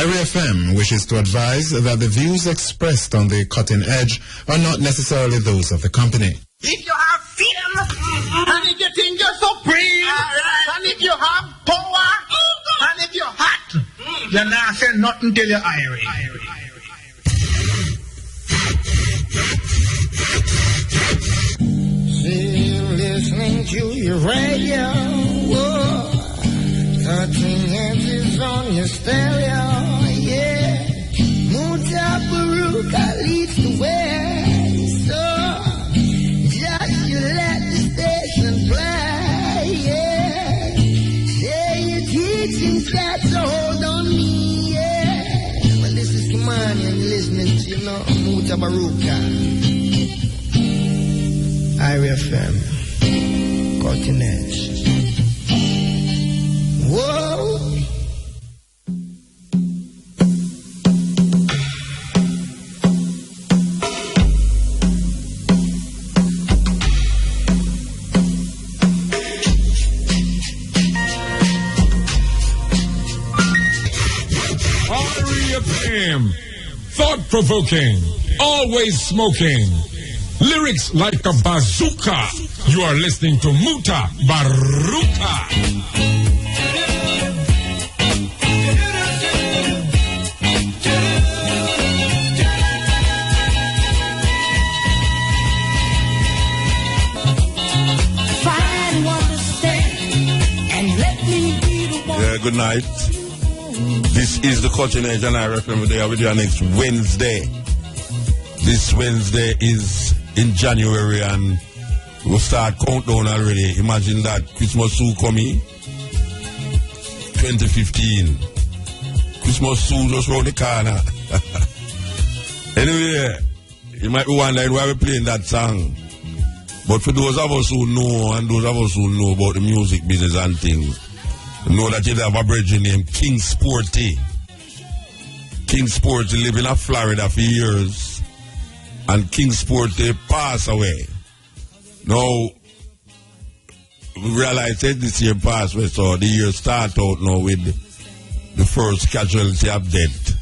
IRFM wishes to advise that the views expressed on the Cutting Edge are not necessarily those of the company. If you have fame, and if you think you're supreme, and if you have power, and if you're hot, you're not saying nothing till you're Irish. Still listening to your radio, whoa. Cutting Edge is on your stereo, yeah. Mutabaruka leads the way, so just you let the station play, yeah. Say your teachings got to hold on me, yeah. Well, this is Kimani and you're listening to, Mutabaruka. IRFM, Cutting Edge. Whoa. RFM, thought-provoking, always smoking. Lyrics like a bazooka. You are listening to Mutabaruka. Yeah, good night. This is the Cutting Edge and IRFM Day. I'll be there next Wednesday. This Wednesday is in January and we'll start countdown already. Imagine that Christmas soon coming. 2015. Christmas soon just round the corner. Anyway, you might be wondering why we're playing that song. But for those of us who know and those of us who know about the music business and things, know that you have a brother named King Sporty. King Sporty lived in Florida for years. And King Sporty passed away. Now, we realize that this year passed away, so the year start out now with the first casualty of death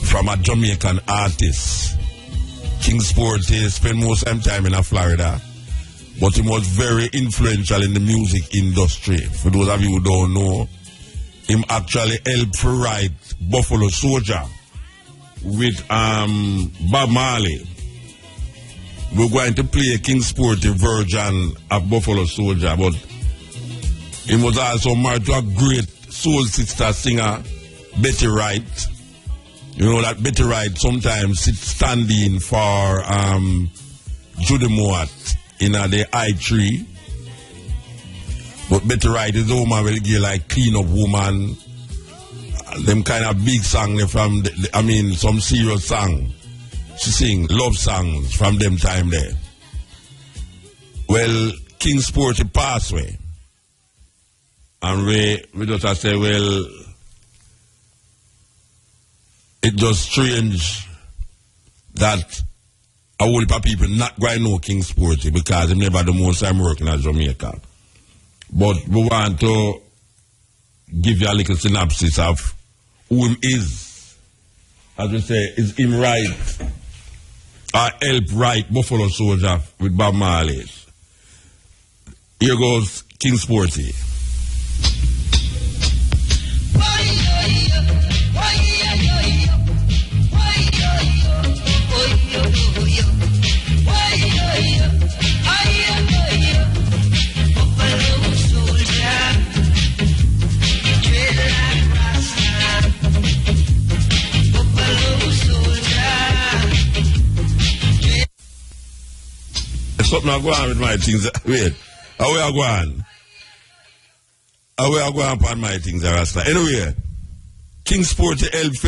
from a Jamaican artist. King Sporty spent most of time in Florida, but he was very influential in the music industry. For those of you who don't know, him actually helped to write Buffalo Soldier with Bob Marley. We're going to play a King Sporty version of Buffalo Soldier, but he was also married to a great soul sister singer, Betty Wright. You know that Betty Wright sometimes sits standing for Judy Moat in the I3. But Betty Wright is the woman will give like Clean Up Woman, them kind of big song from, some serious song. She sing love songs from them time there. Well, King Sporty passed away. And we just say, well, it's just strange that a whole heap of people not going to know King Sporty because they never the most time working at Jamaica. But we want to give you a little synopsis of who him is. As we say, is him right? I help write Buffalo Soldier with Bob Marley. Here goes King Sporty. Something I go on with my things. Wait, how we are going? How we are going upon my things, Rasta? Anyway, King Sporty helped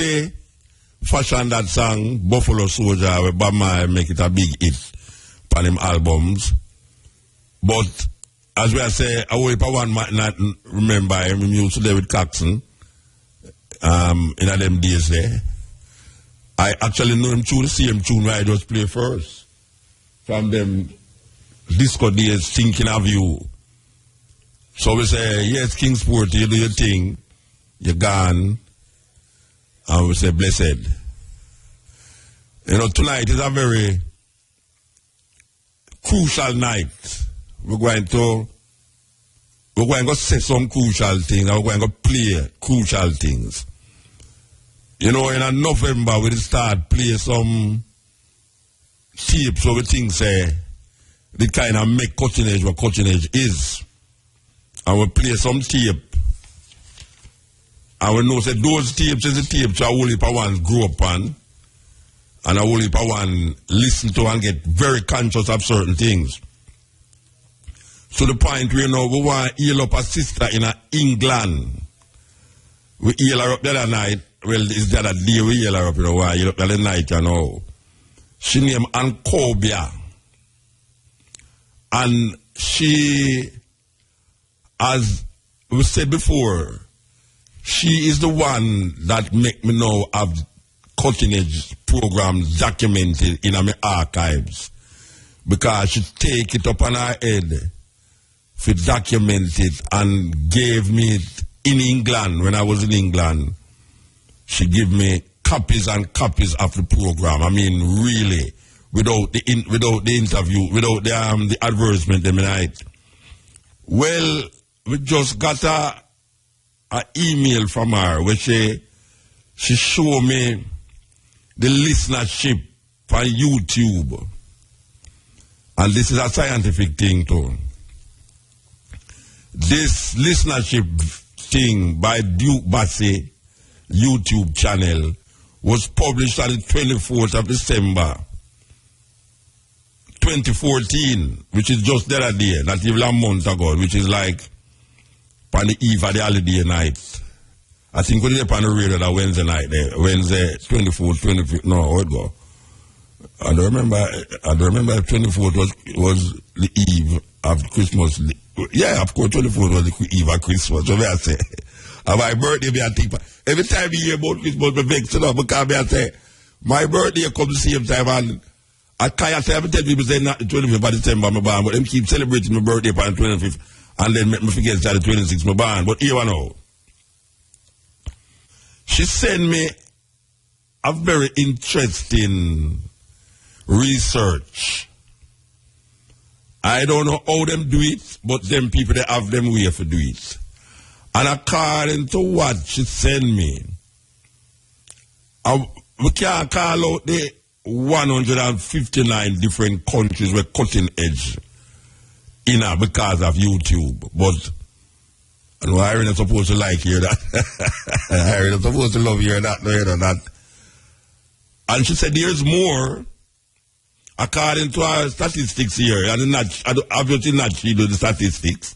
fashion that song, Buffalo Soldier, where Bob Marley make it a big hit on them albums. But, as we say, I hope one might not remember him, he used to David Coxon, in them days there. I actually know him through the same tune where I just play first. From them disco days, Thinking of You. So we say, yes, King Sporty, you do your thing, you're gone. and we say blessed. You know, tonight is a very crucial night. We're going to say some crucial things, and we're going to play crucial things. You know, in November, we start play some tapes, so we think, say, the kind of make cutting edge what cutting edge is. And we play some tape. And we know, say, those tapes is the tapes a whole heap of ones grow up on. And a whole heap of one listen to and get very conscious of certain things. To the point where, you know, we want to heal up a sister in England. We heal her up the other night. Well, it's the other day we heal her up, you know, we heal up the other night, you know. She named Ancobia. And she, as we said before, she is the one that make me know of cutting edge programs documented in my archives. Because she take it up on her head to document it and gave me it in England. When I was in England, she gave me copies and copies of the program. I mean, really, without the interview, without the advertisement the night. Well, we just got a email from her where she showed me the listenership on YouTube. And this is a scientific thing too. This listenership thing by Duke Bassey YouTube channel was published on the 24th of December 2014, which is just the other day, not even a month ago, which is like on the eve of the holiday night. I think we did on the radio that Wednesday night there. Wednesday 24th, 25th, no, how it go? I don't remember if 24th was the eve of Christmas. Yeah, of course, 24th was the eve of Christmas. So I say, on my birthday, I think, every time you hear about Christmas, I vex it up because I say, my birthday comes the same time, and I can't tell people say not the 25th of December, I'm born, but them keep celebrating my birthday on the 25th, and then make me forget that the 26th, I'm born. But here I know. She sent me a very interesting research. I don't know how them do it, but them people, they have them way to do it. And according to what she sent me, we can't call out the 159 different countries where cutting edge in because of YouTube. But I know Irene is supposed to like hear that. Irene is supposed to love hear that, that. And she said there's more. According to our statistics here, and obviously not she do the statistics,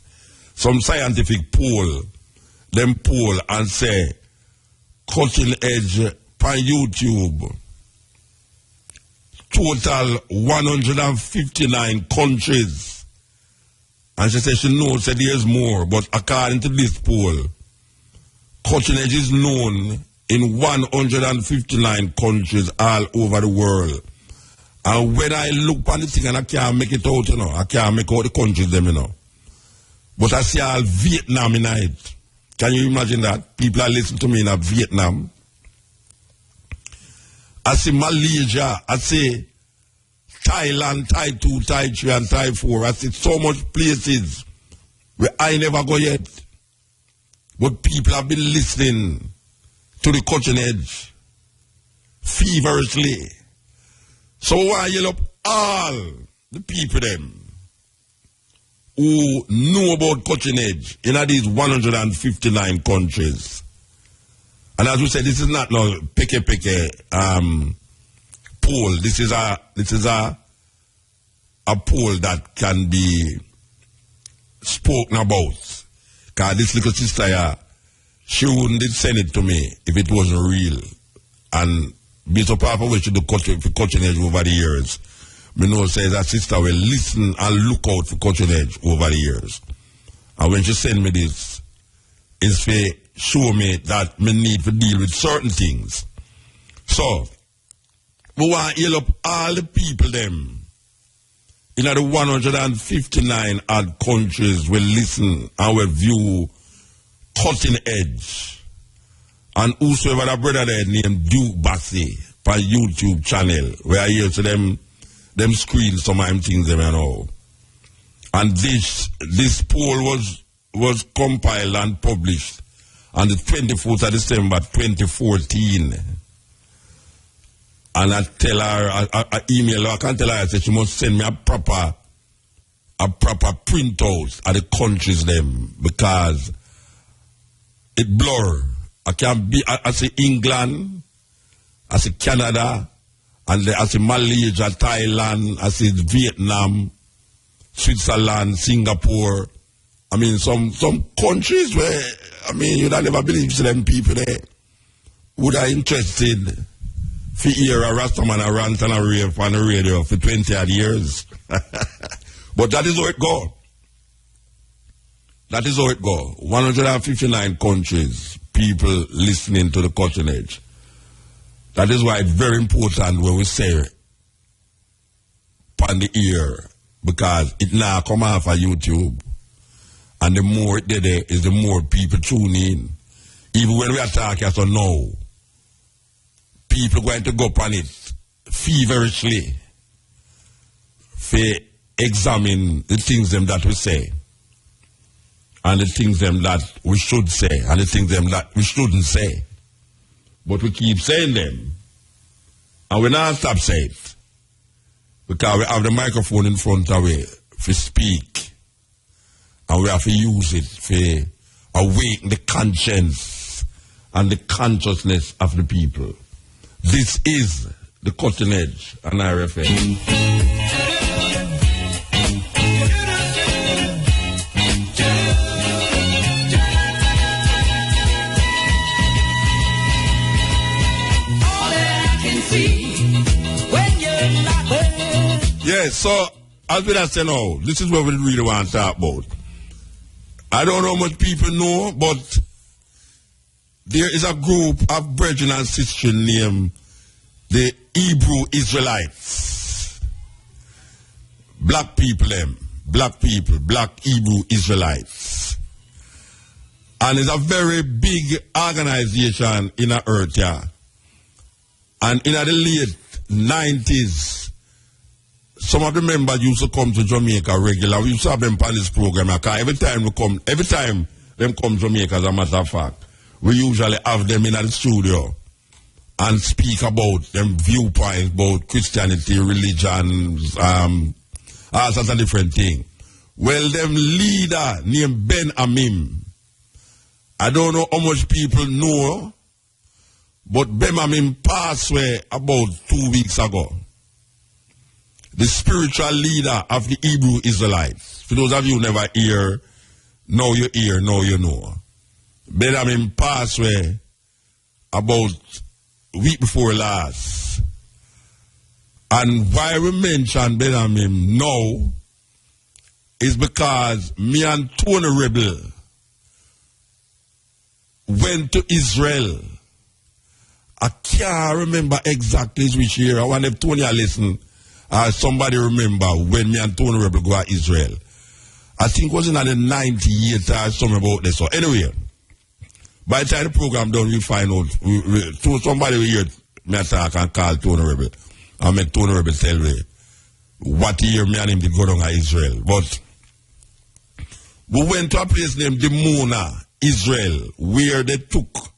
some scientific poll, them poll and say, cutting edge on YouTube, total 159 countries. And she said she knows that there's more, but according to this poll, cutting edge is known in 159 countries all over the world. And when I look on the thing and I can't make it out, you know, I can't make out the countries them, you know. But I see all Vietnam in it. Can you imagine that? People are listening to me in Vietnam. I see Malaysia, I see Thailand, Thai 2, Thai 3, and Thai 4. I see so much places where I never go yet. But people have been listening to the cutting edge feverishly. So I yell up all the people them who know about cutting edge in these 159 countries. And as we said, this is not no peke poll. This is a poll that can be spoken about. Because this little sister here, she wouldn't send it to me if it wasn't real. And based upon what she do cutting edge over the years, me know says that sister will listen and look out for cutting edge over the years. And when she send me this, it's for show me that me need to deal with certain things. So, we want to heal up all the people them in the 159 odd countries will listen and will view cutting edge. And whosoever that brother there named Duke Bassey for YouTube channel, where I hear to them screen some of them things them and all. And this poll was compiled and published on the 24th of December 2014. And I tell her, I email her, I can't tell her, I say she must send me a proper printout of the countries them, because it blur. I can be, I say England, I say Canada, and I say Malaysia, Thailand, I say Vietnam, Switzerland, Singapore. I mean, some countries where, I mean, you'd have never believed them people there would are interested to hear a Rastaman a rant and a rave on the radio for 20 odd years. But that is how it go. That is how it go. 159 countries, people listening to the cutting edge. That is why it's very important when we say it on the ear, because it now come off of YouTube. And the more it did is the more people tune in. Even when we are talking, so now, people going to go upon it feverishly for examine the things them that we say, and the things them that we should say, and the things them that we shouldn't say. But we keep saying them, and we not stop saying it, because we have the microphone in front of us to speak, and we have to use it to awaken the conscience and the consciousness of the people. This is the cutting edge on RFM. Yes, so as we say now, this is what we really want to talk about. I don't know how much people know, but there is a group of brethren and sisters named the Hebrew Israelites. Black people, black Hebrew Israelites. And it's a very big organization in the earth here. And in the late 90s, some of the members used to come to Jamaica regular. We used to have them on this program. Every time them come to Jamaica, as a matter of fact, we usually have them in the studio and speak about them viewpoints about Christianity, religion, all sorts of different things. Well, them leader named Ben Ammi, I don't know how much people know, but Ben Ammi passed away about 2 weeks ago. The spiritual leader of the Hebrew Israelites. For those of you who never hear, now you hear, now you know. Ben Ammi passed away about a week before last. And why we mention Ben Ammi now is because me and Tony Rebel went to Israel. I can't remember exactly which year. I wonder if Tony listen. Somebody remember when me and Tony Rebel go to Israel. I think it was in the 98 or something about this. So anyway, by the time the program done, we find out. Somebody will hear me talk and call Tony Rebel. And make Tony Rebel tell me what year me and him did go down to Israel. But we went to a place named Dimona, Israel, where they took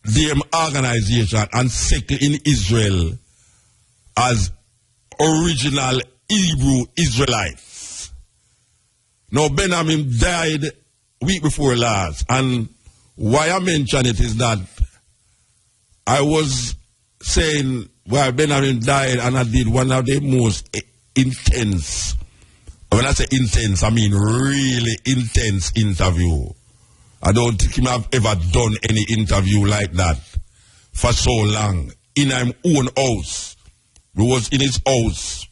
their organization and settled in Israel as original Hebrew Israelites. Now, Ben Ammi died week before last, and why I mention it is that I was saying, well, Ben Ammi died, and I did one of the most intense, when I say intense, I mean really intense interview. I don't think he have ever done any interview like that for so long in his own house. We was in his house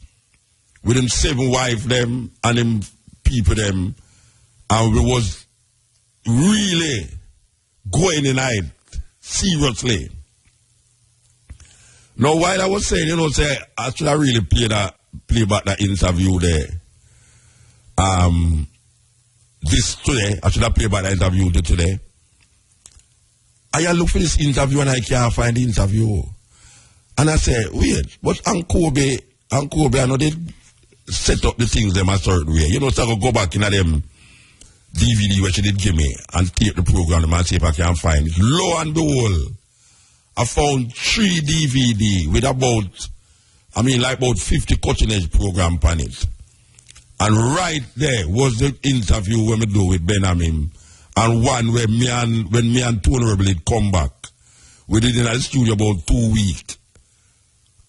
with him 7 wives them and him people them, and we was really going in it seriously. Now while I was saying, I should have really play back that interview there. This today, I should have played back that interview today. I look for this interview and I can't find the interview. And I say, wait, but Ankobe, I know they set up the things them a certain way. You know, so I go back in them DVD where she did give me and tape the program and see if I can find it. Lo and behold, I found 3 DVD with about 50 cutting edge program on it. And right there was the interview when we do with Benjamin. And one where when me and Tony Rebel had come back. We did in the studio about 2 weeks.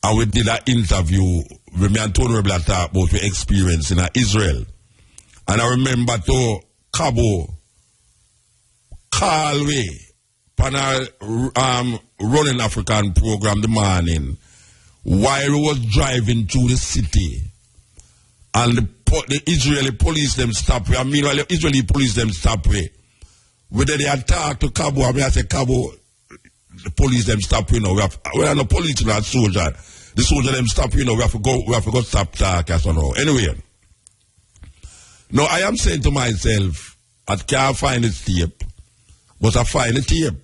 And we did an interview with me and Tony Rebel talk about the experience in Israel. And I remember to Cabo, Calway, Pana running African program the morning, while we was driving through the city, and the Israeli police them stop me. Meanwhile, the Israeli police them stop me. Whether they attack to Cabo, I say Cabo, the police them stop you know. We are no police, not soldier. The soldier them stop you know. We have to go stop talk as well. Anyway, now I am saying to myself, I can't find the tape, but I find the tape.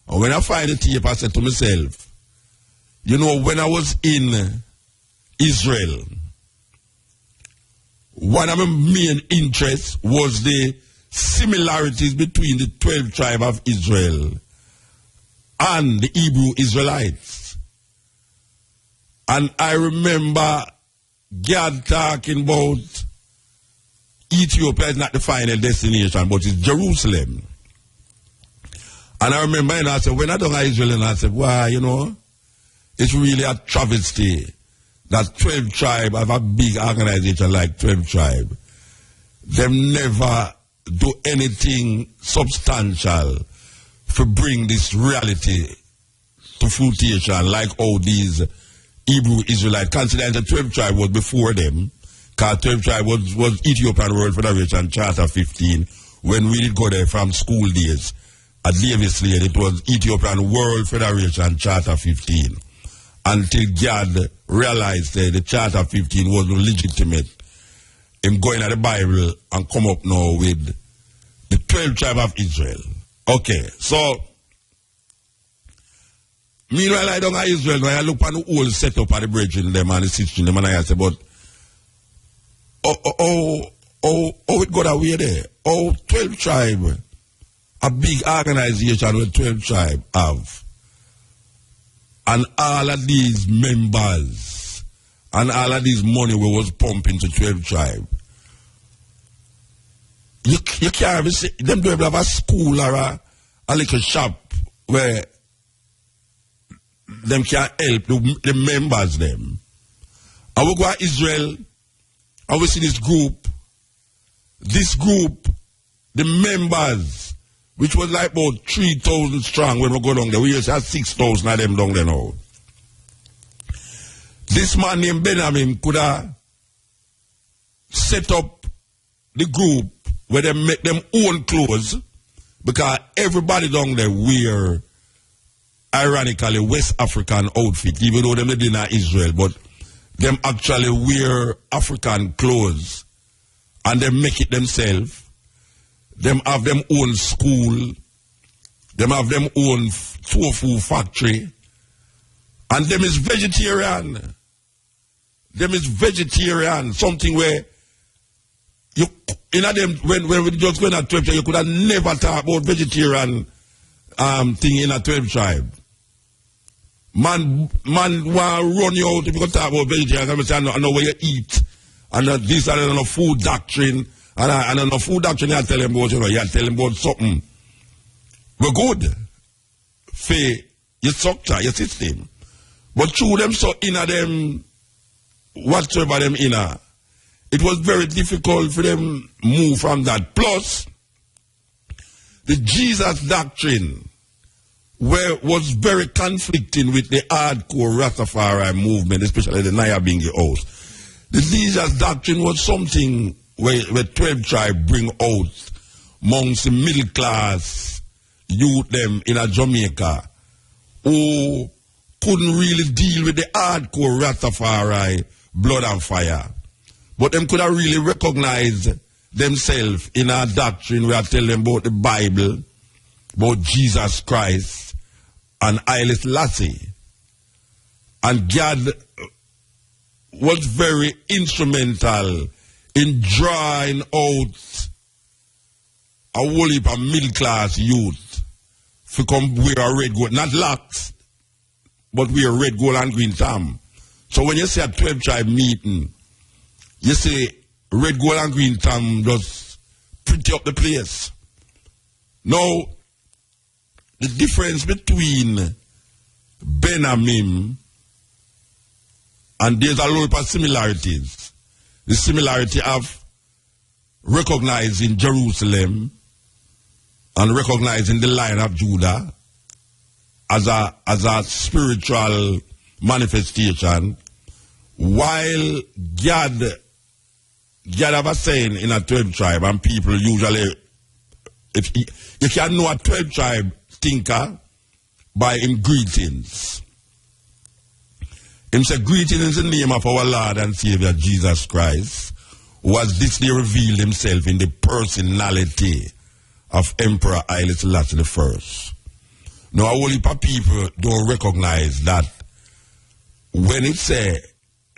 And when I find the tape, I said to myself, you know, when I was in Israel, one of my main interests was the similarities between the 12 tribes of Israel and the Hebrew Israelites. And I remember God talking about Ethiopia is not the final destination, but it's Jerusalem. And I remember, I said, when I done Israel, and I said, why, you know, it's really a travesty that 12 tribes have a big organization like 12 tribes. Them never do anything substantial to bring this reality to fruition like all these Hebrew Israelites. Considering the 12 tribes was before them, because 12 tribes was Ethiopian World Federation Charter 15 when we did go there from school days. At Davis Lane, it was Ethiopian World Federation Charter 15. Until God realized that the Charter 15 was legitimate. Him going at the Bible and come up now with the 12 tribes of Israel. Okay, so meanwhile I don't have Israel, now I look at the whole setup of the bridge in them and the system them and I say, but it got away there. 12 tribes, a big organization with 12 tribes have. And all of these members and all of these money we was pumping to 12 tribes. You can't even say, them don't have a school or a little shop where them can help the members them. And we go to Israel, and we see this group, the members, which was like about 3,000 strong when we go down there. We used to have 6,000 of them down there now. This man named Benjamin could have set up the group where they make them own clothes, because everybody down there wear, ironically, West African outfit, even though they did not Israel, but them actually wear African clothes and they make it themselves. Them have them own school. Them have them own tofu factory. And them is vegetarian. Them is vegetarian. Something where you them when we just go in a 12 tribe, you could have never talked about vegetarian thing in a 12 tribe. Man want run you out if you can talk about vegetarian. I know where you eat. And this and no food doctrine. And on the food doctrine, you tell them about, you tell them about something. We're good for your structure, your system. But through them so inner them, whatsoever them inner, it was very difficult for them move from that. Plus, the Jesus doctrine was very conflicting with the hardcore Rastafari movement, especially the Nyabingi house. The Jesus doctrine was something where 12 tribes bring out amongst the middle class youth them in a Jamaica who couldn't really deal with the hardcore Rastafari blood and fire. But them could have really recognized themselves in our doctrine where I tell them about the Bible about Jesus Christ and Haile Selassie. And God was very instrumental in drawing out a whole heap of middle-class youth to come wear a red, gold, not locks, but wear red, gold, and green tam. So when you see a 12-tribe meeting, you see red, gold, and green tam just pretty up the place. Now, the difference between Benhamim and there's a lot of similarities. The similarity of recognizing Jerusalem and recognizing the Lion of Judah as a spiritual manifestation, while God have a saying in a 12 tribe, and people usually, if you know a 12 tribe thinker by him greetings. Him say, greetings in the name of our Lord and Savior Jesus Christ, who has this day revealed himself in the personality of Emperor Haile Selassie I. Now, a whole heap of people don't recognize that when it say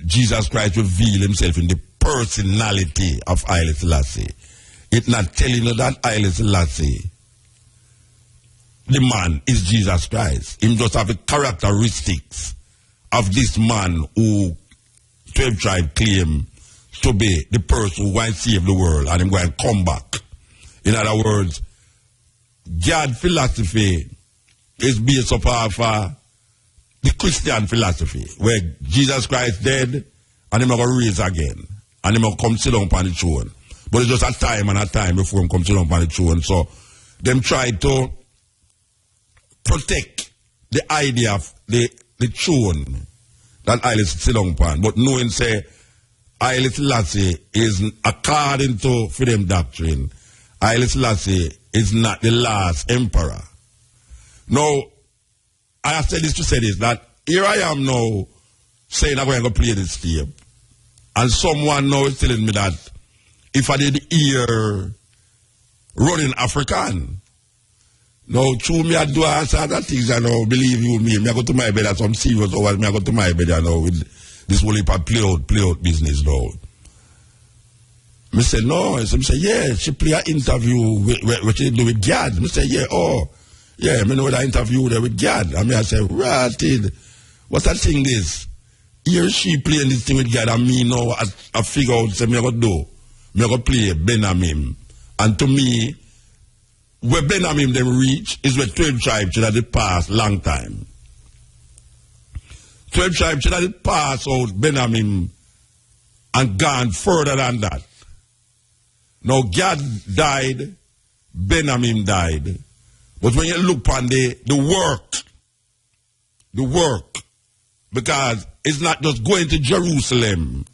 Jesus Christ revealed himself in the personality of Haile Selassie, it's not telling you that Haile Selassie, the man, is Jesus Christ. Him just have the characteristics of this man who 12 tribe claim to be the person who will save the world and him going to come back. In other words, God philosophy is based upon the Christian philosophy, where Jesus Christ dead and him going to raise again and him going to come sit down upon the throne. But it's just a time and a time before him come sit down upon the throne. So them try to protect the idea of the throne that Haile sit down upon, but knowing say Haile Selassie is, according to freedom doctrine, Haile Selassie is not the last emperor. Now, I have said this to say this, that here I am now saying I'm going to play this tape, and someone now is telling me that if I did hear running African, now true me I do answer other things, I know, believe you me I go to my bed at some serious hours, I go to my bed, you know, with this whole heap of play out business now. I say, no. I say, yeah, she play an interview with she do with God. I say, yeah, oh, yeah, I know that interview there with God. I say, ratted, what's that thing this? Here she playing this thing with God, and me now, I figure out, say, me I go do. Me I go play Benhamim. And to me, where Benhamim them reach is where 12 tribes should have passed long time. 12 tribes should have passed out Benhamim and gone further than that. Now God died, Benhamim died. But when you look on the work, because it's not just going to Jerusalem,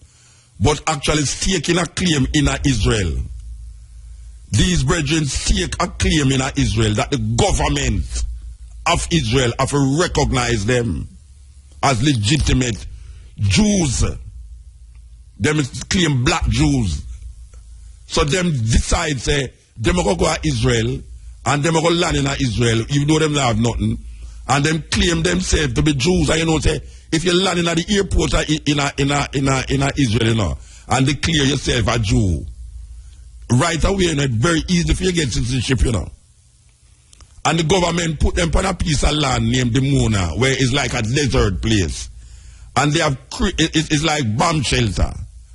but actually taking a claim in Israel. These brethren take a claim in Israel that the government of Israel have to recognize them as legitimate Jews. Them claim black Jews. So them decide, say, them go to Israel and them go land in Israel, even though them have nothing, and them claim themselves to be Jews. And you know, say, if you land in the airport in Israel, you know, and declare yourself a Jew, right away, you know, it's very easy for you to get citizenship, you know. And the government put them on a piece of land named the Muta, where it's like a desert place. And they have, it's like bomb shelter.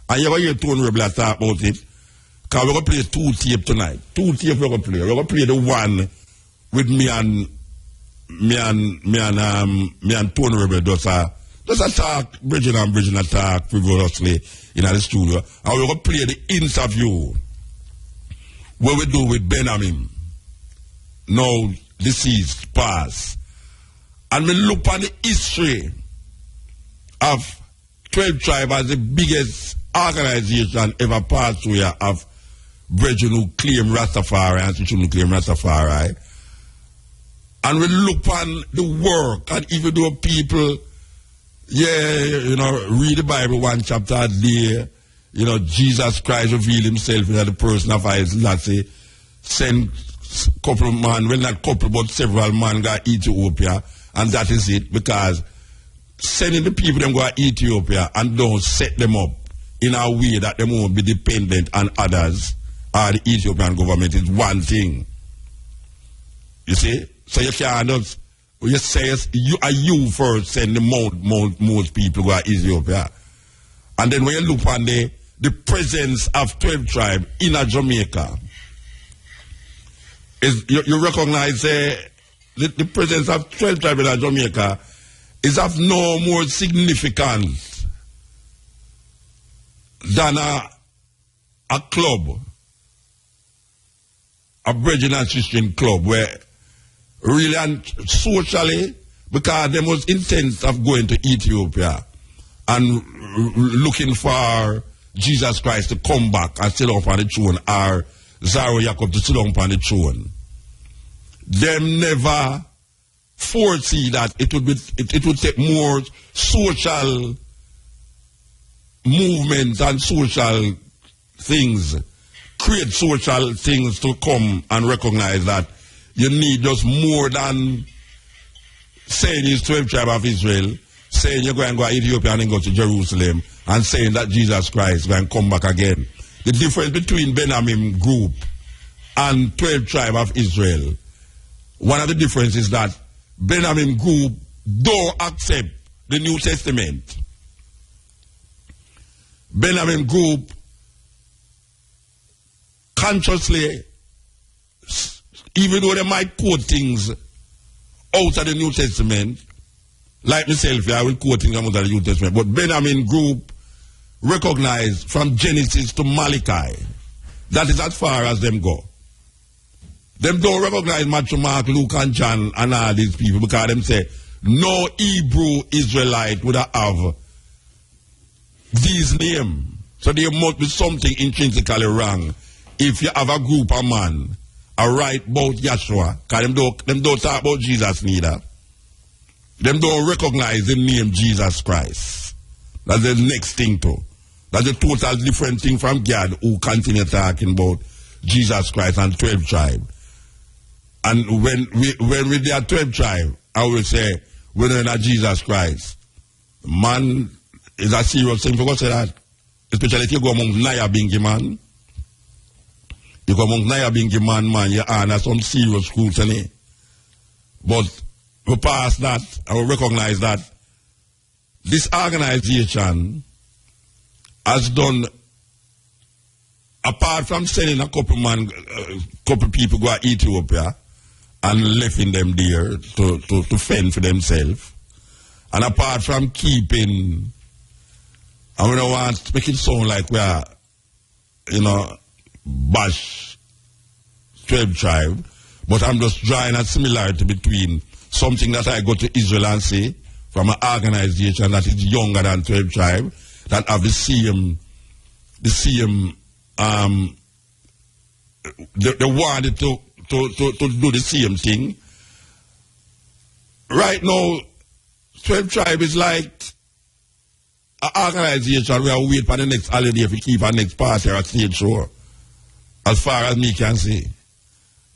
And you're going to hear Tony Rebel talk about it. Because we're going to play 2 tapes tonight. 2 tapes we're going to play. We're going to play the one with me and Tony Rebel does a talk, bridging a talk frivolously in the studio. And we're going to play the interview what we do with Benhamim, now deceased, past. And we look at the history of 12 tribes as the biggest organization ever passed through of brethren who claim Rastafari and who claim Rastafari. And we look on the work, and even though people, you know, read the Bible 1 chapter a day, you know, Jesus Christ revealed himself in the person of Haile Selassie, send couple man, well not couple, but several man go Ethiopia, and that is it, because sending the people them go to Ethiopia and don't set them up in a way that they won't be dependent on others or the Ethiopian government is one thing. You see? So you cannot, you say you first send the most people go to Ethiopia. And then when you look on the presence of 12 tribes in a Jamaica, you recognize the presence of 12 tribes in a Jamaica is of no more significance than a club, a Brethren and Christian club, where really and socially, because they was intent of going to Ethiopia and looking for Jesus Christ to come back and sit up on the throne, or Zaro Jacob to sit up on the throne. Them never foresee that it would take more social movements and social things, create social things to come and recognize that you need just more than saying it's 12 tribes of Israel, saying you're going to go to Ethiopia and then go to Jerusalem, and saying that Jesus Christ is going to come back again. The difference between Benjamin group and 12 tribes of Israel, one of the differences is that Benjamin group don't accept the New Testament. Benjamin group consciously, even though they might quote things out of the New Testament, like myself, I will quote things out of the New Testament, but Benjamin group recognize from Genesis to Malachi. That is as far as them go. Them don't recognize Matthew, Mark, Luke, and John, and all these people, because them say no Hebrew Israelite would have these names. So there must be something intrinsically wrong if you have a group of man write about Yeshua, because them don't talk about Jesus neither. Them don't recognize the name Jesus Christ. That's the next thing too. That's a total different thing from God, who continue talking about Jesus Christ and 12 tribes. And when we there 12 tribes, I will say, when we're not Jesus Christ, man is a serious thing for God to say that. Especially if you go among Naya Bingy man. You go among Naya Bingy man, you honor some serious scrutiny. But we pass that, I will recognize that this organization has done, apart from sending a couple people go to Ethiopia and leaving them there to fend for themselves, and apart from keeping, I don't want to make it sound like we are, bash 12 tribe, but I'm just drawing a similarity between something that I go to Israel and say, from an organization that is younger than 12 tribe, that have the same, they wanted to do the same thing. Right now, 12 tribe is like an organization where we wait for the next holiday if we keep our next party or stage show, as far as me can see.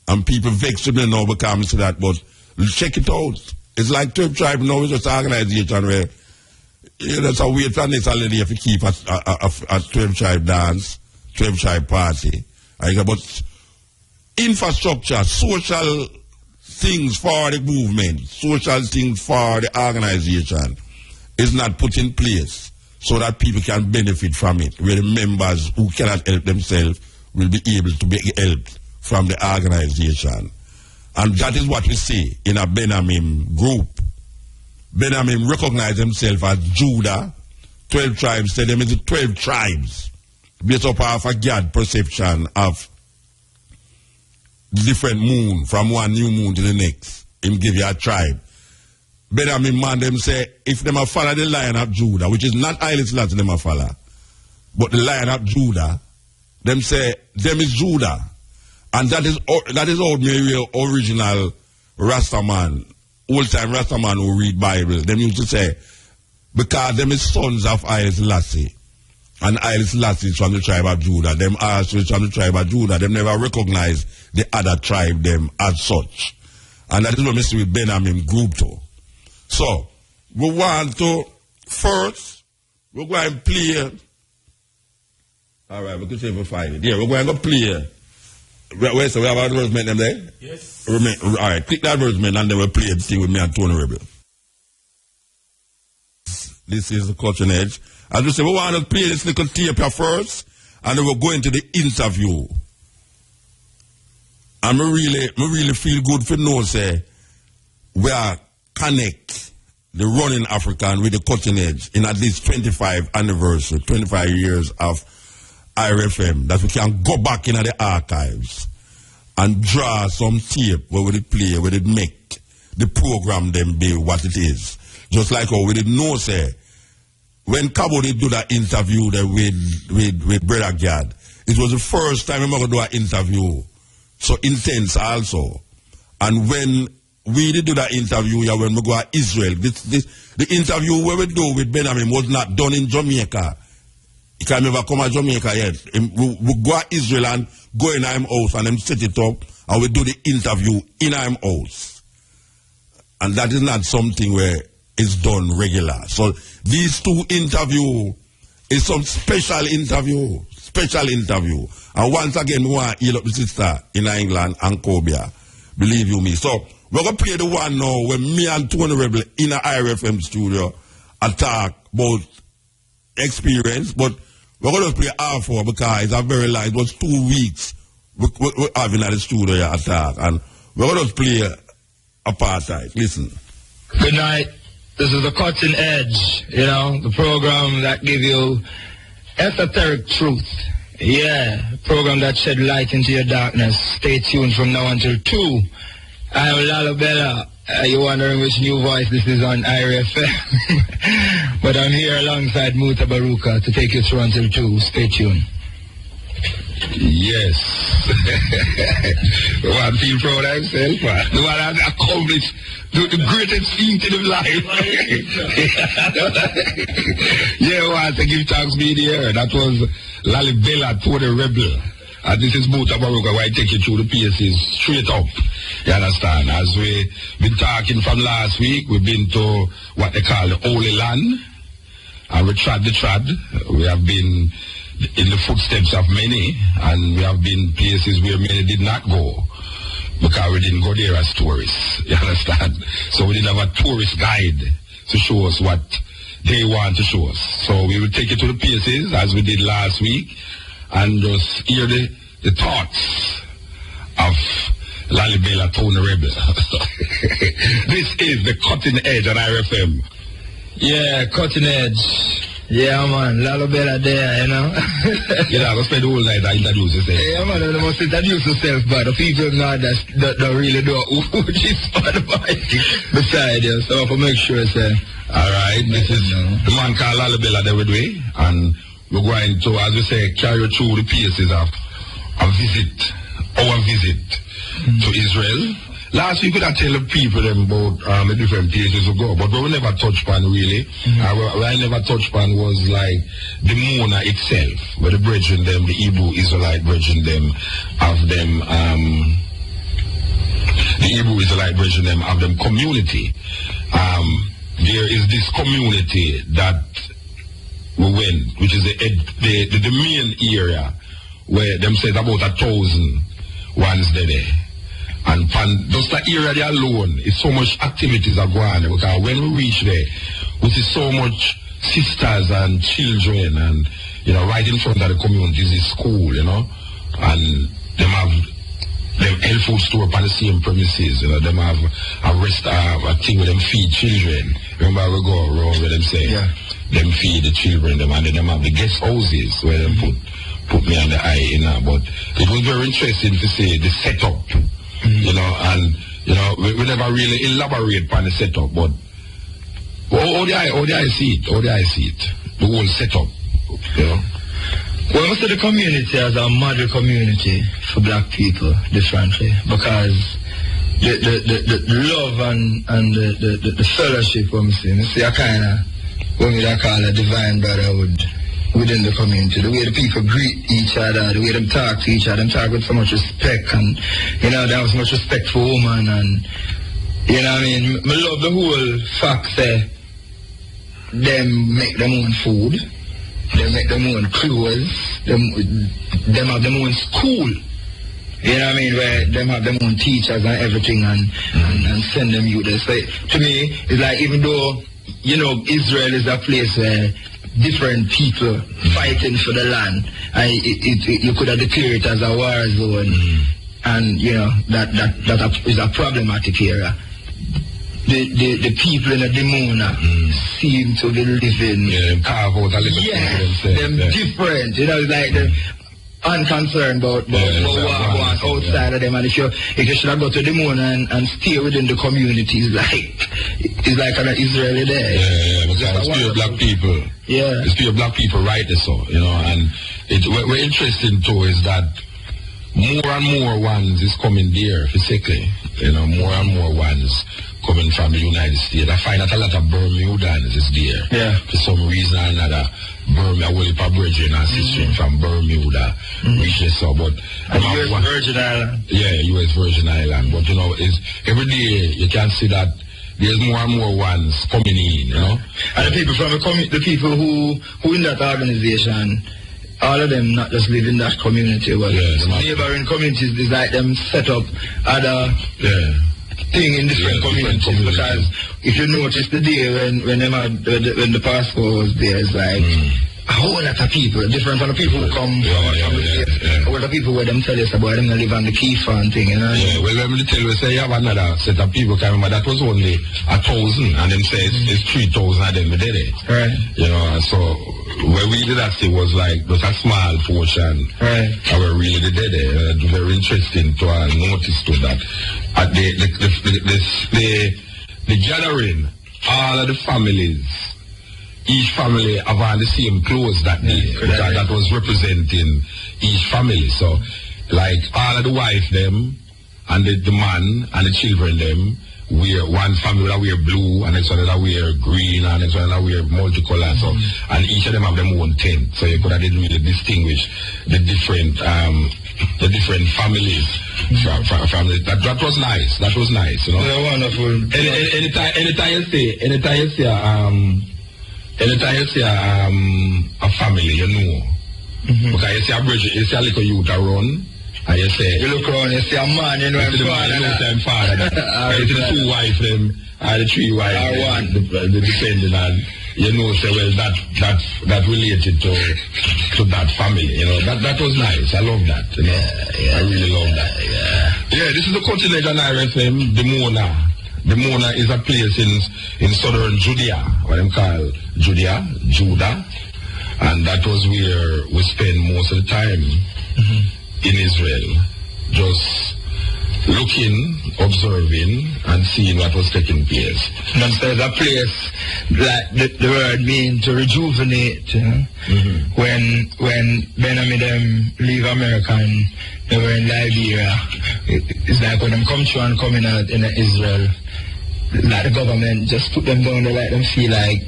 And people vex with me now because I say that, but check it out. It's like 12 tribe now, it's just an organization where that's a wait for the next holiday if we keep a 12 tribe dance, 12 tribe party. But infrastructure, social things for the movement, social things for the organization is not put in place so that people can benefit from it, where the members who cannot help themselves will be able to be helped from the organization. And that is what we see in a Benjamin group. Benjamin recognized himself as Judah. 12 tribes said them is the 12 tribes based upon a God perception of different moon, from one new moon to the next. Him give you a tribe. Benjamin man them say, if them a follow the Lion of Judah, which is not Haile Selassie them a follow, but the Lion of Judah, them say, them is Judah. And that is ordinary original Rastaman, old-time Rastaman who read Bible. Them used to say, because them is sons of Haile Selassie. and Haile Selassie is from the tribe of Judah. Them also is from the tribe of Judah. Them never recognize the other tribe them as such. And that is what we see with Benjamin group too. So, we want to, first, we're going to play, alright, we can say for 5. Yeah, we're going to play. Wait, so we have advertisement them there? Yes. Alright, click that advertisement and then we'll play the thing with me and Tony Rebel. This is the Cutting Edge. As we say, we want to play this little tape here first, and then we'll go into the interview. And we really feel good for know, say, we are connect the running African with the Cutting Edge in at least 25 anniversary, 25 years of IRFM, that we can go back into the archives and draw some tape where we play, where it make the program them be what it is. Just like how we did know, say, when Cabo did do that interview there with Brother Gad, it was the first time I'm going to do an interview so intense also. And when we did do that interview, yeah, when we go to Israel, the interview where we do with Benjamin was not done in Jamaica. He can never come to Jamaica yet. We go to Israel and go in our house and then set it up and we do the interview in our house. And that is not something where it's done regular. So these two interview is some special interview. And once again, we want to heal up the sister in England and Cobia. Believe you me. So we're going to play the one now where me and Tony Rebel in a IRFM studio talk about experience, but we're going to play R4 because it's a very light. It was 2 weeks we're having at the studio here attack, and we're going to play apartheid. Listen. Good night. This is the Cutting Edge, you know, the program that gives you esoteric truth. Yeah, program that shed light into your darkness. Stay tuned from now until 2. I'm Lallabella. You're wondering which new voice this is on IRFM. But I'm here alongside Mutabaruka to take you through until 2. Stay tuned. Yes. The one feel proud of himself, man. The one has accomplished the greatest feat in his life. Yeah, I want to give thanks be there. That was Lallabella, Tony Rebel. And this is Mutabaruka, where I take you through the PSs straight up. You understand? As we've been talking from last week, we've been to what they call the Holy Land. And we trod the trod. We have been in the footsteps of many, and we have been places where many did not go because we didn't go there as tourists. You understand? So we didn't have a tourist guide to show us what they want to show us. So we will take you to the places as we did last week and just hear the thoughts of Lallabella, Tony Rebel. This is the Cutting Edge on IRFM. Yeah, Cutting Edge. Yeah, man, Lallabella there, you know. You know, I spend the whole night to introduce yourself. Yeah, man, I must introduce yourself, but the people now that don't really know who this man beside you. So I make sure, say. Alright, this is the man called Lallabella there with me, and we're going to, as we say, carry through the pieces of our visit to Israel. Last week we could tell the people about the different places to go, but we never touched on really. What I never touched on was like the Mona itself, where the brethren them, the Hebrew Israelite brethren them, of them, the Hebrew Israelite brethren them, of them community. There is this community that we went, which is the main area where them said about 1,000 ones there. And just that area there alone, it's so much activities are going on. Because when we reach there, we see so much sisters and children, and you know, right in front of the community is school, you know, and them have them health food store on the same premises, you know, them have a thing where them feed children. Remember we go around where them say, them feed the children, them, and then them have the guest houses where them put me on the eye, you know. But it was very interesting to see the setup. You know, and you know, we never really elaborate on the setup, but how do I see it? The whole setup, you know. Well, most of the community as a model community for black people differently, because the love and the fellowship, what we see a kind of what we call a divine brotherhood. within the community. The way the people greet each other, the way them talk to each other, them talk with so much respect, and you know, they have so much respect for women, and you know what I mean. I love the whole fact that them make them own food, they make them own clothes, them have them own school. You know what I mean? Where them have them own teachers and everything, and send them youth. So to me, it's like, even though, you know, Israel is a place where different people fighting for the land, and you could have declared it as a war zone, and you know that is a problematic area. The people in the Dimona seem to be living, carve out a little them different. You know, it's like the unconcerned about what outside of them, and if you should have go to the moon and stay within the community, it's like an Israeli there. Because it's pure black people. It's pure black people right there, so, you know, and what interesting too is that more and more ones is coming there physically, you know, more and more ones coming from the United States. I find that a lot of Bermudans is there. For some reason or another. Bermuda, well, Virgin and sister from Bermuda, reaches so, but U.S. Virgin Island. U.S. Virgin Island. But you know, every day you can see that there's more and more ones coming in, you know. And the people from the people who in that organization, all of them not just live in that community, but neighboring communities, they like them set up other thing in different communities, because if you notice the day when the passport was there, it's like a whole lot of people, different from the people who come from the States, a whole lot of people where them tell us about them gonna live on the Kiefer and thing, you know. Well, let me tell you, say you have another set of people coming, but that was only 1,000, and them say it's 3,000 of them did it. Right. You know, so where we did that, it was like just a small portion. Right. And we really did it. Very interesting to notice to that. At the gathering, all of the families, each family have on the same clothes that day, because that was representing each family. So, like, all of the wife them, and the man, and the children them, one family that wear blue, and next one that wear green, and next one that wear multicolor. So, and each of them have their own tent. So you could have really distinguish the different families from that was nice. That was nice, you know. They're wonderful. Anytime you see a family, you know. Because you see a bridge, you see a little youth around. And you say, you look around, you see a man, you know, you see the father. You see the two wives, them, the three wives, or one, the dependent, and you know, say, well, that related to that family, you know. That was nice. I love that, you know. I really love that. This is the Cutting Edge on RFM, Dimona. Dimona is a place in southern Judea, what them call Judah, and that was where we spend most of the time. In Israel, just looking, observing, and seeing what was taking place. And there's a place, like the word means to rejuvenate. You know? When Benjamin them leave America and they were in Liberia, it's like when them come through and coming out in Israel, like the government just put them down there, let them feel like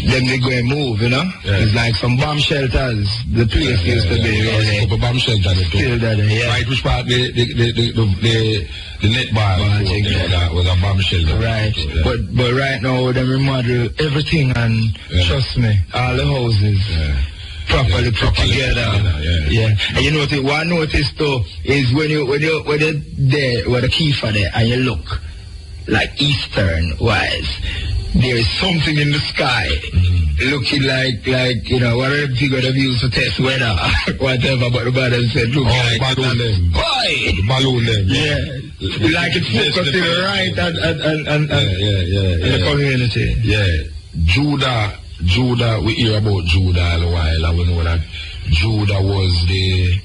then they go and move, you know. It's like some bomb shelters. The place used to be really. A bomb shelter. Still there, Right, which part the net bar was a bomb shelter. Right. But right now they remodel everything, and trust me, all the houses properly put together. And you know what I noticed though is when you're there where the Kiefer there and you look like Eastern wise, there is something in the sky looking like you know, whatever figure they use to test weather, whatever, but the bottom said look like balloon them. The balloon them. Like it's focusing right and in the community. Judah, we hear about Judah all a while, and we know that Judah was the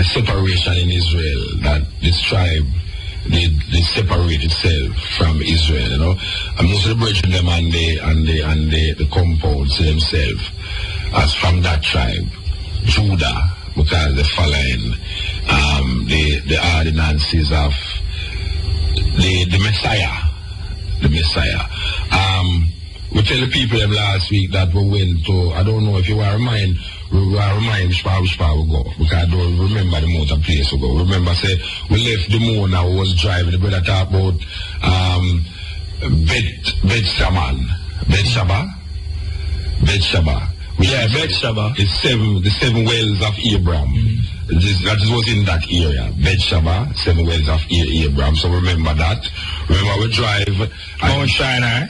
separation in Israel, that this tribe they separate itself from Israel, you know. And most of the brethren them and the compounds themselves as from that tribe, Judah, because they're following the ordinances of the Messiah. we tell the people them last week that we went to, I don't know if you are remind which part we go, because I don't remember the motor place we go. Remember, say, we left the moon, I was driving, the brother talk about Bethsheba. Yeah, Bethsheba. It's the seven wells of Abraham. That was in that area. Bethsheba, 7 wells of Abraham. So remember that. Remember we drive Mount Sinai.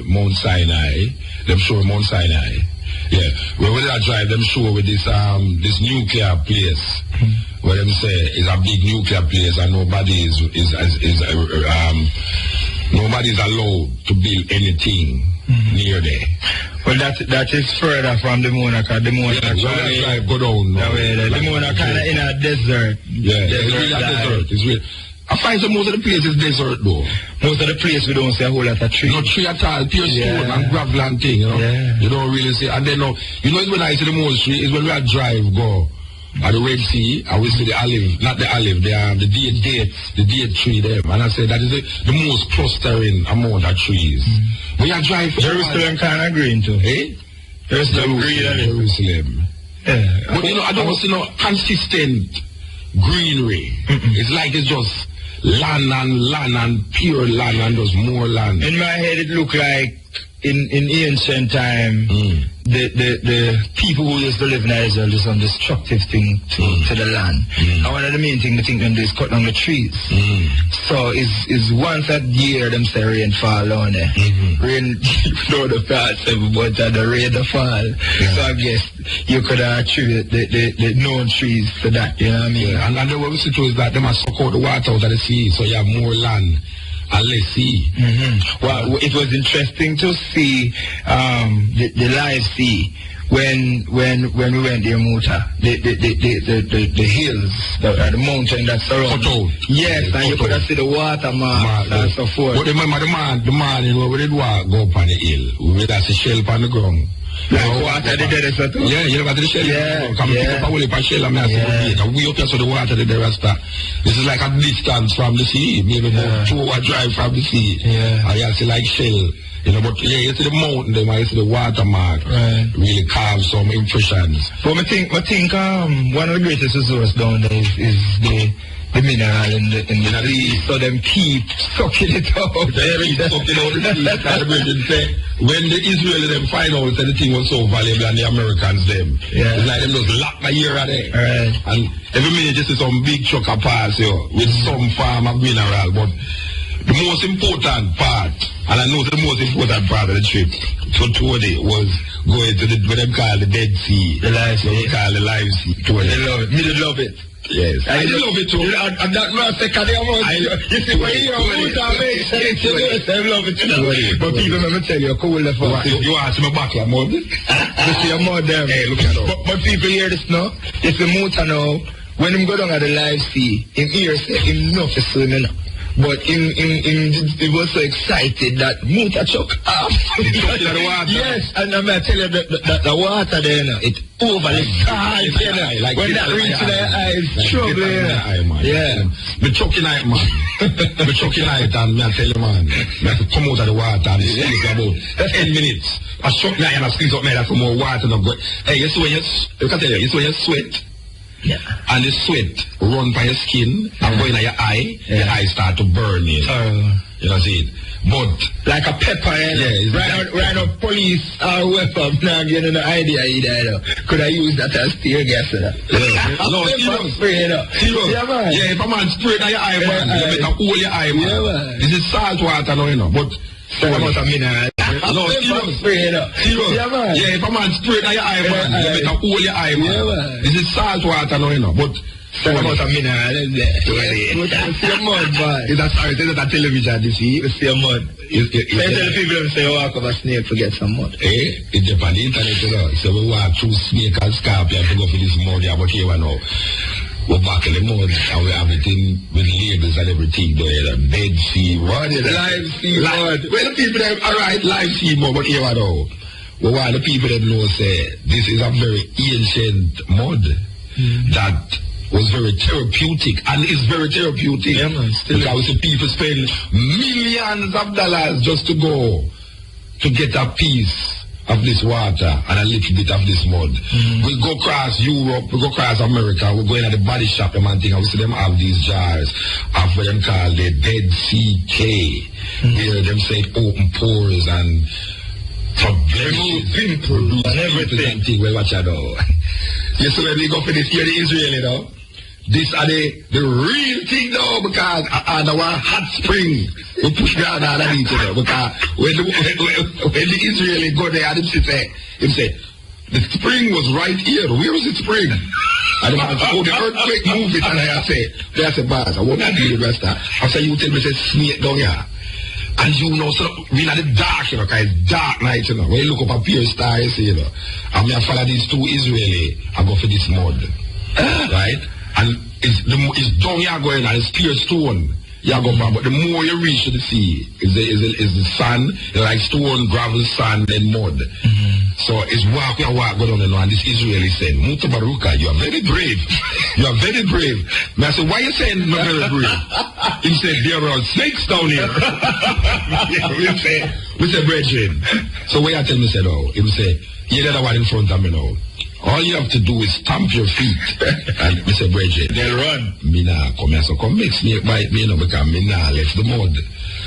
Mount Sinai. Them show Mount Sinai. Yeah. When we drive, them show with this nuclear place. Where them say is a big nuclear place and nobody nobody's allowed to build anything near there. Well, that is further from the moon, because the moon drive go down. The moon are kind of in a desert. Yeah, it's really a desert. It's really. I find that most of the place is desert though. Most of the place we don't see a whole lot of trees. No tree at all, pure stone and gravel and thing, you know. Yeah. You don't really see. And then, you know, it's when I see the most tree, is when we drive go at the Red Sea, and we see the olive, not the olive, the date tree there. And I say that is the most clustering amount of trees. We are driving. Jerusalem kind of green too. Eh? Jerusalem green. Jerusalem. Yeah. But you know, I don't see no consistent greenery. It's like it's just land and pure land and just more land. In my head, it looked like in ancient time, the people who used to live in Israel did some destructive thing to the land. And one of the main things they think them do is cut down the trees. So is once a year them say rain fall down there. Rain flow the parts but the rain the fall. So I guess you could attribute the known trees to that, you know what I mean? Yeah. And the way we see to is that they must suck out the water out of the sea, so you have more land and less sea. Well, it was interesting to see the live sea when we went there, Muta. The hills, the mountain that surround. Yes, and you could have see the water marks and so forth. But remember the man, you know, we did walk go up on the hill. We had to shell on the ground. Like water the desert too? Yeah, you know, the shell. Come pick up a whole heap of shell and I say, we up here so the water the desert. This is like a distance from the sea, maybe about 2 hour drive from the sea. And you see like shell. You know, but you see the mountain, then you see the watermark really carve some impressions. But I think one of the greatest resources down there is the mineral in the sea, so them keep sucking it out. When the Israelis them find out that the thing was so valuable and the Americans them, it's like them just lock my ear at it. And every minute you see some big truck a pass with some farm of mineral, but the most important part, and I know the most important part of the trip to Tony was going to what they call the Dead Sea. The live sea. What we call the live sea. They love it. Me they love it. Yes. I love it too. And that man say, you see, when you hear Muta makes sense, I love it too. But people, let me tell you, cool the fuck. You ask me back your mud? You see your mud there. Hey, look at that. But people hear this now. You see Muta now, when him go down at the live sea, him ear say, him know for swimming now. But he was so excited that Muta choke off. Yes, and I'm going to tell you that the water there, it overly salt, like when that reaches their eyes, trouble, yeah. Me choking night, man. Me choking night, and me I tell you, man, me have to come out of the water and squeeze about 10 minutes. I choke night and I squeeze up me that for more water. Hey, you see when you can tell you, when you sweat. Yeah. And the sweat run by your skin and go in your eye, your eye start to burn you. You know see it. But like a pepper, right now police or weapon, now getting an idea either. Could I use that as tear gas? No, serious. Yeah, man. Yeah, if a man spray in your eye, man, you better hold your eye, man. Yeah, man. This is salt water now, you know. But about a minute. No, serious. Yeah, man. Yeah, if a man spray in your eye, man, you better hold your eye, man. Yeah, man. This is salt water now, you know. But about a minute. It's your mud, man. It's a television, you see. It's your mud. Tell the people say walk over snake to get some mud. It's on the internet, you know. So we walk through snake and scorpion to go for this mud, yeah, but here we know. We're back in the mud and we have everything with labels and everything there. The Dead Sea, what is it? Live sea mud. Well, the people that alright, live sea mud, but here we know. Well, why the people that know say this is a very ancient mud that was very therapeutic and is very therapeutic. Yeah, man, still because the people spend millions of dollars just to go to get a piece of this water and a little bit of this mud. We go across Europe, we go across America, we go in at the body shop and thing, and we see them have these jars of what them call the Dead Sea K. Where them say it open pores and pimples and everything. Well, watch out though. You see when we go for this here, the Israeli though. This are the real thing though, because the one hot spring we push down all of each other. Because when the Israeli go there, him say, the spring was right here. Where was the spring? And the earthquake moved it, and I say, boss, I won't do the rest of that. After you tell me, say, snake down here. And you know, so we in the dark, you know, because it's dark night, you know. When you look up a pure star, you see, you know. And I follow these two Israeli, I go for this mud. Right? And it's down here going on, it's pure stone. You go back, but the more you reach to the sea, is the sand, like stone, gravel, sand, and mud. So it's walk going on, and this Israeli said, Mutabaruka, you are very brave. You are very brave. And I said, why are you saying not very brave? He said, there are snakes down here. we said, brethren. So when I tell me, said, oh, he say, you the other one in front of me now. All you have to do is stamp your feet. And Mr. Bridget, they run. Me nah come here, so come mix me, bite me, you know, because me nah left the mud.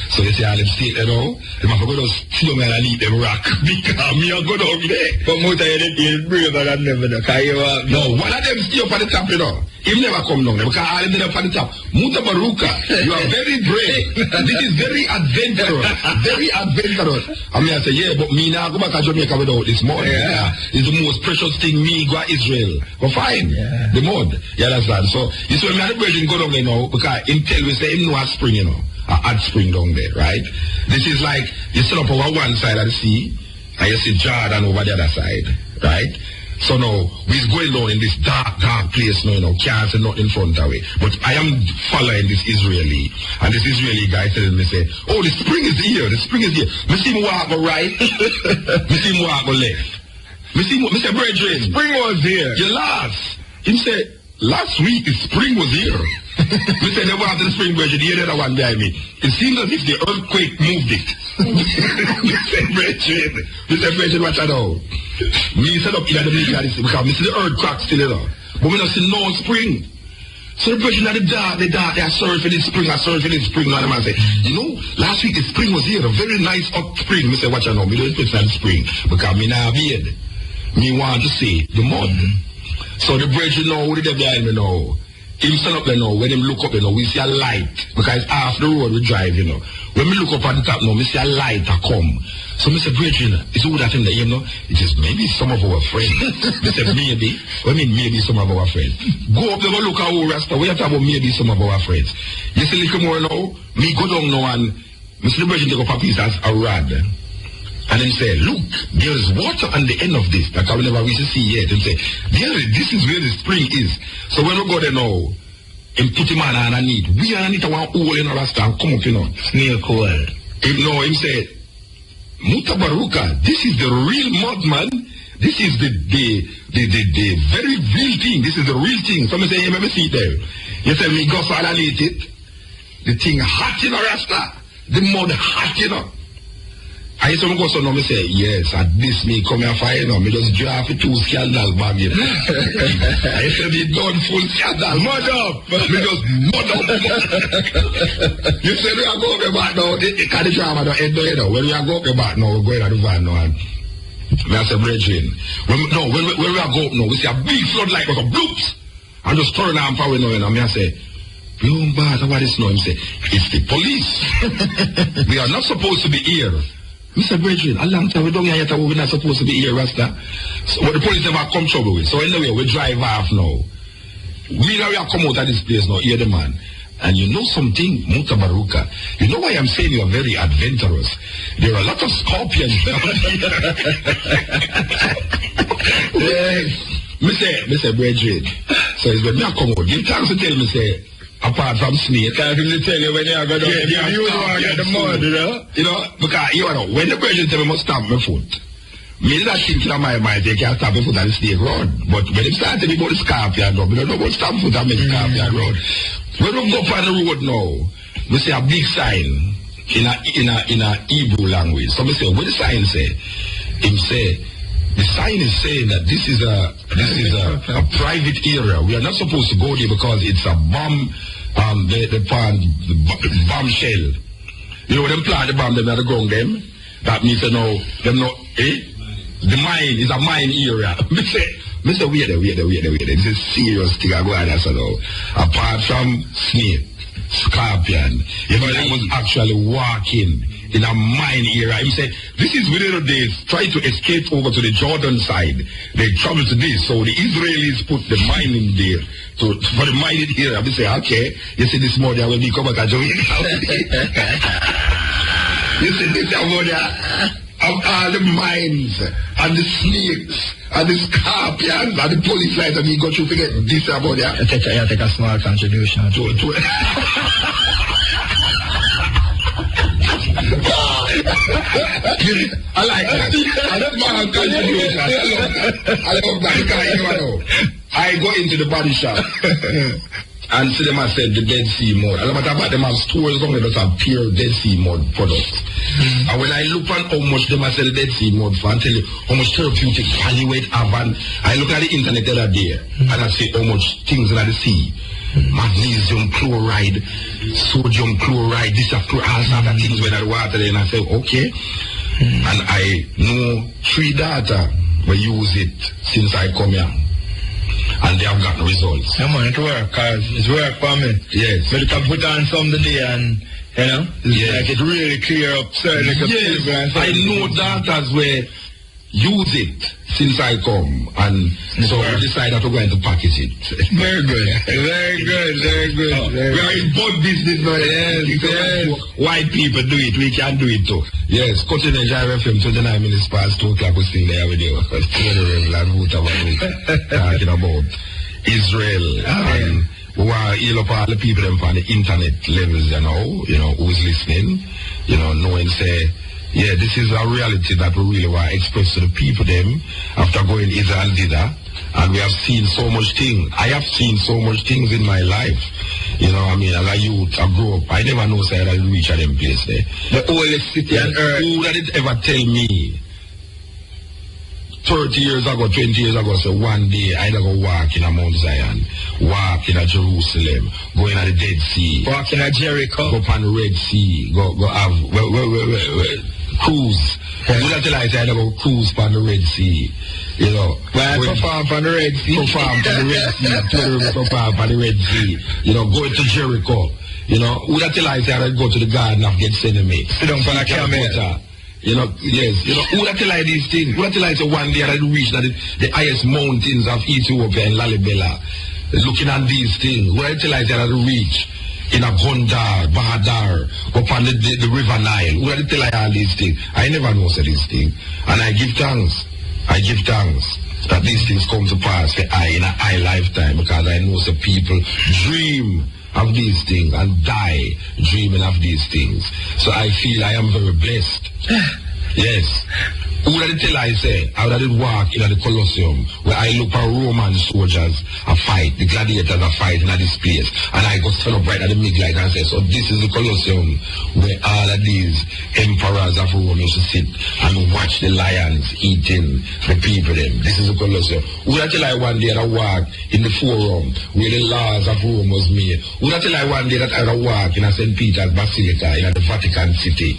So they say, I let's take it out. They must go to steal me and eat them rock. Because me a go down there. But Muta, you're braver than never. No, one of them stay up at the top, you know. He never come down there because I ended up at the top. Mutabaruka, you are very brave. This is very adventurous. Very adventurous. I mean, I say, yeah, but me now go back to Jamaica without this mud. Yeah. It's the most precious thing me go to Israel. But fine. Yeah. The mud. You understand? So, you see, when me and the virgin go down there now, because him tell we say him know a spring, you know. A hot spring down there, right? This is like, you set up over one side of the sea, and you see Jordan over the other side, right? So now, we're going down in this dark place now, you know, can't see nothing in front of it. But I am following this Israeli, and this Israeli guy telling me, say, oh, the spring is here, the spring is here. Me see me walk go right, me see me walk go left. Me say, brethren, spring was here. You laugh. He said, last week the spring was here. We said, they walked to the spring, brethren, the other one behind me. It seems as if the earthquake moved it. We said, brethren, watch out now. Me set up in the military because we see the earth crack still, you know. But we don't see no spring. So the brethren at the dark, they are surfing this spring, and the man say, you know, last week the spring was here, a very nice hot spring. We say, watch out now, we don't put that spring because me now beard. Me want to see the mud. So the brethren know what they behind me now. Him stand up there now, when him look up, you know, we see a light. Because half the road we drive, you know. When we look up at the top now, we see a light a come. So Mr. Bridget, it's all that in the, you know, it is maybe some of our friends. Mr. Maybe, I mean maybe some of our friends. Go up there, go look at our rasta, we have to have maybe some of our friends. You see a little more now, me go down now and Mr. Bridget take up a piece as a rod. And then say, look, there is water on the end of this that I will never wish to see yet. And say, this is where the spring is. So when we go there now, and put him on underneath, we are underneath one hole in our rasta and come up, you know. Snake hole. Him say, Mutabaruka, this is the real mud, man. This is the very real thing. This is the real thing. Somebody say, you never see it there. You tell me, go violate it. The thing hot in our rasta. The mud hot, you know. I saw go so now me say, yes, at this me come here for you know, me just draft 2 scandal bag you know. I said me done full scandal, mud up. Me just mud up. You said we are going back now, the drama don't end you know. When we are going back now, we're going to the van now and me I say, brethren, when we are going now, we see a big flood like a bloops. And just turn on power now, you know, me I say, you bad, what is now? Him say, it's the police. We are not supposed to be here. Mr. Bridget, a long time we don't hear that we're not supposed to be here, Rasta. So, but the police never come trouble with. So anyway, we drive off now. We now have come out of this place now, hear the man. And you know something, Mutabaruka, you know why I'm saying you are very adventurous. There are a lot of scorpions down here. Mr. Bridget, so it's when I come out, give thanks to tell me, say, apart from snake, I can tell you when you are going to get the mud, you know? You know, because, you know, when the person tell me must stamp my foot, me not thinking in my mind, they can't stamp my foot on the snake road. But when they start telling me about the scorpion road, we don't know about stamp foot on the scorpion road. When we go up on the road now, we see a big sign, in a Hebrew language. So I say, what the sign say? Him say, the sign is saying that this is a private area. We are not supposed to go there because it's a bomb, the bomb shell. You know, them plant the bomb, them at the ground them. That means, them know, the mine is a mine area. Mr. Wait there. This is serious thing I go on as well. Apart from snake, scorpion, if I was actually walking in a mine area, he said, this is within they try to escape over to the Jordan side. They travel to this, so the Israelis put the mine in there for the mining area. I say, okay, you see this morning when we come back and join you see this morning of all the mines and the snakes and the scorpions and the police lights and he got you forget this about that. I take a small contribution to I like that. I love my contribution. I love that because you know, I go into the body shop and see them as the Dead Sea mud. And I'm about them have stores only that have pure Dead Sea mud products. And when I look at how much them sell Dead Sea mud for, I tell you how much therapeutic value it have, and I look at the internet the other day and I see how much things in the sea. Magnesium chloride, sodium chloride, this all sorts of things when I water there, and I say, okay. And I know 3 data we use it since I come here. And they have gotten results. Yeah, man, it work, cause it's work for me. Yes. But you can put on some today and, you know, like it really clear up certain yes. I know datas where use it since I come, and so we decided to go into package it. Very good. We are in both business now. Yes. White people do it, we can do it too. Yes, Cutting Edge FM 29 minutes past 2 o'clock we still there with you. Mutabaruka talking about Israel. And we want to heal up all the people them on the internet levels, you know, who's listening, knowing say, yeah, this is a reality that we really want to express to the people them after going either and thither. And we have seen so much things. I have seen so much things in my life. You know what I mean? As a youth, I grew up. I never know say I reach at them place there. The oldest city on earth. Who did it ever tell me 30 years ago, 20 years ago, so one day I'd go walk in a Mount Zion, walk in a Jerusalem, go in a the Dead Sea, walk in a Jericho, go up on the Red Sea, go have cruise. Would I tell I said about cruise on the Red Sea? You know, perform on the Red Sea, perform on the Red Sea, perform on the Red Sea. You know, go to Jericho. You know, would I tell I said I'd go to the Garden of Gethsemane, sit down on a camel. You know, yes. You know, who that tell I these things? Who that tell I say one day I'd reach the highest mountains of Ethiopia in Lallabella, looking at these things? Who that tell I say I'd reach in a Gondar, Bahadar, upon the River Nile? Who that tell I all these things? I never know say these things. And I give thanks. That these things come to pass for I in a lifetime, because I know the people dream of these things and die dreaming of these things. So I feel I am very blessed. Yes. Who did tell I say? How did it walk in the Colosseum where I look at Roman soldiers a fight, the gladiators a fight in this place, and I go stand up right at the midlight and say, so this is the Colosseum where all of these emperors of Rome used to sit and watch the lions eating the people them. This is the Colosseum. Who did tell I one day that I walk in the forum where the laws of Rome was made? Who did tell I one day that I walk in a St. Peter's Basilica in the Vatican City?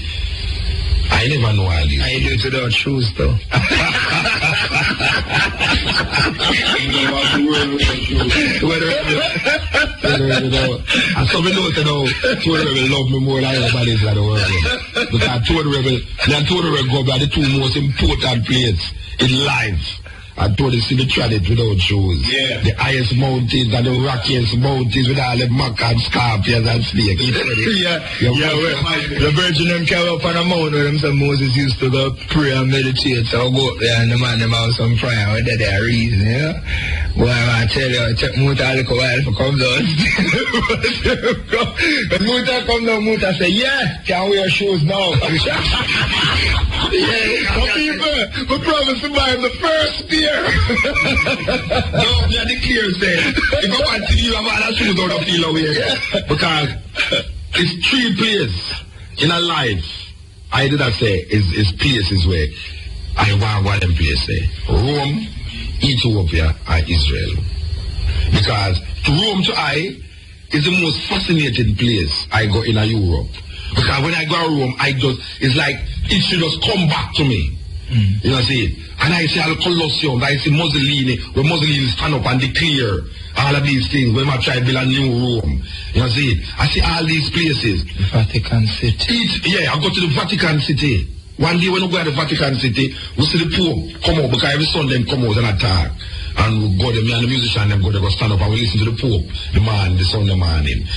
I never know all this. I do it without shoes, though. And some people know Toad Rebel love me more than everybody else in the world. Because Toad Rebel go by the 2 most important places in life. I told you see the tradit without shoes. Yeah. The highest mountains and the rockiest mountains with all the muck and scorpions and snakes. The Virgin them came up on a mountain where them some Moses used to go pray and meditate. So I go up there and the man them have some prayer with their reason, you know. Boy, I tell you, it took Muta a little while to come down. When Muta come down, Muta say, yeah, can wear shoes now. Yeah, some people, we promise to buy him the first beer. No, we are the clear say. If I want to you, I'm going to shoes out of feel away. Because it's 3 places in a life, I did not say is places where I want them places. Rome, Ethiopia, and Israel. Because Rome to I is the most fascinating place I go in Europe. Because when I go to Rome, it's like it should just come back to me. You know what I see? And I see all the Colosseum, I see Mussolini, where Mussolini stand up and declare all of these things when I try to build a new Rome. You know what I see? I see all these places. The Vatican City. I go to the Vatican City. One day when we go to the Vatican City, we see the Pope come out, because every Sunday them come out and attack. And we go there, me and the musician them go there, go stand up and we listen to the Pope, the Sunday morning.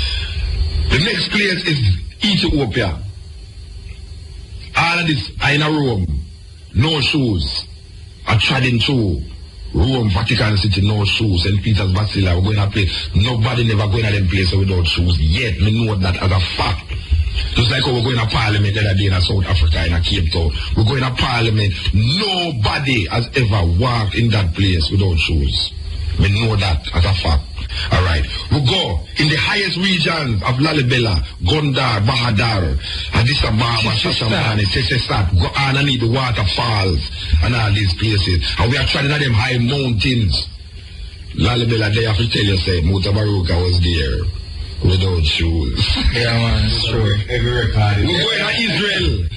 The next place is Ethiopia. All of this are in a Rome. No shoes. I treading through Rome, Vatican City, no shoes. St. Peter's Basilica, we're going to play. Nobody never going to them places without shoes. Yet, me know that as a fact. Just like how we're going to Parliament the other day in South Africa, in a Cape Town. We're going to Parliament. Nobody has ever walked in that place without shoes. We know that as a fact. Alright. We go in the highest regions of Lallabella, Gondar, Bahadar, Addis Ababa, Shashamane, Sesesat, go on and need the waterfalls and all these places. And we are trying to them high mountains. Lallabella, they have to tell you, say, Mutabaruka was there without shoes. Yeah, man, it's true. We go in Israel.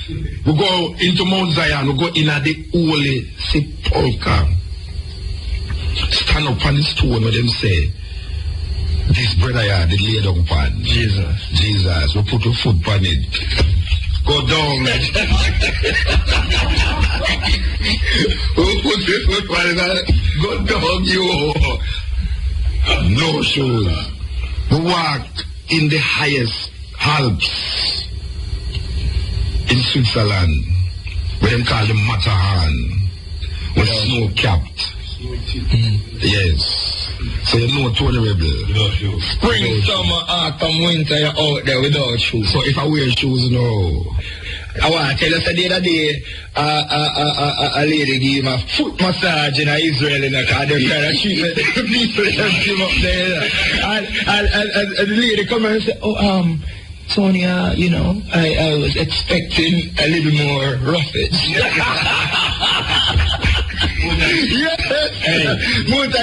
We go into Mount Zion. We go in the Holy Sepulchre. Stand up on the stone where them say, this brother here, the lay down pan. Jesus. We put your foot on it. Go down, man. We put your foot on it. Go down, you. No shoes. We walk in the highest Alps in Switzerland, where them call the Matterhorn, with snow-capped. Yes. So you know Tony Rebel. Spring, summer, autumn, winter, you're out there without shoes. So if I wear shoes, no. I want to tell you, the other day, a lady gave me a foot massage in Israel in a car. They're trying to treat the people that came up there. And the lady come and say, Sonia, you know, I was expecting a little more roughage. Muta,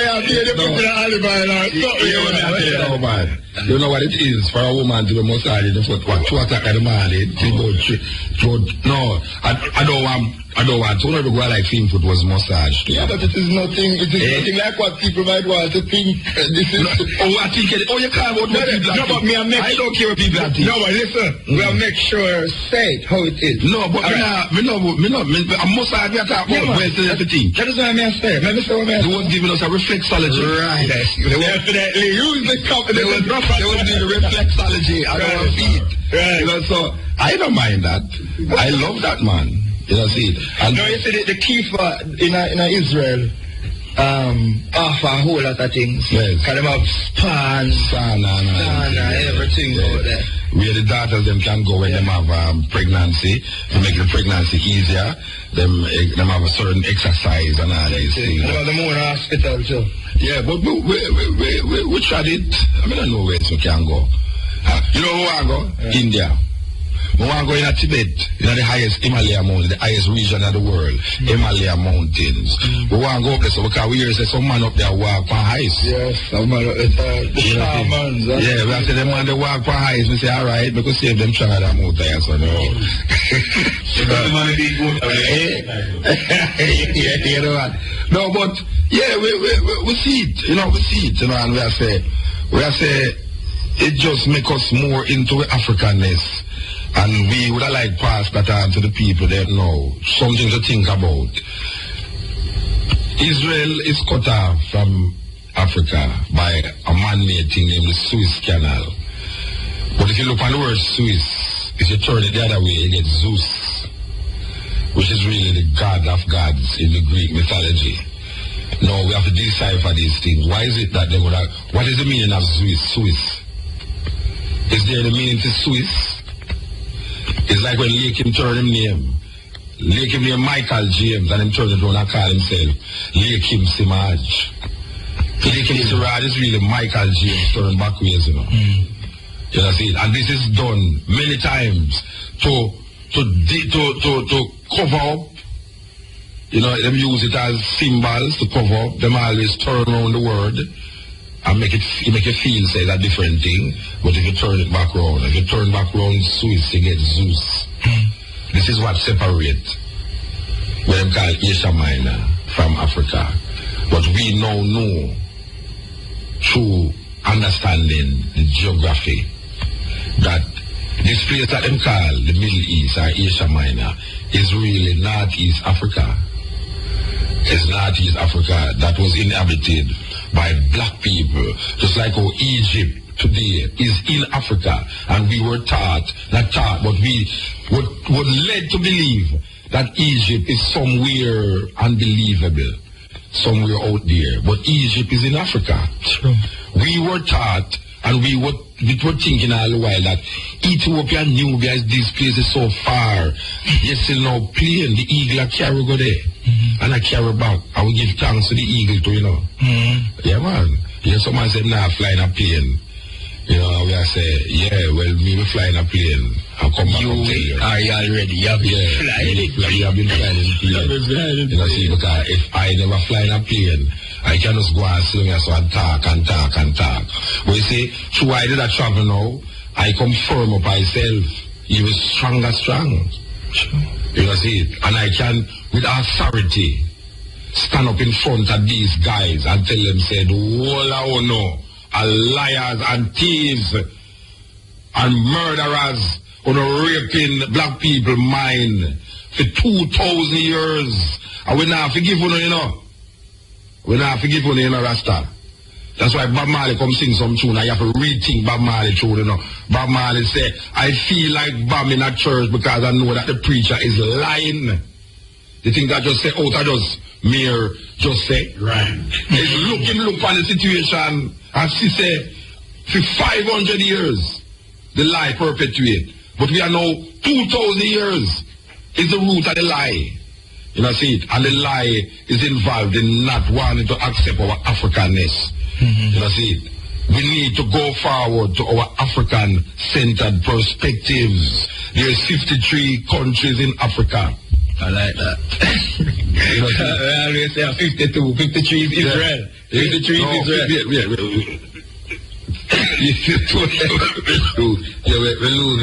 you know what it is for a woman to be massaged in the foot? What, 2 o'clock in the morning? No, I don't want to go like film foot was massaged. Yeah, but it is nothing like what people might want to think. This is I think you can't about what people but me, I don't care what people think. No, but listen, we'll make sure say how it is. No, but I'm massage we are talking about everything. That is what I say. Let me say what I They was giving us a reflexology. Right. Definitely use the company. They was doing the reflexology on our feet. Right. You know, so I don't mind that. I love that, man. You know, see. And you see the key for in Israel offer a whole lot of things. Yes. Because them have sauna, everything out there. Where the daughters them can go when them have pregnancy to make the pregnancy easier. Them have a certain exercise and all these things. Well, the more hospital too. Yeah, but we tried it. I mean, I know where we can go. You know where I go? Yeah. India. We want to go in Tibet, the highest Himalaya mountain, the highest region of the world, Himalaya mountains. We want to go up there, so because we hear some man up there walk on heights. Yes, some man up there, shamans. Yeah, we have to them man they walk on heights. We say, all right, we could save them trying to Muta, so no. Yeah, you know what? No, but yeah, we see it, we see it, and we say, it just make us more into Africanness. And we would have like pass that on to the people that know something to think about. Israel is cut off from Africa by a man-made thing named the Suez Canal. But if you look on the word Suez, if you turn it the other way, you get Zeus, which is really the god of gods in the Greek mythology. No, we have to decipher these things. Why is it that they would have... What is the meaning of Zeus? Suez? Is there the meaning to Suez? It's like when Lake him turn him name. Lake him name Michael James and him turn it around and call himself Lake him Simaj. Lake him Siraj is really Michael James turned backwards, you know. You know, see, and this is done many times to cover up. You know, them use it as symbols to cover up. Them always turn around the word and make it feel say that different thing. But if you turn it back around, Swiss, you get Zeus. This is what separates what them call Asia Minor from Africa. But we now know through understanding the geography that this place that them call the Middle East or Asia Minor is really Northeast Africa. It's Northeast Africa that was inhabited by black people, just like how Egypt today is in Africa, and we were taught, not taught, but we were led to believe that Egypt is somewhere unbelievable, somewhere out there, but Egypt is in Africa. True. We were taught, and we were thinking all the while that Ethiopia, Nubia, this place is so far. Yes, still now plane, the eagle I carry go there. And I carry back. I will give thanks to the eagle too, you know. Yeah, man. Yeah, someone said, nah, flying a plane. You know, we are say, yeah, well, we will fly in a plane. I'll come back and tell you. Are you already? You have been flying? You have been flying in plane. You know, see, because if I never fly in a plane, I can just go and sit and so and talk. But you see, through I did a travel now, I come firm up myself. Even strong. You know, see it. And I can, with authority, stand up in front of these guys and tell them, say, the whole I know are liars and thieves and murderers who are raping black people mind for 2,000 years. And we not forgive you know. We not forgive you know, Rasta. That's why Bob Marley come sing some tune. I have to rethink Bob Marley tune, you know. Bob Marley say, I feel like bombing a church because I know that the preacher is lying. You think that just say, oh, that just mere just say? Right. It's look on the situation and she say, for 500 years, the lie perpetuate. But we are now 2,000 years is the root of the lie. You know, see it? And the lie is involved in not wanting to accept our Africanness. You know, see it? We need to go forward to our African-centered perspectives. There's 53 countries in Africa. I like that. You know, I always say 52, 53 is Israel. 53 is Israel. We lose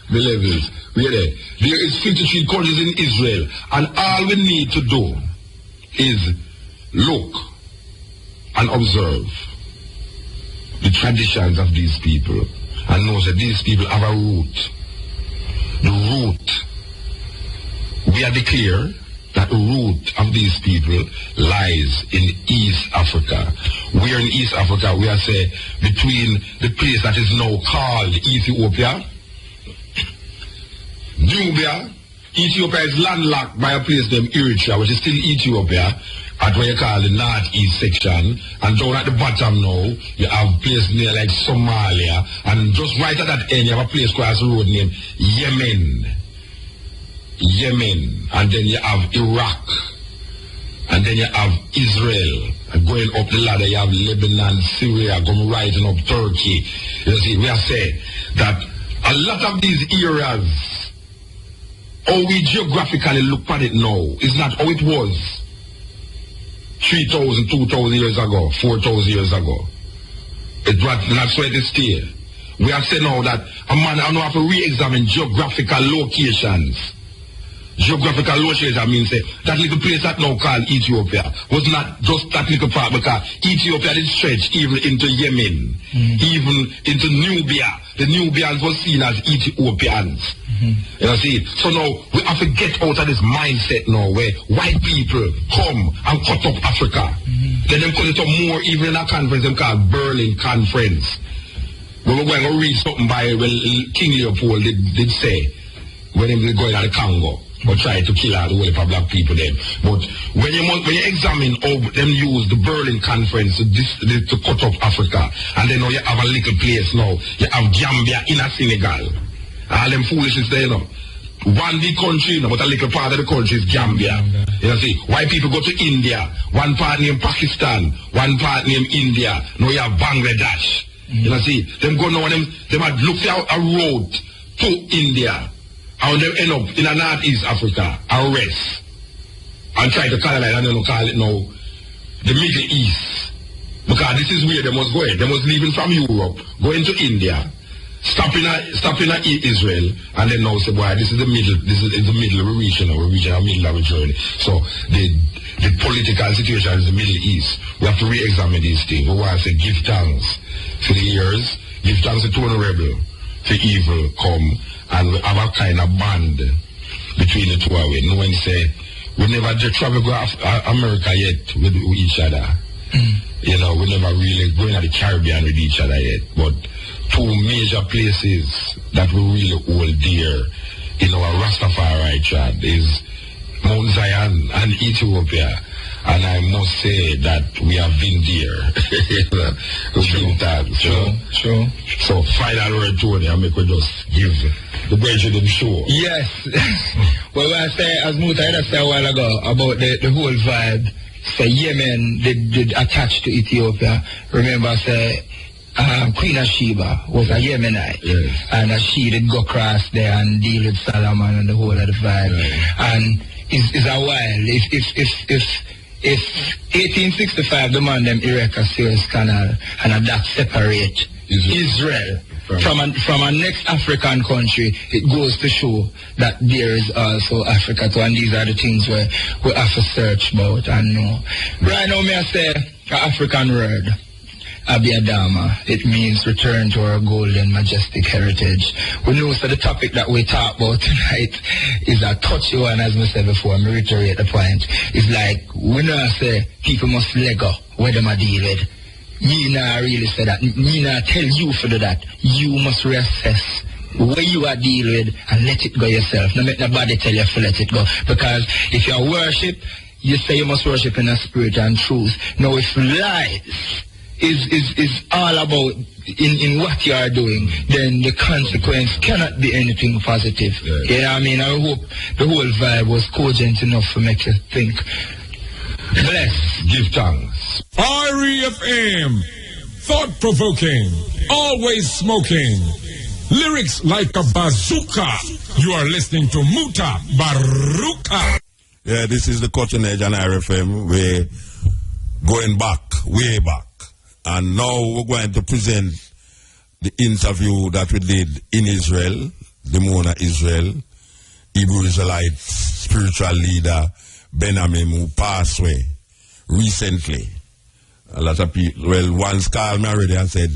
the levels. We're there. There is 53 countries in Israel, and all we need to do is look and observe the traditions of these people and know that these people have a root. The root, we are declare that the root of these people lies in East Africa. We are in East Africa, we are say between the place that is now called Ethiopia, Nubia. Ethiopia is landlocked by a place named Eritrea, which is still Ethiopia, at what you call the northeast section. And down at the bottom now, you have a place near like Somalia. And just right at that end, you have a place across the road named Yemen. And then you have Iraq. And then you have Israel. And going up the ladder, you have Lebanon, Syria, going right up Turkey. You see, we are saying that a lot of these areas, how we geographically look at it now is not how it was 3,000, 2,000 years ago, 4,000 years ago. It's not where it is still. We have said now that a man have to re-examine geographical locations. Geographical location means that little place that now called Ethiopia was not just that little part, because Ethiopia did stretch even into Yemen, even into Nubia. The Nubians were seen as Ethiopians. You know, see? So now we have to get out of this mindset now where white people come and cut up Africa. Then they cut it up more even in a conference they called Berlin Conference. We were going to read something by King Leopold did say when he was going to the Congo. Or try to kill all the whole of black people then. But when you examine how them use the Berlin Conference to cut off Africa, and then now you have a little place now, you have Gambia in a Senegal. All them foolishness there, you know. One big country, you know, but a little part of the country is Gambia. You know, see, white people go to India, one part named Pakistan, one part named India. Now you have Bangladesh. You know, see, them go now, them have looked out a road to India. And they end up in a Northeast Africa, arrest, and try to colonize, and then call it now the Middle East. Because this is where they must go. They must leaving from Europe, go into India, stopping at Israel, and then now say, boy, this is the middle region, or region, or middle of a journey. So the political situation is the Middle East. We have to re-examine these things. We want to say, give thanks for the years, give thanks to the rebel, for evil come, and we have a kind of bond between the two of us. No one say, we never travel go America yet with each other. You know, we never really going to the Caribbean with each other yet. But two major places that we really hold dear in our Rastafari tribe is Mount Zion and Ethiopia. And I must say that we have been there. True. So final word, Tony, I make we just give the bridge of the show. Yes. Well, I say, as Muta said a while ago, about the whole vibe, say Yemen did attach to Ethiopia. Remember, say, Queen of Sheba was a Yemenite. Yes. And she did go across there and deal with Solomon and the whole of the vibe. Yes. And it's a while. If 1865 the man them erect a Suez Canal and that separate Israel from a next African country, it goes to show that there is also Africa too, and these are the things where we have to search about and know. Right now, may I say, an African word, Abiyadama, it means return to our golden, majestic heritage. We know so the topic that we talk about tonight is a touchy one, as I said before, I reiterate the point. It's like, we know say people must let go where they are deal with. Me not really say that. Me not tell you for that. You must reassess where you are dealing with and let it go yourself. Don't make nobody tell you to let it go. Because if you worship, you say you must worship in a spirit and truth. Now if lies is all about in what you are doing, then the consequence cannot be anything positive. Yeah, I mean, I hope the whole vibe was cogent enough to make you think. Bless, give thanks. REFM, thought-provoking, always smoking, lyrics like a bazooka. You are listening to Mutabaruka. Yeah, this is the Cutting Edge on RFM. We're going back, way back. And now we're going to present the interview that we did in Israel, the Mona Israel, Hebrew Israelite spiritual leader, Ben Ammi, who passed away recently. A lot of people, well, once called me already and said,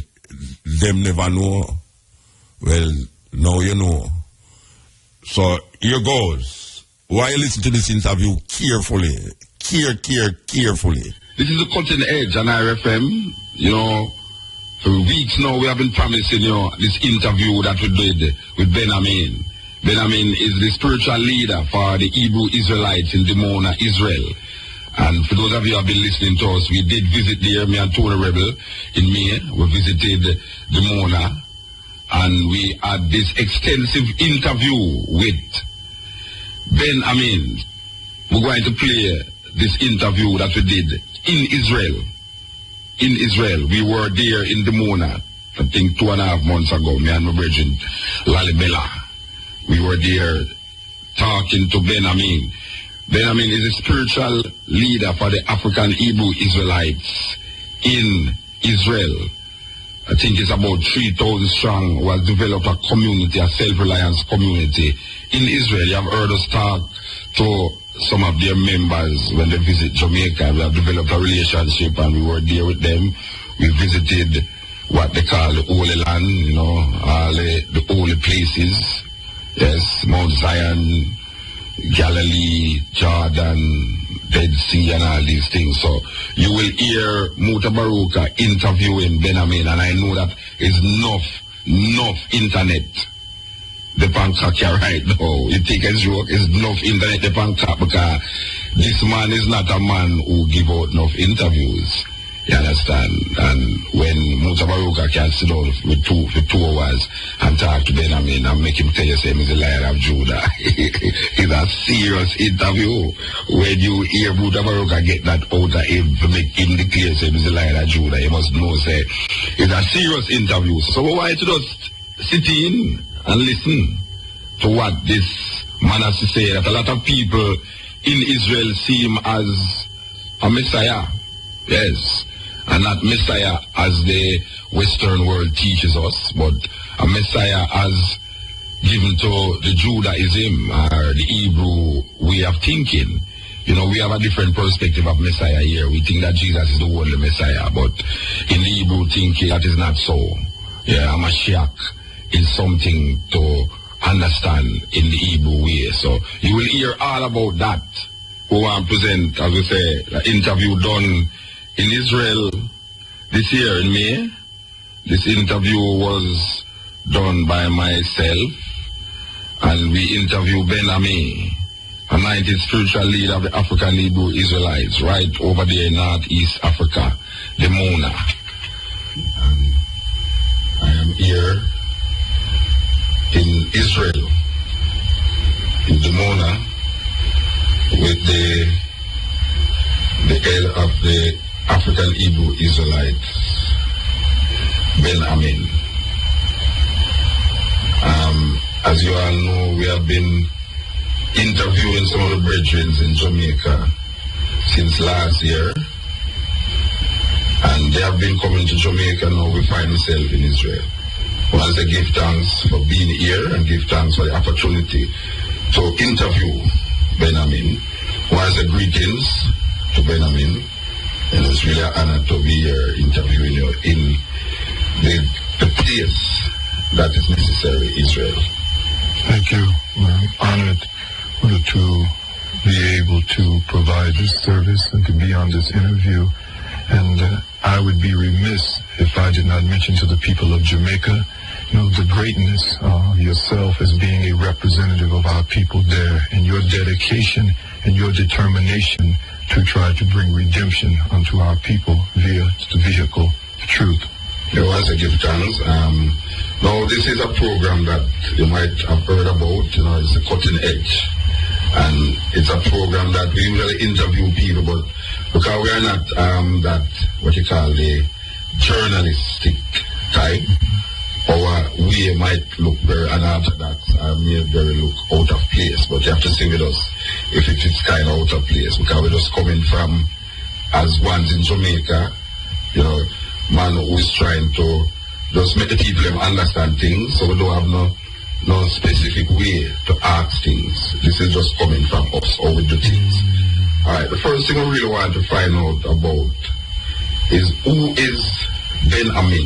them never know. Well, now you know. So here goes. While you listen to this interview carefully, carefully. This is the Cutting Edge on RFM. You know, for weeks now we have been promising you this interview that we did with Ben Ammi. Ben Ammi is the spiritual leader for the Hebrew Israelites in Dimona, Israel. And for those of you who have been listening to us, we did visit there, me and Tony Rebel, in May. We visited Dimona, and we had this extensive interview with Ben Ammi. We're going to play this interview that we did in Israel. In Israel, we were there in Dimona, I think 2.5 months ago, me and my brethren, Lallabella. We were there talking to Ben Ammi. Ben Ammi is a spiritual leader for the African Hebrew Israelites in Israel. I think it's about 3,000 strong, who has developed a community, a self-reliance community in Israel. You have heard us talk to some of their members when they visit Jamaica. We have developed a relationship and we were there with them. We visited what they call the Holy Land, you know, all the holy places. Yes, Mount Zion, Galilee, Jordan, Dead Sea and all these things. So you will hear Mutabaruka interviewing Ben Ammi, and I know that is enough internet. The pancake right now. You think it's joke, it's enough internet the pancake, because this man is not a man who give out enough interviews. You understand? And when Mutabaruka can sit down for 2 hours and talk to Ben Ammi and make him tell you he's the Lion of Judah, it's a serious interview. When you hear Mutabaruka get that out of him to make him declare he's the Lion of Judah, you must know say it's a serious interview. So why to just sit in and listen to what this man has to say, that a lot of people in Israel see him as a Messiah. Yes. And not Messiah as the Western world teaches us, but a Messiah as given to the Judaism or the Hebrew way of thinking. You know, we have a different perspective of Messiah here. We think that Jesus is the only Messiah, but in the Hebrew thinking, that is not so. Yeah, a Mashiach is something to understand in the Hebrew way. So you will hear all about that. We want to present, as we say, an interview done in Israel this year in May. This interview was done by myself, and we interviewed Ben Ammi, a 90s spiritual leader of the African Hebrew Israelites, right over there in Northeast Africa, the Mona. And I am here in Israel, in the Mona, with the head of the African Hebrew Israelites, Ben Ammi. As you all know, we have been interviewing some of the brethren in Jamaica since last year, and they have been coming to Jamaica. Now we find ourselves in Israel. Once I give thanks for being here and give thanks for the opportunity to interview Ben Ammi. Once the greetings to Ben Ammi, and it's really an honor to be here interviewing you in the place that is necessary, Israel. Thank you. I'm honored to be able to provide this service and to be on this interview. And I would be remiss if I did not mention to the people of Jamaica, the greatness of yourself as being a representative of our people there, and your dedication and your determination to try to bring redemption unto our people via the vehicle, the truth. Once I give thanks, now this is a program that you might have heard about, it's a cutting edge. And it's a program that we usually interview people, but because we are not that, what you call the journalistic type, our way might look very, and after that, may very look out of place, but you have to sing with us if it is kind of out of place, because we're just coming from, as ones in Jamaica, man who is trying to just make the people understand things, so we don't have no specific way to ask things. This is just coming from us, how we do things. Alright, the first thing I really want to find out about is, who is Ben Ammi?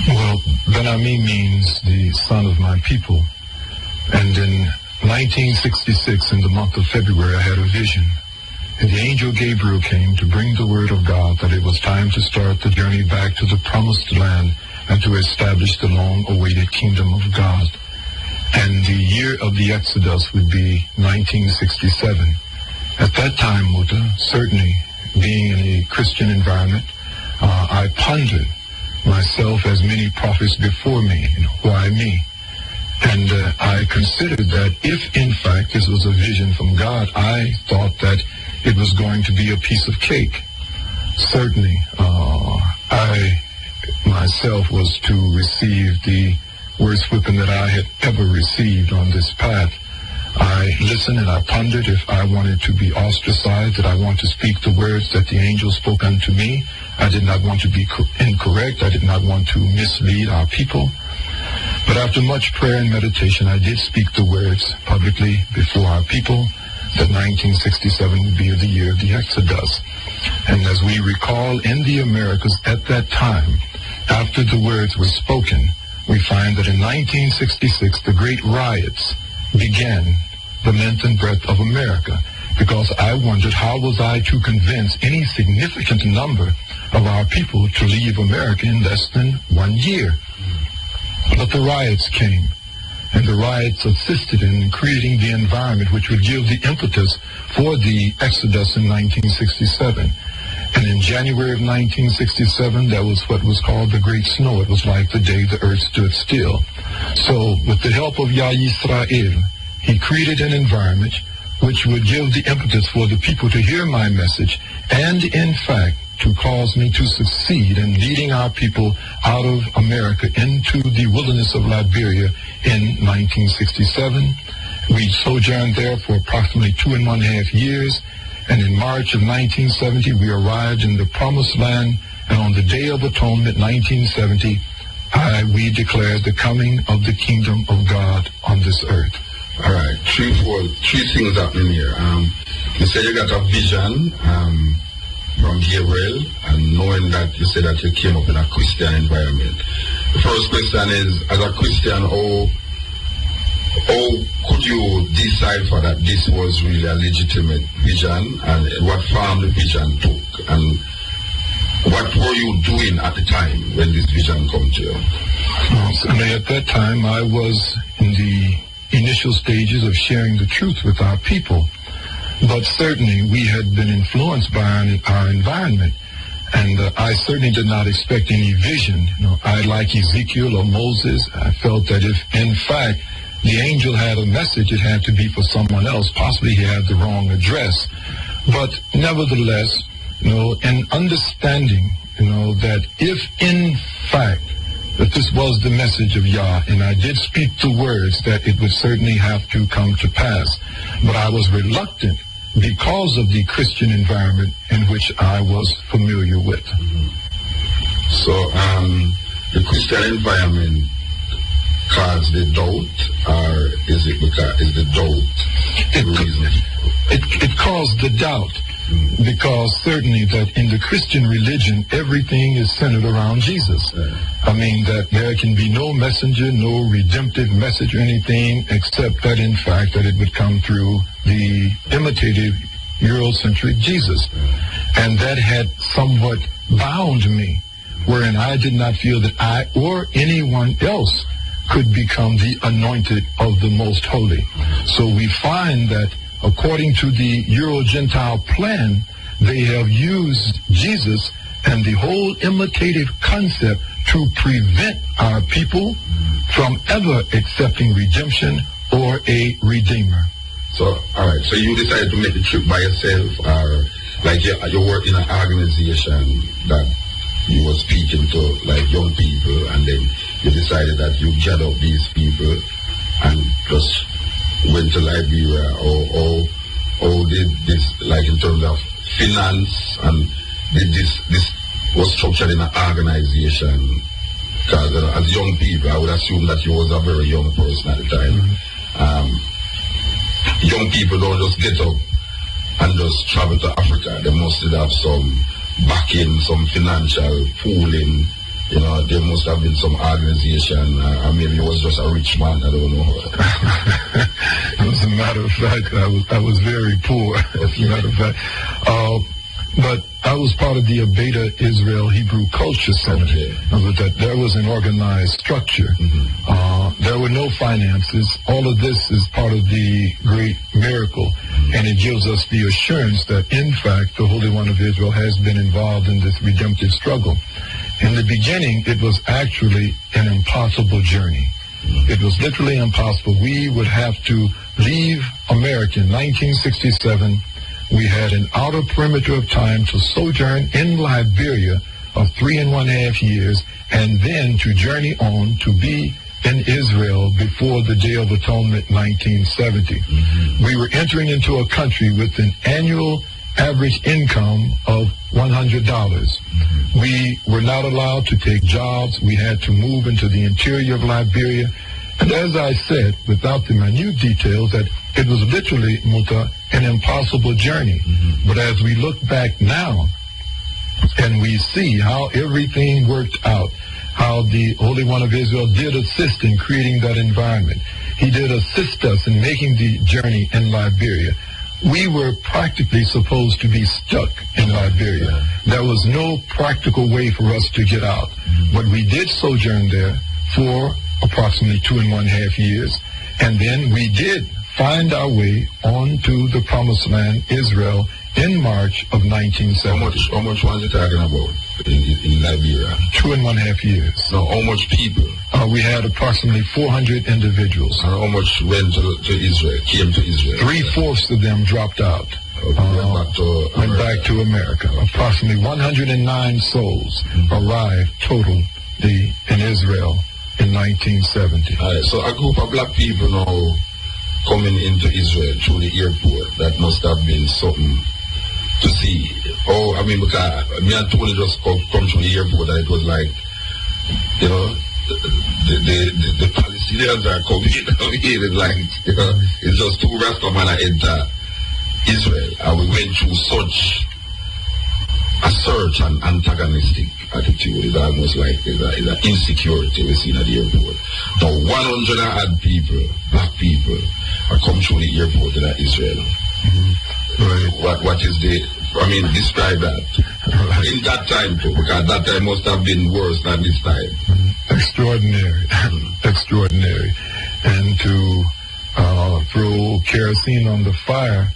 Well, Ben Ammi means the son of my people. And in 1966, in the month of February, I had a vision. And the angel Gabriel came to bring the word of God that it was time to start the journey back to the promised land and to establish the long-awaited kingdom of God. And the year of the Exodus would be 1967. At that time, Muta, certainly being in a Christian environment, I pondered myself as many prophets before me, why me? And I considered that if, in fact, this was a vision from God, I thought that it was going to be a piece of cake. Certainly, I myself was to receive the worst whipping that I had ever received on this path. I listened and I pondered if I wanted to be ostracized, that I want to speak the words that the angel spoke unto me. I did not want to be incorrect. I did not want to mislead our people. But after much prayer and meditation, I did speak the words publicly before our people that 1967 would be the year of the Exodus. And as we recall, in the Americas at that time, after the words were spoken, we find that in 1966, the great riots began the length and breadth of America, because I wondered how was I to convince any significant number of our people to leave America in less than 1 year. But the riots came, and the riots assisted in creating the environment which would give the impetus for the Exodus in 1967. And in January of 1967, that was what was called the Great Snow. It was like the day the earth stood still. So with the help of Yah Yisrael, he created an environment which would give the impetus for the people to hear my message and, in fact, to cause me to succeed in leading our people out of America into the wilderness of Liberia in 1967. We sojourned there for approximately 2.5 years, and in March of 1970 we arrived in the Promised Land, and on the Day of Atonement 1970 we declared the coming of the kingdom of God on this earth. All right, three things happening here. You say you got a vision from Gabriel, and knowing that you said that you came up in a Christian environment. The first question is, as a Christian, how could you decipher that this was really a legitimate vision, and what form the vision took, and what were you doing at the time when this vision came to you? At that time, I was in the initial stages of sharing the truth with our people. But certainly we had been influenced by our environment. And I certainly did not expect any vision. I, like Ezekiel or Moses, I felt that if, in fact, the angel had a message, it had to be for someone else. Possibly he had the wrong address. But nevertheless, in understanding, that if, in fact, that this was the message of Yah, and I did speak the words, that it would certainly have to come to pass. But I was reluctant because of the Christian environment in which I was familiar with. Mm-hmm. So the Christian environment caused the doubt, or is the doubt the reason? It caused the doubt. Because certainly that in the Christian religion, everything is centered around Jesus. I mean, that there can be no messenger, no redemptive message or anything, except that, in fact, that it would come through the imitative Eurocentric Jesus. And that had somewhat bound me, wherein I did not feel that I or anyone else could become the anointed of the Most Holy. So we find that according to the Euro-Gentile plan, they have used Jesus and the whole imitative concept to prevent our people from ever accepting redemption or a redeemer. So, all right, so you decided to make the trip by yourself, or like you work in an organization that you were speaking to like young people, and then you decided that you gather up these people and just went to Liberia, or did this, like in terms of finance, and did this was structured in an organization? Because as young people, I would assume that you was a very young person at the time. Young people don't just get up and just travel to Africa. They must have some backing, some financial pooling. There must have been some organization. Maybe it was just a rich man. I don't know. As a matter of fact, I was very poor. As a matter of fact, but I was part of the Abeda Israel Hebrew Culture Center. Okay. That there was an organized structure. There were no finances. All of this is part of the great miracle, and it gives us the assurance that, in fact, the Holy One of Israel has been involved in this redemptive struggle. In the beginning, it was actually an impossible journey. It was literally impossible. We would have to leave America in 1967. We had an outer perimeter of time to sojourn in Liberia of 3.5 years, and then to journey on to be in Israel before the Day of Atonement 1970. We were entering into a country with an annual average income of $100. We were not allowed to take jobs. We had to move into the interior of Liberia. And as I said, without the minute details, that it was literally, Muta, an impossible journey. But as we look back now, and we see how everything worked out, how the Holy One of Israel did assist in creating that environment. He did assist us in making the journey in Liberia. We were practically supposed to be stuck in Liberia. There was no practical way for us to get out. But we did sojourn there for approximately 2.5 years. And then we did find our way onto the Promised Land, Israel, in March of 1970. How much was you talking about in Liberia? 2.5 years. So how much people? We had approximately 400 individuals. And how much went to Israel, came to Israel? 3/4 of them dropped out. went back to America. Approximately 109 souls arrived total in Israel in 1970. So a group of black people now coming into Israel through the airport, that must have been something to see. Oh, I mean, because me and Tony just come through the airport and it was like, you know, the Palestinians are coming in. It's like, you know, it's just two Rastaman enter Israel, and we went through such a search and antagonistic attitude. It's almost like it's an insecurity we see at the airport. Now 100 odd people, black people, are come through the airport in Israel. Right. What is describe that. Right. In that time too, because that time must have been worse than this time. Extraordinary. Extraordinary. And to throw kerosene on the fire,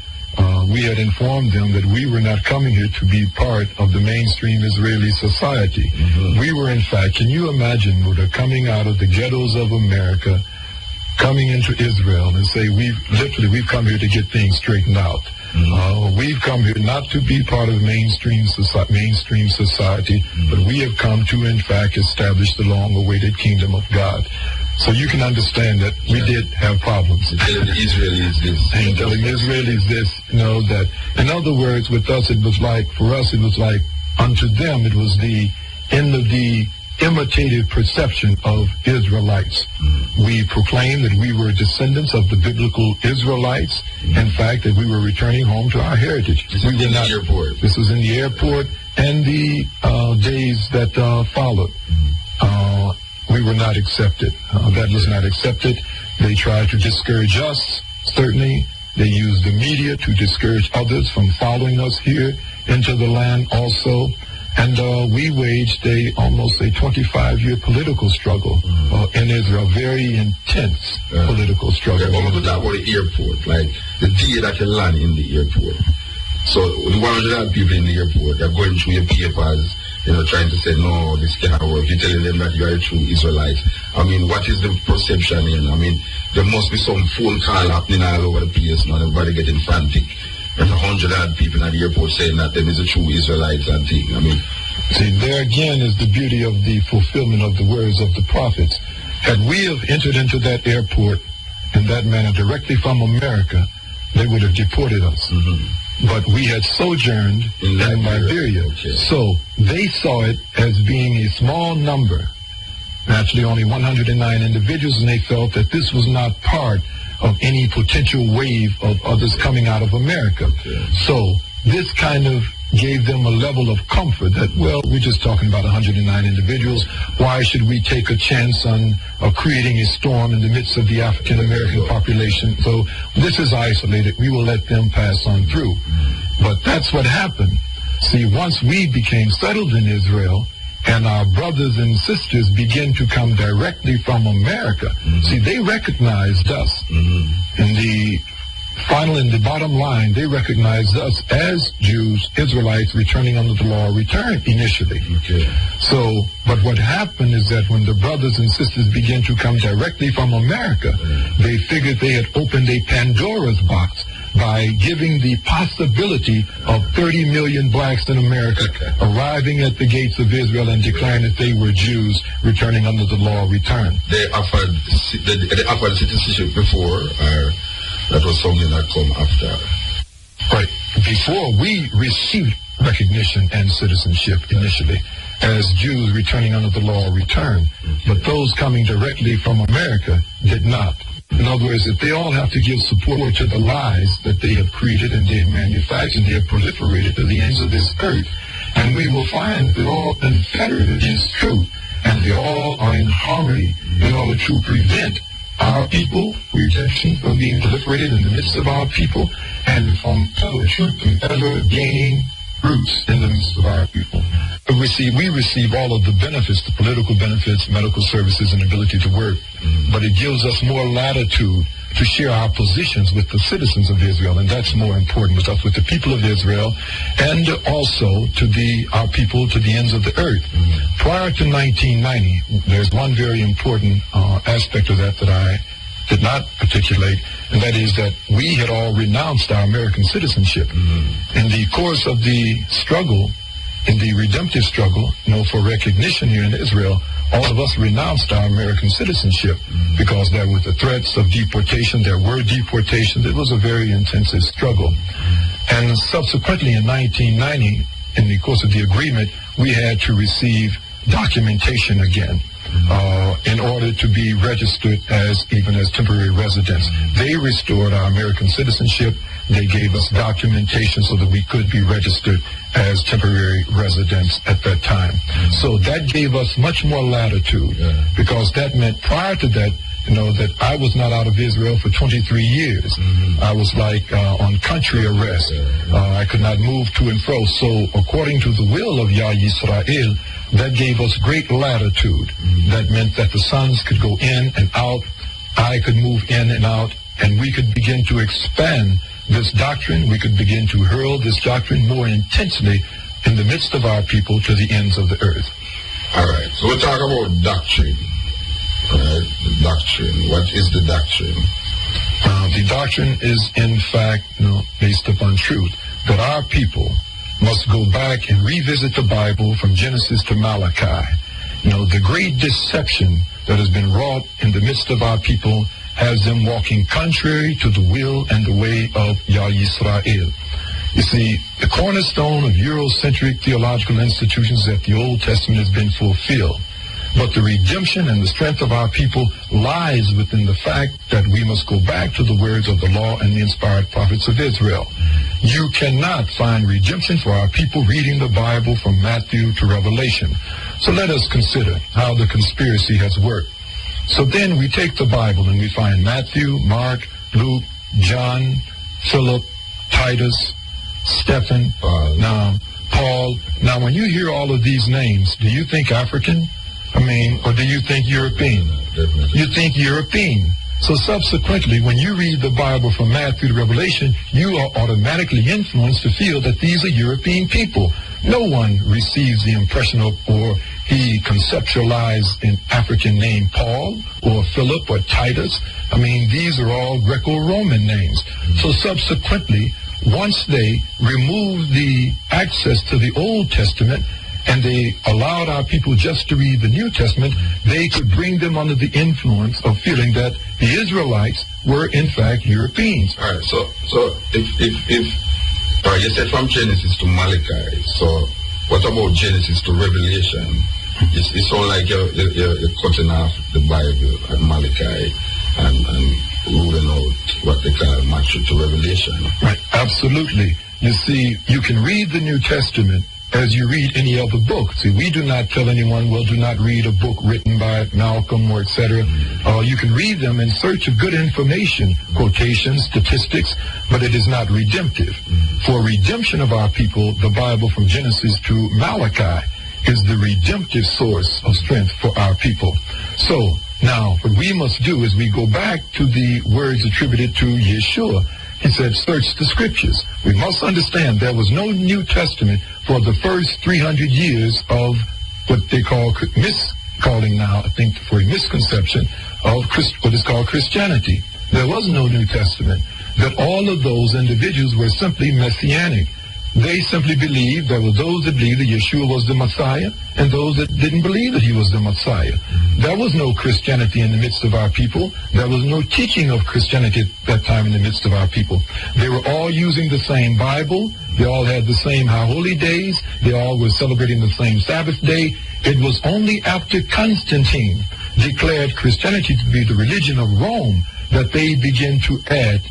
we had informed them that we were not coming here to be part of the mainstream Israeli society. We were, in fact, can you imagine, Muta, coming out of the ghettos of America, coming into Israel and say, we've come here to get things straightened out. We've come here not to be part of mainstream society, but we have come to, in fact, establish the long-awaited kingdom of God. So you can understand that we did have problems. Telling the Israelis this. And telling the Israelis this, you know, that, in other words, with us, it was like, for us, it was like, unto them, it was the end of the imitative perception of Israelites. We proclaimed that we were descendants of the biblical Israelites. In fact, that we were returning home to our heritage. This was in the airport. This was in the airport and the days that followed. We were not accepted. That was not accepted. They tried to discourage us, certainly. They used the media to discourage others from following us here into the land also. And we waged almost a 25-year political struggle in Israel, very intense political struggle. What about that the airport, like the day that you land in the airport? So the 100 people in the airport, they're going through your papers, you know, trying to say, no, this can't work. You're telling them that you are a true Israelite. I mean, what is the perception here? I mean, there must be some phone call happening all over the place now, everybody getting frantic. There's 100 odd people at the airport saying that them is a true Israelites and thing. I mean, see, there again is the beauty of the fulfillment of the words of the prophets. Had we have entered into that airport in that manner directly from America, they would have deported us. But we had sojourned in Liberia. Okay. So they saw it as being a small number, naturally only 109 individuals, and they felt that this was not part of any potential wave of others coming out of America. Okay. So this kind of gave them a level of comfort that, well, we're just talking about 109 individuals. Why should we take a chance on creating a storm in the midst of the African-American population? So this is isolated. We will let them pass on through. But that's what happened. See, once we became settled in Israel, and our brothers and sisters began to come directly from America. See, they recognized us. In the bottom line, they recognized us as Jews, Israelites, returning under the law, returned initially. Okay. So, but what happened is that when the brothers and sisters began to come directly from America, they figured they had opened a Pandora's box by giving the possibility of 30 million blacks in America arriving at the gates of Israel and declaring that they were Jews returning under the law return. They offered citizenship before, or that was something that come after? Right. Before, we received recognition and citizenship initially as Jews returning under the law return. But those coming directly from America did not. In other words, that they all have to give support to the lies that they have created and they have manufactured and they have proliferated to the ends of this earth. And we will find they're all confederate against truth. And they all are in harmony in order to prevent our people, rejection, from being proliferated in the midst of our people and from truth from ever gaining roots in the midst of our people. We receive all of the benefits, the political benefits, medical services, and ability to work. But it gives us more latitude to share our positions with the citizens of Israel, and that's more important with us, with the people of Israel, and also to our people to the ends of the earth. Prior to 1990, there's one very important aspect of that I did not articulate, and that is that we had all renounced our American citizenship. In the course of the struggle, in the redemptive struggle, for recognition here in Israel, all of us renounced our American citizenship because there were the threats of deportation. There were deportations. It was a very intensive struggle. And subsequently in 1990, in the course of the agreement, we had to receive documentation again in order to be registered as temporary residents. They restored our American citizenship. They gave us documentation so that we could be registered as temporary residents at that time. So that gave us much more latitude because that meant prior to that, that I was not out of Israel for 23 years. I was like on country arrest. I could not move to and fro. So according to the will of Yah Yisrael, that gave us great latitude. That meant that the sons could go in and out. I could move in and out, and we could begin to expand this doctrine. We could begin to hurl this doctrine more intensely in the midst of our people to the ends of the earth. All right. So we'll talk about doctrine. All right. The doctrine. What is the doctrine? The doctrine is, in fact, based upon truth, that our people must go back and revisit the Bible from Genesis to Malachi. The great deception that has been wrought in the midst of our people has them walking contrary to the will and the way of Yah Yisrael. You see, the cornerstone of Eurocentric theological institutions is that the Old Testament has been fulfilled. But the redemption and the strength of our people lies within the fact that we must go back to the words of the law and the inspired prophets of Israel. You cannot find redemption for our people reading the Bible from Matthew to Revelation. So let us consider how the conspiracy has worked. So then we take the Bible and we find Matthew, Mark, Luke, John, Philip, Titus, Stephen, Paul. Now, when you hear all of these names, do you think African? Or do you think European? Definitely. You think European. So subsequently, when you read the Bible from Matthew to Revelation, you are automatically influenced to feel that these are European people. No one receives the impression of, or he conceptualized an African name, Paul or Philip or Titus. These are all Greco-Roman names. So subsequently, once they removed the access to the Old Testament, and they allowed our people just to read the New Testament, they could bring them under the influence of feeling that the Israelites were in fact Europeans. All right, so if all right, you said from Genesis to Malachi, so what about Genesis to Revelation? It's all like you're cutting off the Bible at Malachi and ruling out what they call Matthew to Revelation. Right, absolutely. You see, you can read the New Testament as you read any other book. See, we do not tell anyone, well, do not read a book written by Malcolm or etc. You can read them in search of good information, quotations, statistics, but it is not redemptive. For redemption of our people, the Bible from Genesis to Malachi is the redemptive source of strength for our people. So, now, what we must do is we go back to the words attributed to Yeshua. He said, search the scriptures. We must understand there was no New Testament for the first 300 years of what they call calling now, I think, for a misconception of what is called Christianity. There was no New Testament. That all of those individuals were simply messianic. They simply believed, there were those that believed that Yeshua was the Messiah and those that didn't believe that he was the Messiah. There was no Christianity in the midst of our people. There was no teaching of Christianity at that time in the midst of our people. They were all using the same Bible. They all had the same high holy days. They all were celebrating the same Sabbath day. It was only after Constantine declared Christianity to be the religion of Rome that they began to add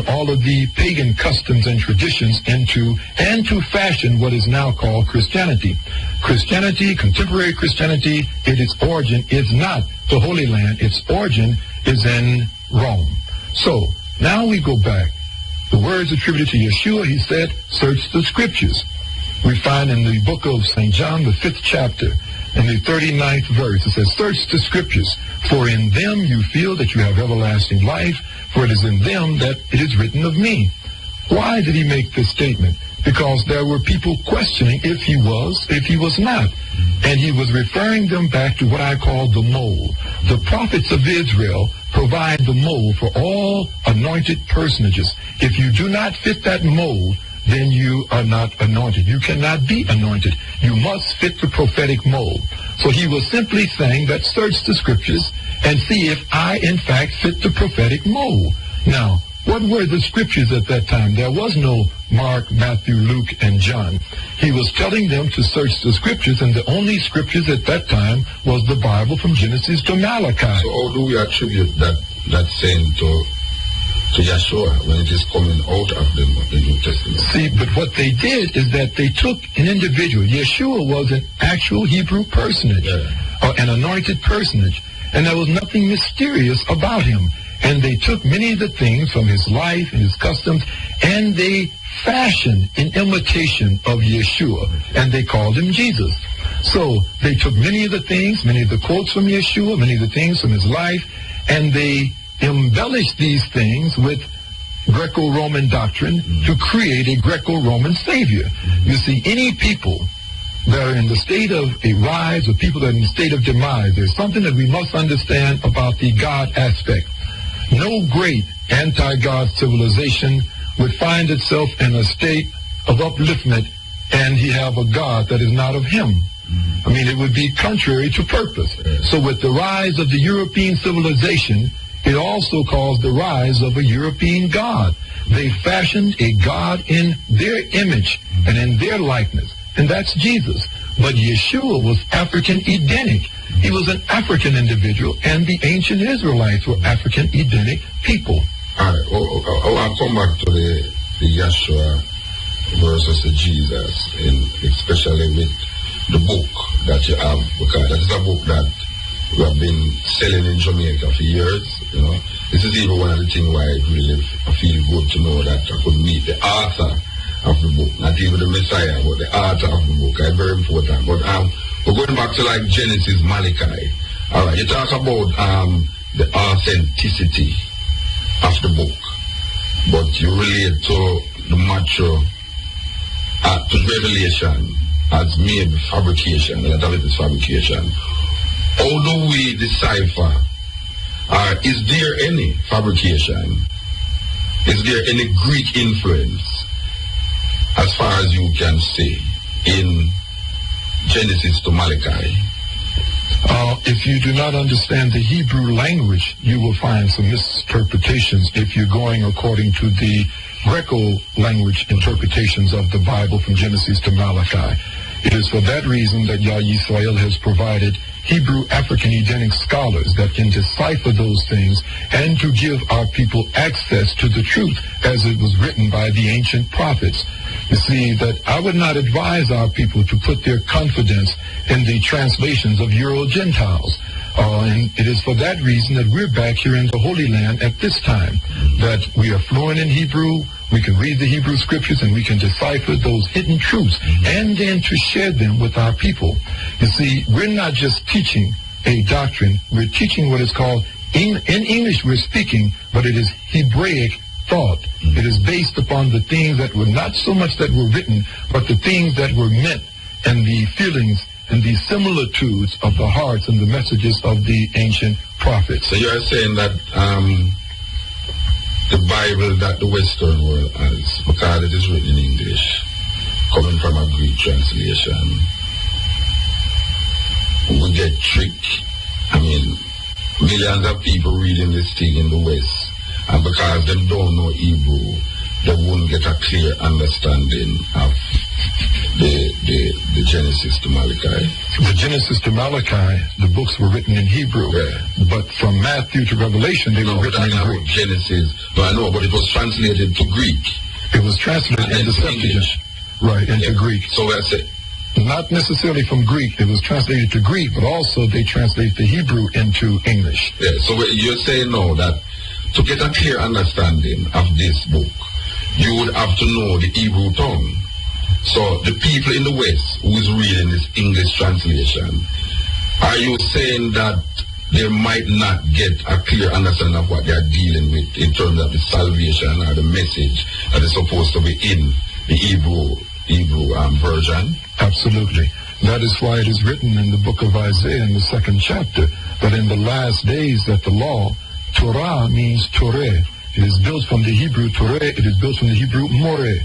all of the pagan customs and traditions into and to fashion what is now called Christianity. Christianity, contemporary Christianity, its origin is not the Holy Land. Its origin is in Rome. So now we go back. The words attributed to Yeshua, he said, search the scriptures. We find in the book of St. John, the 5th chapter, in the 39th verse, it says, search the scriptures, for in them you feel that you have everlasting life, for it is in them that it is written of me. Why did he make this statement? Because there were people questioning if he was not. And he was referring them back to what I call the mole. The prophets of Israel provide the mold for all anointed personages. If you do not fit that mold, then you are not anointed. You cannot be anointed. You must fit the prophetic mold. So he was simply saying that search the scriptures and see if I, in fact, fit the prophetic mold. Now, what were the scriptures at that time? There was no Mark, Matthew, Luke, and John. He was telling them to search the scriptures, and the only scriptures at that time was the Bible from Genesis to Malachi. So how do we attribute that saying to Yeshua when it is coming out of the New Testament? See, but what they did is that they took an individual. Yeshua was an actual Hebrew personage, or an anointed personage, and there was nothing mysterious about him. And they took many of the things from his life and his customs, and they fashioned an imitation of Yeshua, and they called him Jesus. So they took many of the things, many of the quotes from Yeshua, many of the things from his life, and they embellished these things with Greco-Roman doctrine to create a Greco-Roman Savior. You see, any people that are in the state of a rise or people that are in the state of demise, there's something that we must understand about the God aspect. No great anti-God civilization would find itself in a state of upliftment and he have a God that is not of him. I mean, it would be contrary to purpose. So with the rise of the European civilization, it also caused the rise of a European God. They fashioned a God in their image and in their likeness, and that's Jesus. But Yeshua was African Edenic. He was an African individual, and the ancient Israelites were African Edenic people. All right. I'll come back to the Yeshua versus the Jesus, especially with the book that you have, because that is a book that we have been selling in Jamaica for years. You know, this is even one of the things why I feel good to know that I could meet the author of the book, not even the Messiah, but the author of the book. It's very important. But we're going back to like Genesis, Malachi. All right, you talk about the authenticity of the book, but you relate to the macho, to Revelation as mere fabrication. A lot of it is fabrication. How do we decipher? Is there any fabrication? Is there any Greek influence, as far as you can say, in Genesis to Malachi? If you do not understand the Hebrew language, you will find some misinterpretations if you're going according to the Greco language interpretations of the Bible from Genesis to Malachi. It is for that reason that Yah Yisrael has provided Hebrew African Edenic scholars that can decipher those things and to give our people access to the truth as it was written by the ancient prophets. You see, that I would not advise our people to put their confidence in the translations of Euro-Gentiles. And it is for that reason that we're back here in the Holy Land at this time, that we are fluent in Hebrew, we can read the Hebrew scriptures, and we can decipher those hidden truths, and then to share them with our people. You see, we're not just teaching a doctrine, we're teaching what is called, in English we're speaking, but it is Hebraic thought. It is based upon the things that were not so much that were written, but the things that were meant, and the feelings and the similitudes of the hearts and the messages of the ancient prophets. So you're saying that the Bible that the Western world has, because it is written in English, coming from a Greek translation, we get tricked. I mean, millions of people reading this thing in the West, and because they don't know Hebrew, they won't get a clear understanding of the Genesis to Malachi. The Genesis to Malachi, the books were written in Hebrew, but from Matthew to Revelation, they were written in Greek. Genesis, no, I know, but it was translated to Greek. It was translated into Septuagint, right, into Greek. So that's it. Not necessarily from Greek. It was translated to Greek, but also they translate the Hebrew into English. Yeah, so you're saying now that to get a clear understanding of this book, you would have to know the Hebrew tongue. So the people in the West who is reading this English translation, are you saying that they might not get a clear understanding of what they are dealing with in terms of the salvation or the message that is supposed to be in the Hebrew version? Absolutely. That is why it is written in the book of Isaiah in the 2nd chapter that in the last days that the law Torah means Toreh. It is built from the Hebrew Toreh. It is built from the Hebrew Moreh.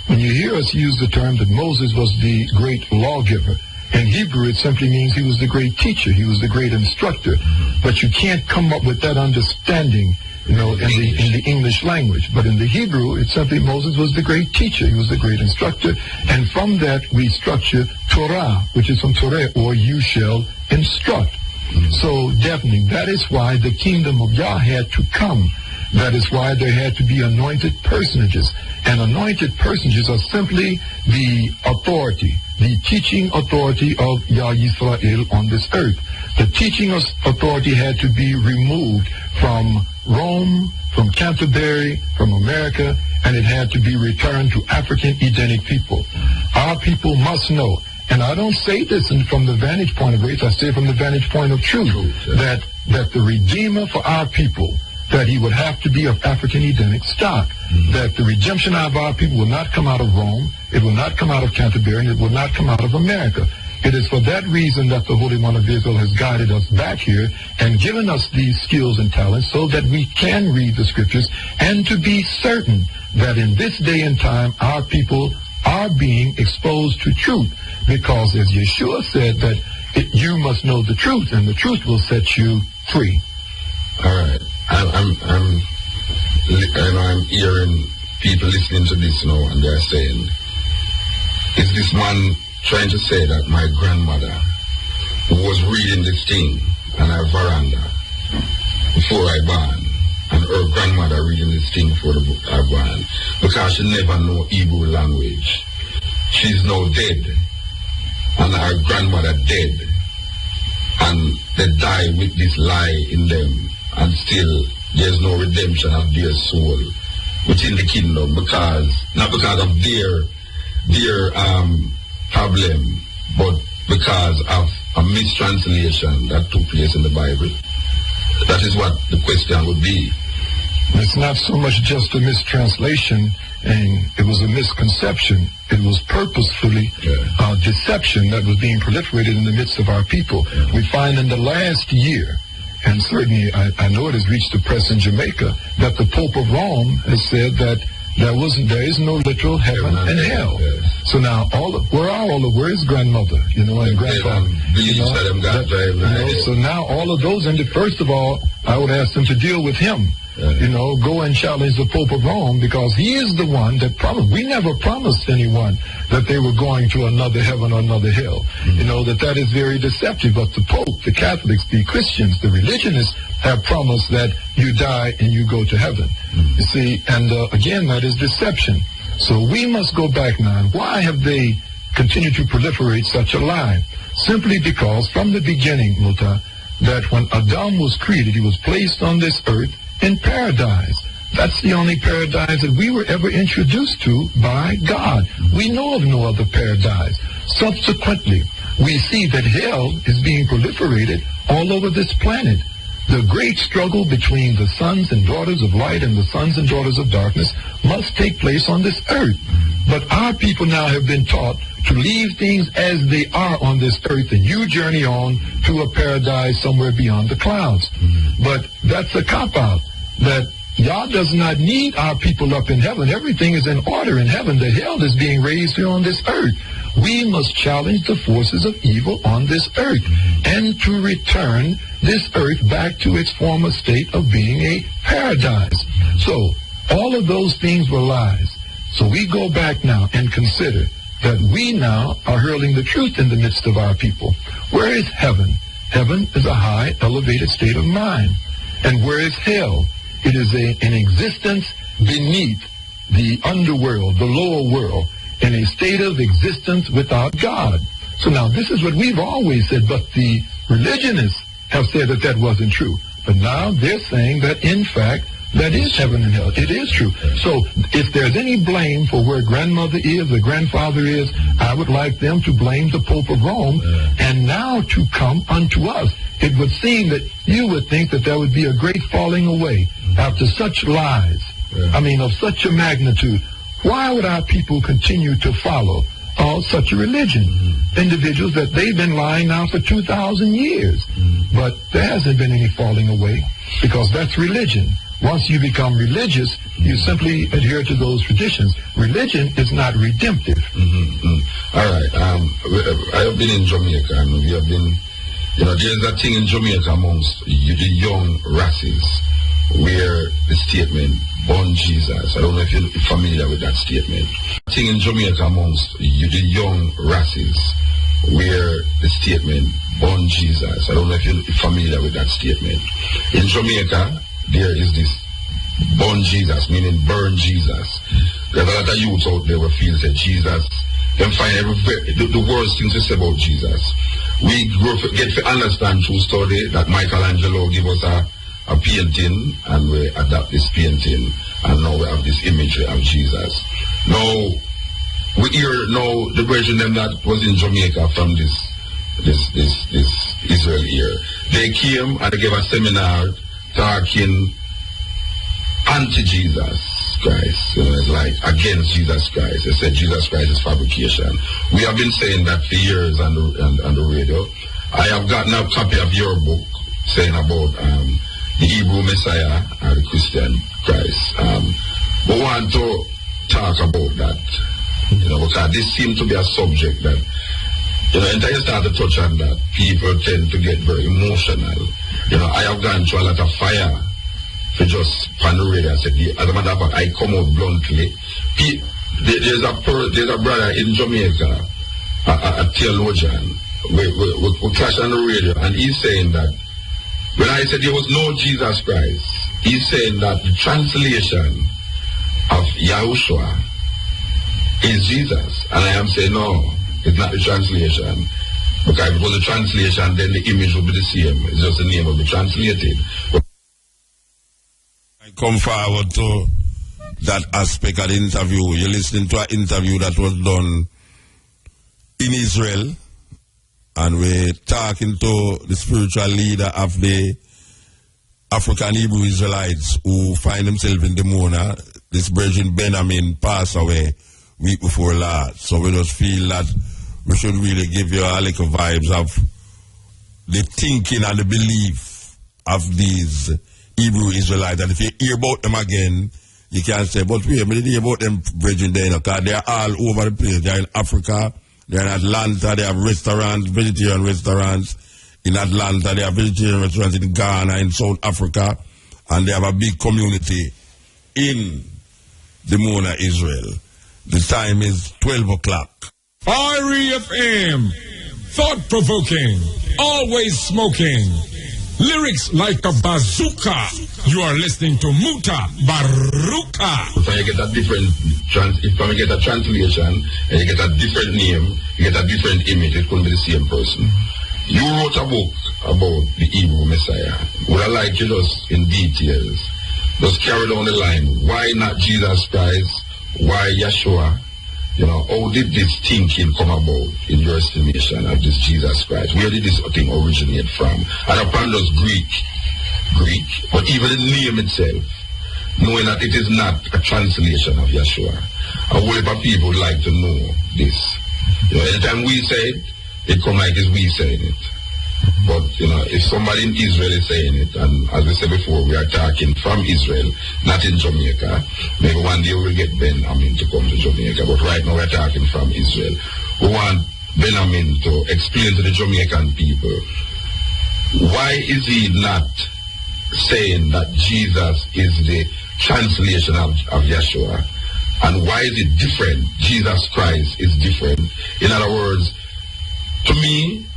When you hear us use the term that Moses was the great lawgiver, in Hebrew it simply means he was the great teacher. He was the great instructor. But you can't come up with that understanding, in the English language. But in the Hebrew, it's simply Moses was the great teacher. He was the great instructor. And from that, we structure Torah, which is from Torah, or you shall instruct. So definitely, that is why the kingdom of Yah had to come. That is why there had to be anointed personages. And anointed personages are simply the authority, the teaching authority of Yah Yisrael on this earth. The teaching authority had to be removed from Rome, from Canterbury, from America, and it had to be returned to African Edenic people. Our people must know, and I don't say this from the vantage point of race, I say from the vantage point of truth, that the Redeemer for our people, that he would have to be of African Edenic stock, that the redemption of our people will not come out of Rome, it will not come out of Canterbury, and it will not come out of America. It is for that reason that the Holy One of Israel has guided us back here and given us these skills and talents so that we can read the scriptures and to be certain that in this day and time our people are being exposed to truth. Because as Yeshua said that you must know the truth and the truth will set you free. All right. I'm hearing people listening to this now and they're saying, is this man trying to say that my grandmother, who was reading this thing on her veranda before I born, and her grandmother reading this thing before I born, because she never know Hebrew language, she's now dead, and her grandmother dead, and they die with this lie in them, and still there's no redemption of their soul within the kingdom, not because of their problem, but because of a mistranslation that took place in the Bible. That is what the question would be. It's not so much just a mistranslation, and it was a misconception. It was purposefully deception that was being proliferated in the midst of our people. We find in the last year, and certainly I know it has reached the press in Jamaica, that the Pope of Rome has said that there is no literal heaven and hell. So now, where is grandmother, and grandfather? So now all of those, and first of all, I would ask them to deal with him. Go and challenge the Pope of Rome, because he is the one that promised. We never promised anyone that they were going to another heaven or another hell. That is very deceptive. But the Pope, the Catholics, the Christians, the religionists have promised that you die and you go to heaven. You see, and again, that is deception. So we must go back now. And why have they continued to proliferate such a lie? Simply because from the beginning, Muta, that when Adam was created, he was placed on this earth in paradise. That's the only paradise that we were ever introduced to by God. We know of no other paradise. Subsequently, we see that hell is being proliferated all over this planet. The great struggle between the sons and daughters of light and the sons and daughters of darkness must take place on this earth. But our people now have been taught to leave things as they are on this earth and you journey on to a paradise somewhere beyond the clouds. But that's a cop-out. That Yah does not need our people up in heaven. Everything is in order in heaven. The hell is being raised here on this earth. We must challenge the forces of evil on this earth and to return this earth back to its former state of being a paradise. So all of those things were lies. So we go back now and consider that we now are hurling the truth in the midst of our people. Where is heaven? Heaven is a high, elevated state of mind. And where is hell? It is an existence beneath the underworld, the lower world, in a state of existence without God. So now this is what we've always said, but the religionists have said that that wasn't true. But now they're saying that, in fact, that is heaven and hell. It is true. So if there's any blame for where grandmother is or grandfather is, I would like them to blame the Pope of Rome and now to come unto us. It would seem that you would think that there would be a great falling away after such lies. I mean, of such a magnitude. Why would our people continue to follow such a religion. Individuals that they've been lying now for 2,000 years. But there hasn't been any falling away, because that's religion. Once you become religious, you simply adhere to those traditions. Religion is not redemptive. All right. I have been in Jamaica, and we have been, there's a thing in Jamaica amongst the young races where the statement, born Jesus. I don't know if you're familiar with that statement. A thing in Jamaica amongst the young races where the statement, born Jesus. I don't know if you're familiar with that statement. In Jamaica, there is this born Jesus, meaning burn Jesus. There's a lot of youths out there who feel that Jesus, them find the worst things to say about Jesus. We get to understand through study that Michelangelo gave us a painting, and we adapt this painting, and now we have this imagery of Jesus. Now, we hear now the version them that was in Jamaica from this Israel here. They came and they gave a seminar talking anti-Jesus Christ, it's like against Jesus Christ. They said Jesus Christ is fabrication. We have been saying that for years on the radio. I have gotten a copy of your book saying about the Hebrew Messiah and the Christian Christ. We want to talk about that, because this seems to be a subject that, until you start to touch on that, people tend to get very emotional. I have gone through a lot of fire for just on the radio. I said, as a matter of fact, I come out bluntly. There's a brother in Jamaica, a theologian. We clash on the radio, and he's saying that when I said there was no Jesus Christ, he's saying that the translation of Yahushua is Jesus. And I am saying, no, it's not the translation. Because if it was a translation, then the image would be the same. It's just the name will be translated. I come forward to that aspect of the interview. You're listening to an interview that was done in Israel, and we're talking to the spiritual leader of the African Hebrew Israelites who find themselves in the Mona. This Virgin Benjamin passed away week before last. So we just feel that we should really give you a little vibes of the thinking and the belief of these Hebrew Israelites. And if you hear about them again, you can say, but we didn't hear about them, Virgin, because they're all over the place. They're in Africa, they're in Atlanta, they have restaurants, vegetarian restaurants. In Atlanta, they have vegetarian restaurants in Ghana, in South Africa, and they have a big community in the Mona, Israel. The time is 12 o'clock. REFM, thought-provoking, always smoking, lyrics like a bazooka. You are listening to Mutabaruka. So you get a different, if you get a translation and you get a different name, you get a different image, it couldn't be the same person. You wrote a book about the Hebrew Messiah. Would I like you just in details, just carry down the line. Why not Jesus Christ? Why Yeshua? How did this thinking come about in your estimation of this Jesus Christ? Where did this thing originate from? And upon those Greek, but even the name itself, knowing that it is not a translation of Yeshua. A whole heap of people would like to know this. Anytime we say it, it come like it's we saying it. But, if somebody in Israel is saying it, and as we said before, we are talking from Israel, not in Jamaica. Maybe one day we'll get Benjamin to come to Jamaica, but right now we're talking from Israel. We want Benjamin to explain to the Jamaican people, why is he not saying that Jesus is the translation of Yeshua? And why is it different? Jesus Christ is different. In other words, to me,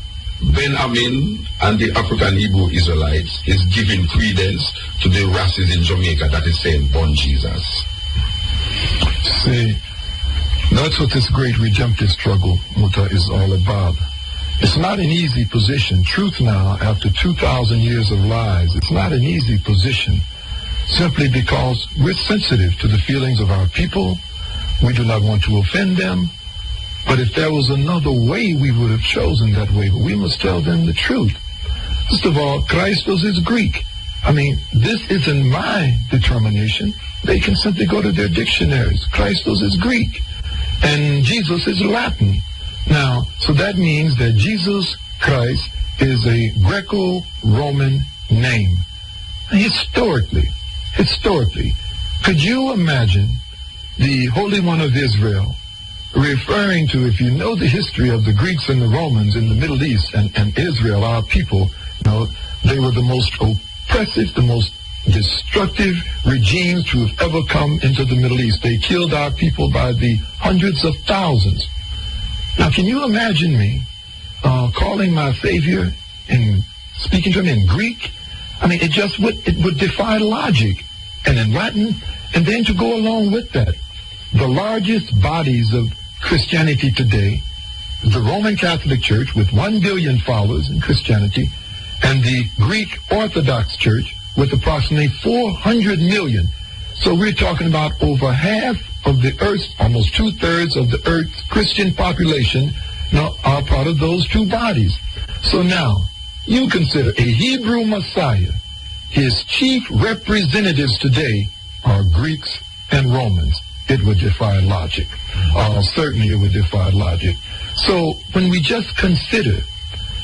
Benjamin and the African Hebrew Israelites is giving credence to the races in Jamaica that is saying, born Jesus. See, that's what this great redemptive struggle, Muta, is all about. It's not an easy position. Truth now, after 2,000 years of lies, it's not an easy position, simply because we're sensitive to the feelings of our people. We do not want to offend them. But if there was another way, we would have chosen that way. But we must tell them the truth. First of all, Christos is Greek. This isn't my determination. They can simply go to their dictionaries. Christos is Greek. And Jesus is Latin. Now, so that means that Jesus Christ is a Greco-Roman name. Historically, could you imagine the Holy One of Israel referring to, if you know the history of the Greeks and the Romans in the Middle East and Israel, our people, they were the most oppressive, the most destructive regimes to have ever come into the Middle East. They killed our people by the hundreds of thousands. Now, can you imagine me calling my Savior and speaking to him in Greek? I mean, it would defy logic. And in Latin, and then to go along with that, the largest bodies of Christianity today, the Roman Catholic Church with 1 billion followers in Christianity, and the Greek Orthodox Church with approximately 400 million. So we're talking about over half of the Earth's, almost 2/3 of the Earth's Christian population are part of those two bodies. So now, you consider a Hebrew Messiah, his chief representatives today are Greeks and Romans. It would defy logic. Certainly it would defy logic. So when we just consider,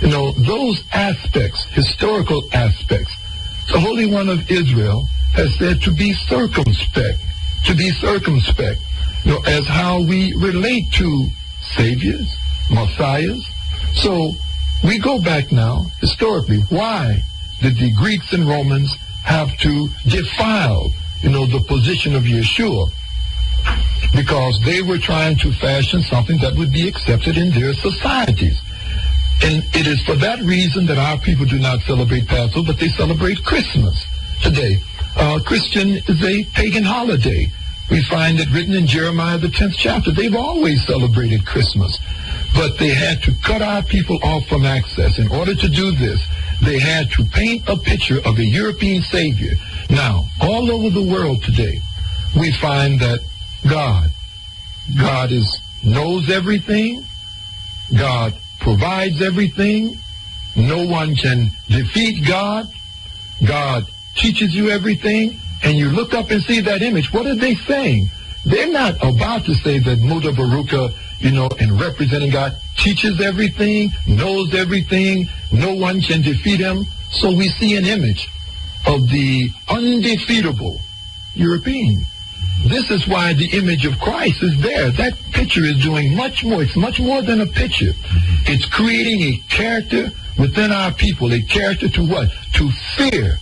those aspects, historical aspects, the Holy One of Israel has said to be circumspect, as how we relate to saviors, messiahs. So we go back now, historically, why did the Greeks and Romans have to defile, the position of Yeshua? Because they were trying to fashion something that would be accepted in their societies. And it is for that reason that our people do not celebrate Passover, but they celebrate Christmas today. Christian is a pagan holiday. We find it written in Jeremiah, the 10th chapter. They've always celebrated Christmas. But they had to cut our people off from access. In order to do this, they had to paint a picture of a European Savior. Now, all over the world today, we find that God knows everything. God provides everything. No one can defeat God. God teaches you everything. And you look up and see that image. What are they saying? They're not about to say that Mutabaruka, in representing God, teaches everything, knows everything. No one can defeat him. So we see an image of the undefeatable European. This is why the image of Christ is there. That picture is doing much more. It's much more than a picture. It's creating a character within our people, a character to what? To fear.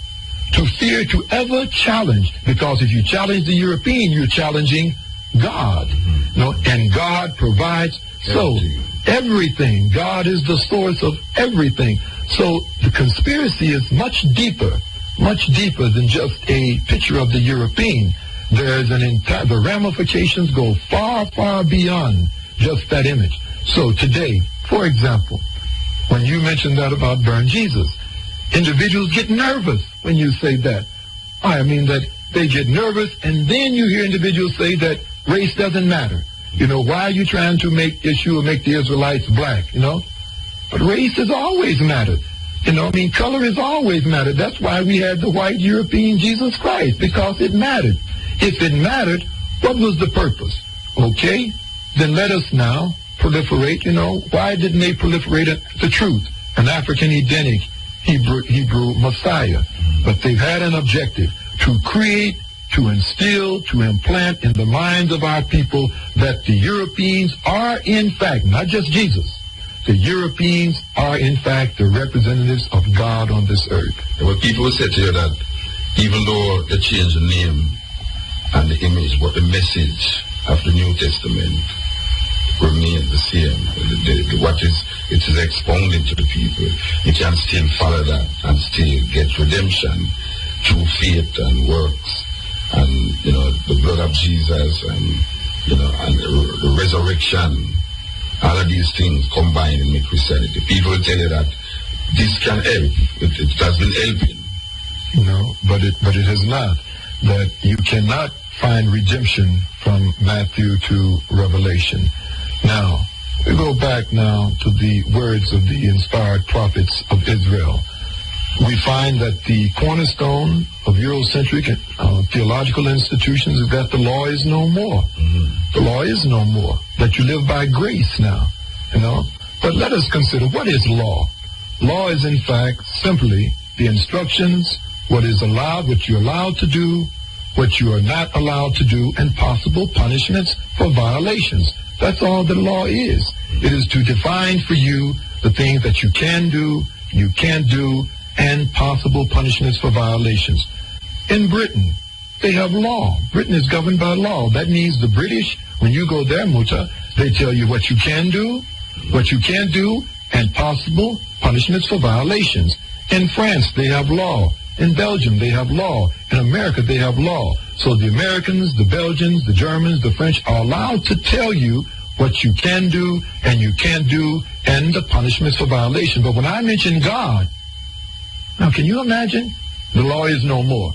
To fear, to ever challenge. Because if you challenge the European, you're challenging God. And God provides. So, everything. God is the source of everything. So, the conspiracy is much deeper than just a picture of the European. There's the ramifications go far, far beyond just that image. So today, for example, when you mentioned that about burn Jesus, individuals get nervous when you say that. I mean that they get nervous, and then you hear individuals say that race doesn't matter. Why are you trying to make the Israelites black, But race has always mattered. Color has always mattered. That's why we had the white European Jesus Christ, because it mattered. If it mattered, what was the purpose? Okay, then let us now proliferate. Why didn't they proliferate the truth? An African Edenic Hebrew Messiah. But they've had an objective to create, to instill, to implant in the minds of our people that the Europeans are in fact, not just Jesus, the Europeans are in fact the representatives of God on this earth. And what people will say to you that even though they change the name and the image, but the message of the New Testament remains the same. It is expounding to the people. You can still follow that and still get redemption through faith and works, and the blood of Jesus, and and the resurrection. All of these things combined in make Christianity. People will tell you that this can help. It has been helping. But it has not. That you cannot find redemption from Matthew to Revelation. Now, we go back now to the words of the inspired prophets of Israel. we find that the cornerstone of Eurocentric theological institutions is that the law is no more. The law is no more. That you live by grace now, you know. But let us consider, what is law? Law is, in fact, simply the instructions, what is allowed, what you're allowed to do, what you are not allowed to do, and possible punishments for violations. That's all the law is. It is to define for you the things that you can do, you can't do, and possible punishments for violations. In Britain, they have law. Britain is governed by law. That means the British, when you go there, Muta, they tell you what you can do, what you can't do, and possible punishments for violations. In France, they have law. In Belgium, they have law. In America, they have law. So the Americans, the Belgians, the Germans, the French are allowed to tell you what you can do and you can't do, and the punishments for violation. But when I mention God, now can you imagine? The law is no more.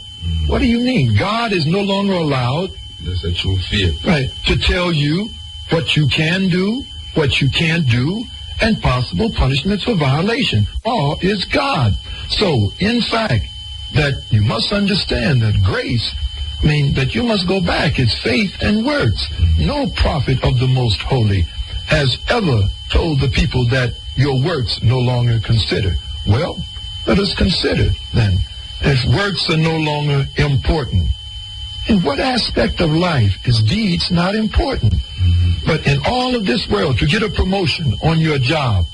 What do you mean? God is no longer allowed, That's a true fear. right, to tell you what you can do, what you can't do, and possible punishments for violation. Law is God. So, in fact, that you must understand that grace, that you must go back. It's faith and works. No prophet of the Most Holy has ever told the people that your works no longer consider. Well, let us consider then, if works are no longer important, in what aspect of life is deeds not important? But in all of this world, to get a promotion on your job,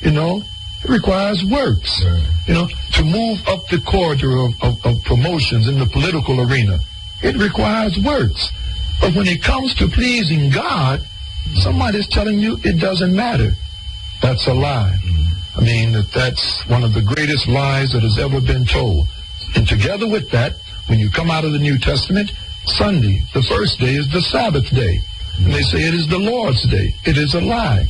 it requires works. To move up the corridor of promotions in the political arena, it requires works. But when it comes to pleasing God, somebody's telling you it doesn't matter. That's a lie. That's one of the greatest lies that has ever been told. And together with that, when you come out of the New Testament, Sunday, the first day, is the Sabbath day. And they say it is the Lord's day. It is a lie.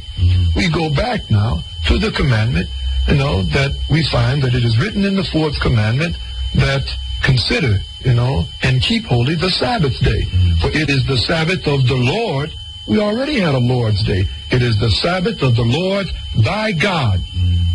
We go back now to the commandment, that we find that it is written in the fourth commandment that consider, and keep holy the Sabbath day. For it is the Sabbath of the Lord. We already had a Lord's day. It is the Sabbath of the Lord thy God.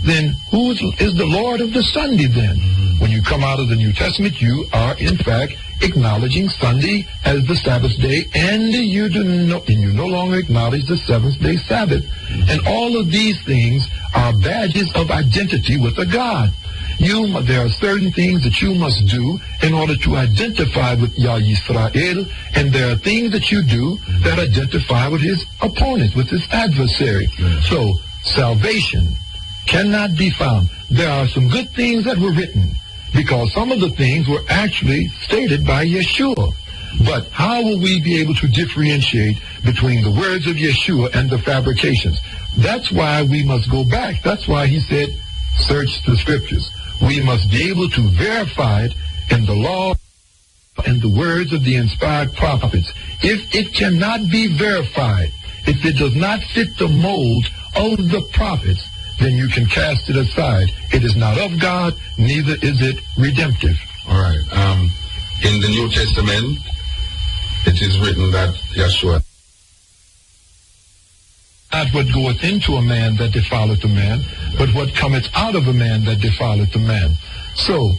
Then who is the Lord of the Sunday then? When you come out of the New Testament, you are in fact acknowledging Sunday as the Sabbath day, and you no longer acknowledge the seventh day Sabbath. And all of these things are badges of identity with a God. There are certain things that you must do in order to identify with Yah Yisrael, and there are things that you do that identify with his opponent, with his adversary. So salvation cannot be found. There are some good things that were written, because some of the things were actually stated by Yeshua. But how will we be able to differentiate between the words of Yeshua and the fabrications? That's why we must go back. That's why he said, search the scriptures. We must be able to verify it in the law and the words of the inspired prophets. If it cannot be verified, if it does not fit the mold of the prophets, then you can cast it aside. It is not of God, neither is it redemptive. All right. In the New Testament, it is written that Yeshua, not what goeth into a man that defileth a man, but what cometh out of a man that defileth a man. So,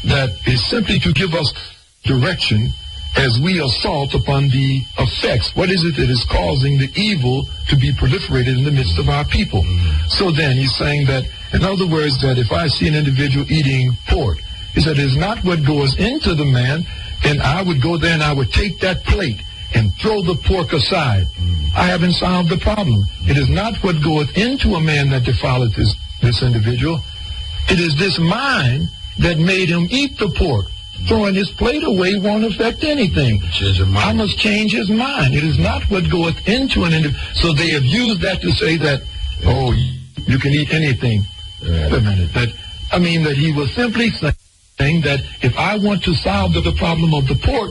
that is simply to give us direction as we assault upon the effects. What is it that is causing the evil to be proliferated in the midst of our people? So then, he's saying that, in other words, that if I see an individual eating pork, he said, it is not what goes into the man, and I would go there and I would take that plate and throw the pork aside. I haven't solved the problem. It is not what goeth into a man that defileth this individual. It is this mind that made him eat the pork. Throwing his plate away won't affect anything. I must change his mind. It is not what goeth into an individual. So they have used that to say that, you can eat anything. Wait a minute. That he was simply saying that if I want to solve the problem of the pork,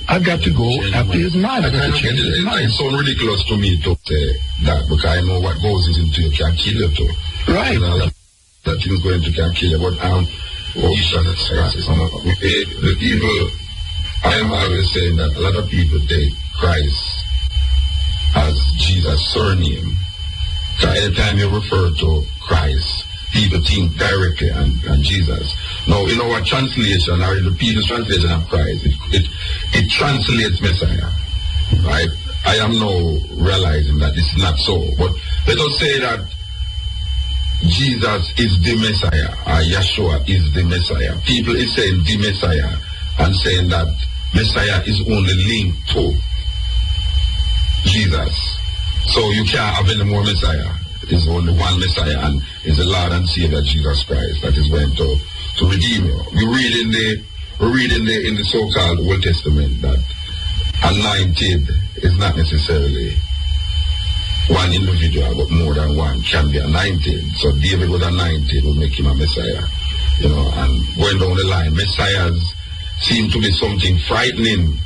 I've got to go after his mind. I've got to change his mind. It's so ridiculous to me to say that, because I know what goes into you can kill you too. Right. That things go into can kill you. But the people, I am always saying that a lot of people take Christ as Jesus' surname. So anytime you refer to Christ, people think directly on Jesus. Now, in our translation, or in the people's translation of Christ, it translates Messiah, right? I am now realizing that this is not so. But let us say that Jesus is the Messiah, or Yeshua is the Messiah. People is saying the Messiah and saying that Messiah is only linked to Jesus. So you can't have any more Messiah. There's only one Messiah, and is the Lord and Savior Jesus Christ that is going to redeem you. We read in the so-called Old Testament that anointed is not necessarily one individual, but more than one can be anointed. So David was anointed, would make him a Messiah. You know, and going down the line, Messiahs seem to be something frightening.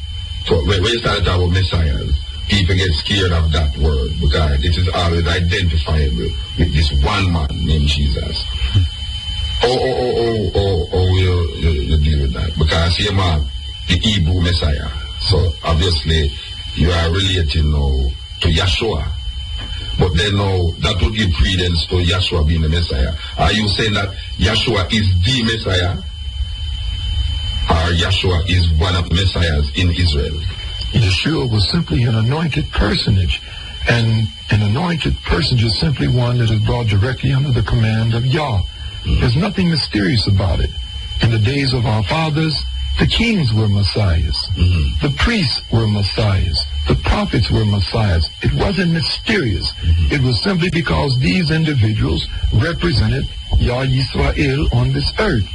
So when you start talking about Messiahs, people get scared of that word because it is always identifiable with this one man named Jesus. You deal with that because you're the Hebrew Messiah. So obviously you are relating now to Yeshua. But then now that would give credence to Yeshua being the Messiah. Are you saying that Yeshua is the Messiah? Or Yeshua is one of the Messiahs in Israel? Yeshua was simply an anointed personage. And an anointed personage is simply one that is brought directly under the command of Yah. There's nothing mysterious about it. In the days of our fathers, the kings were messiahs. The priests were messiahs. The prophets were messiahs. It wasn't mysterious. It was simply because these individuals represented Yah Yisrael on this earth.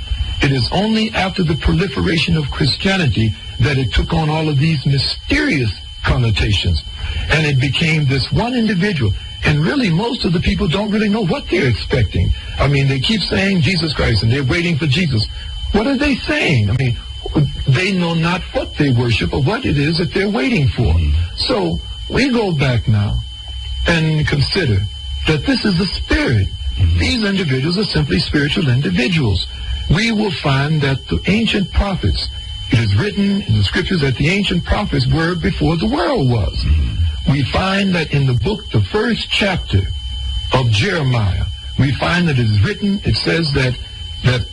It is only after the proliferation of Christianity that it took on all of these mysterious connotations. And it became this one individual. And really, most of the people don't really know what they're expecting. I mean, they keep saying Jesus Christ, and they're waiting for Jesus. What are they saying? I mean, they know not what they worship or what it is that they're waiting for. So we go back now and consider that this is a spirit. These individuals are simply spiritual individuals. We will find that the ancient prophets, it is written in the scriptures that the ancient prophets were before the world was. We find that in the book, the first chapter of Jeremiah, we find that it is written, it says that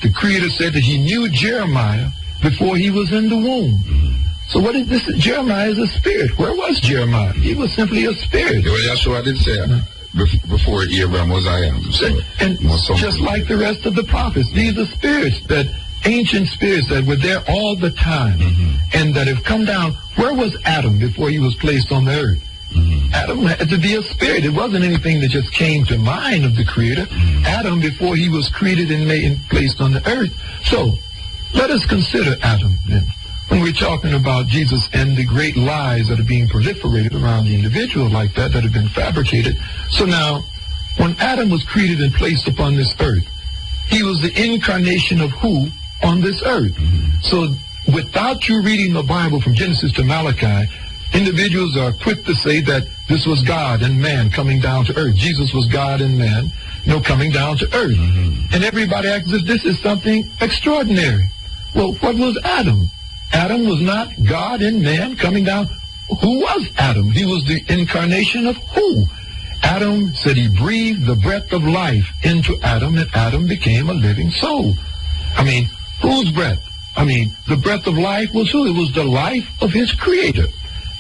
the Creator said that he knew Jeremiah before he was in the womb. So what is this? Jeremiah is a spirit. Where was Jeremiah? He was simply a spirit. Well, Yeshua did say before Abraham was I am. So, and just like the rest of the prophets, these are spirits, that ancient spirits that were there all the time and that have come down. Where was Adam before he was placed on the earth? Adam had to be a spirit. It wasn't anything that just came to mind of the Creator. Adam, before he was created and made and placed on the earth. So let us consider Adam then, when we're talking about Jesus and the great lies that are being proliferated around the individual like that have been fabricated. So now, when Adam was created and placed upon this earth, he was the incarnation of who on this earth? So without you reading the Bible from Genesis to Malachi, individuals are quick to say that this was God and man coming down to earth. Jesus was God and man, coming down to earth. And everybody acts as if this is something extraordinary. Well, what was Adam? Adam was not God and man coming down. Who was Adam? He was the incarnation of who? Adam said he breathed the breath of life into Adam, and Adam became a living soul. I mean, whose breath? I mean, the breath of life was who? It was the life of his Creator.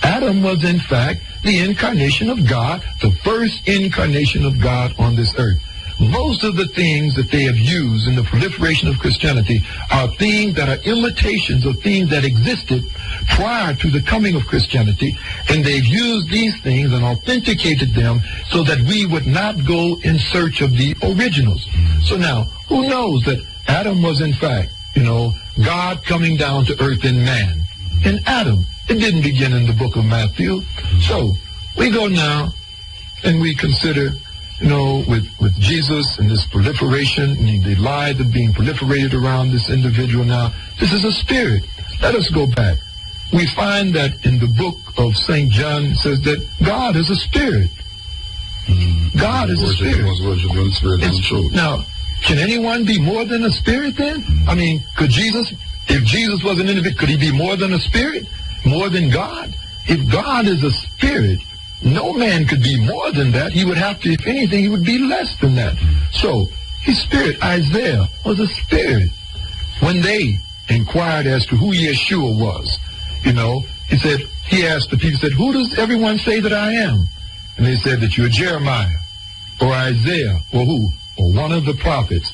Adam was, in fact, the incarnation of God, the first incarnation of God on this earth. Most of the things that they have used in the proliferation of Christianity are things that are imitations of things that existed prior to the coming of Christianity, and they've used these things and authenticated them so that we would not go in search of the originals. So now, who knows that Adam was, in fact, God coming down to earth in man, in Adam. It didn't begin in the book of Matthew. So we go now and we consider, with Jesus and this proliferation and the lie that being proliferated around this individual now. This is a spirit. Let us go back. We find that in the book of St. John, it says that God is a spirit. God is a spirit. Now, can anyone be more than a spirit then? I mean, if Jesus was an individual, could he be more than a spirit? More than God? If God is a spirit, no man could be more than that. He would have to, if anything, he would be less than that. So, He's spirit. Isaiah was a spirit. When they inquired as to who Yeshua was, he asked the people, said, who does everyone say that I am? And they said that you're Jeremiah or Isaiah or who? Or one of the prophets.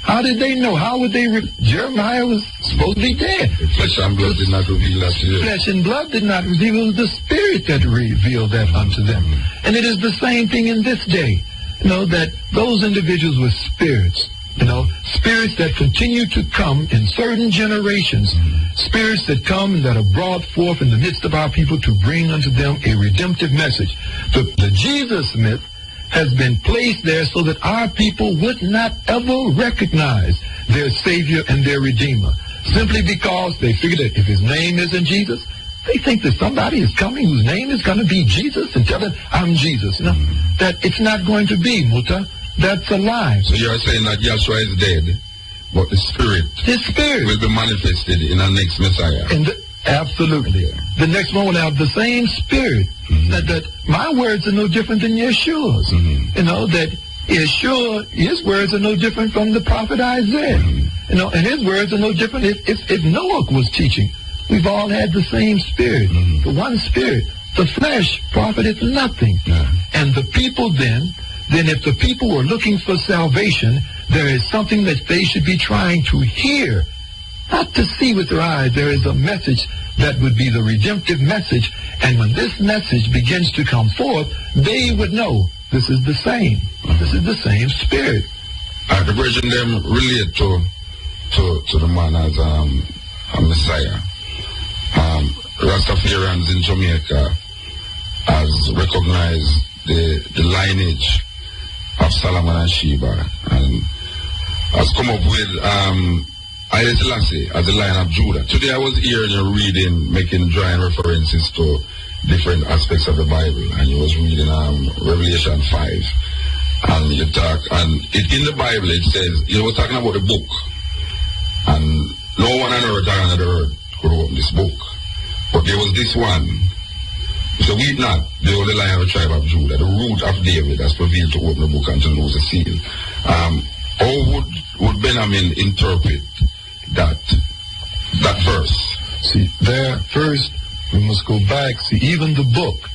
How did they know? How would they? Jeremiah was supposed to be dead. Flesh and blood did not reveal that to you. Flesh and blood did not reveal. It was the Spirit that revealed that unto them. And it is the same thing in this day. That those individuals were spirits. Spirits that continue to come in certain generations. Spirits that come and that are brought forth in the midst of our people to bring unto them a redemptive message. The Jesus myth has been placed there so that our people would not ever recognize their Savior and their Redeemer. Simply because they figure that if his name isn't Jesus, they think that somebody is coming whose name is going to be Jesus and tell them, I'm Jesus. That it's not going to be, Muta. That's a lie. So you're saying that Yeshua is dead, but his spirit will be manifested in our next Messiah. Absolutely. The next one will have the same spirit. That my words are no different than Yeshua's. That Yeshua, his words are no different from the prophet Isaiah. And his words are no different if Noah was teaching. We've all had the same spirit. The one spirit. The flesh profiteth nothing. And the people then if the people were looking for salvation, there is something that they should be trying to hear. Not to see with their eyes. There is a message that would be the redemptive message. And when this message begins to come forth, they would know this is the same. This is the same spirit. The version them relate to the man as a Messiah. Rastafarians in Jamaica has recognized the lineage of Solomon and Sheba and has come up with Haile Selassie as the Lion of Judah. Today I was hearing you reading, making drawing references to different aspects of the Bible, and you was reading Revelation 5, and you talk, and in the Bible it says, you were talking about the book, and no one on earth or on the earth could open this book, but there was this one. So weep not, the only Lion of the tribe of Judah, the root of David has prevailed to open the book and to lose the seal. How would Benjamin interpret that verse? See, there first we must go back. See, even the book,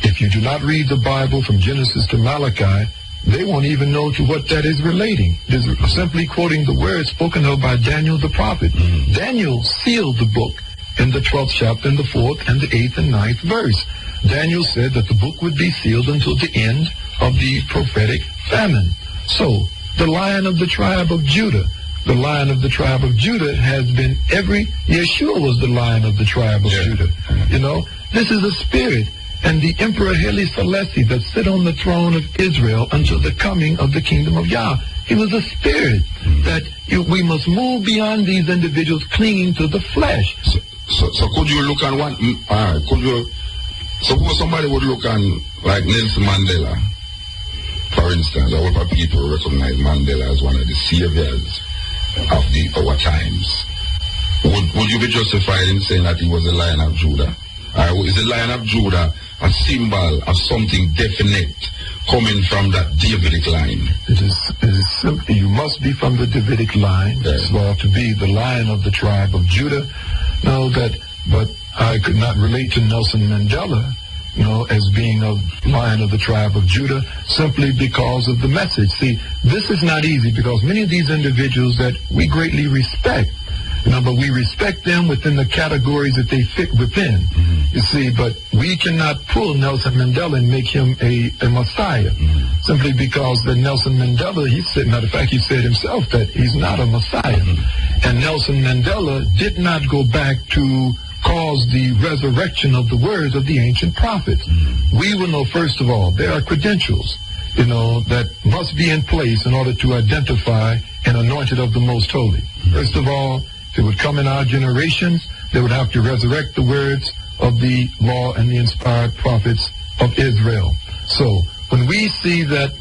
if you do not read the Bible from Genesis to Malachi, they won't even know to what that is relating. It is simply quoting the words spoken of by Daniel the prophet. Daniel sealed the book in the 12th chapter, in the 4th and the 8th and 9th verse. Daniel said that the book would be sealed until the end of the prophetic famine. So, the Lion of the tribe of Judah. The Lion of the tribe of Judah has been Yeshua was the Lion of the tribe of Judah. This is a spirit. And the Emperor Haile Selassie that sit on the throne of Israel until the coming of the kingdom of Yah. He was a spirit that we must move beyond these individuals clinging to the flesh. So could you look at one, suppose somebody would look on like Nelson Mandela, for instance. A lot of people recognize Mandela as one of the saviors of our times. Would you be justified in saying that he was the Lion of Judah? Is the Lion of Judah a symbol of something definite coming from that Davidic line? It is simply, you must be from the Davidic line. Yes. Well, to be the Lion of the tribe of Judah. But I could not relate to Nelson Mandela, as being a Lion of the tribe of Judah, simply because of the message. See, this is not easy because many of these individuals that we greatly respect, but we respect them within the categories that they fit within. You see, but we cannot pull Nelson Mandela and make him a Messiah, simply because that Nelson Mandela, matter of fact, he said himself that he's not a Messiah. And Nelson Mandela did not go back to cause the resurrection of the words of the ancient prophets. We will know, first of all, there are credentials, that must be in place in order to identify an anointed of the Most Holy. First of all, if it would come in our generations, they would have to resurrect the words of the law and the inspired prophets of Israel. So, when we see that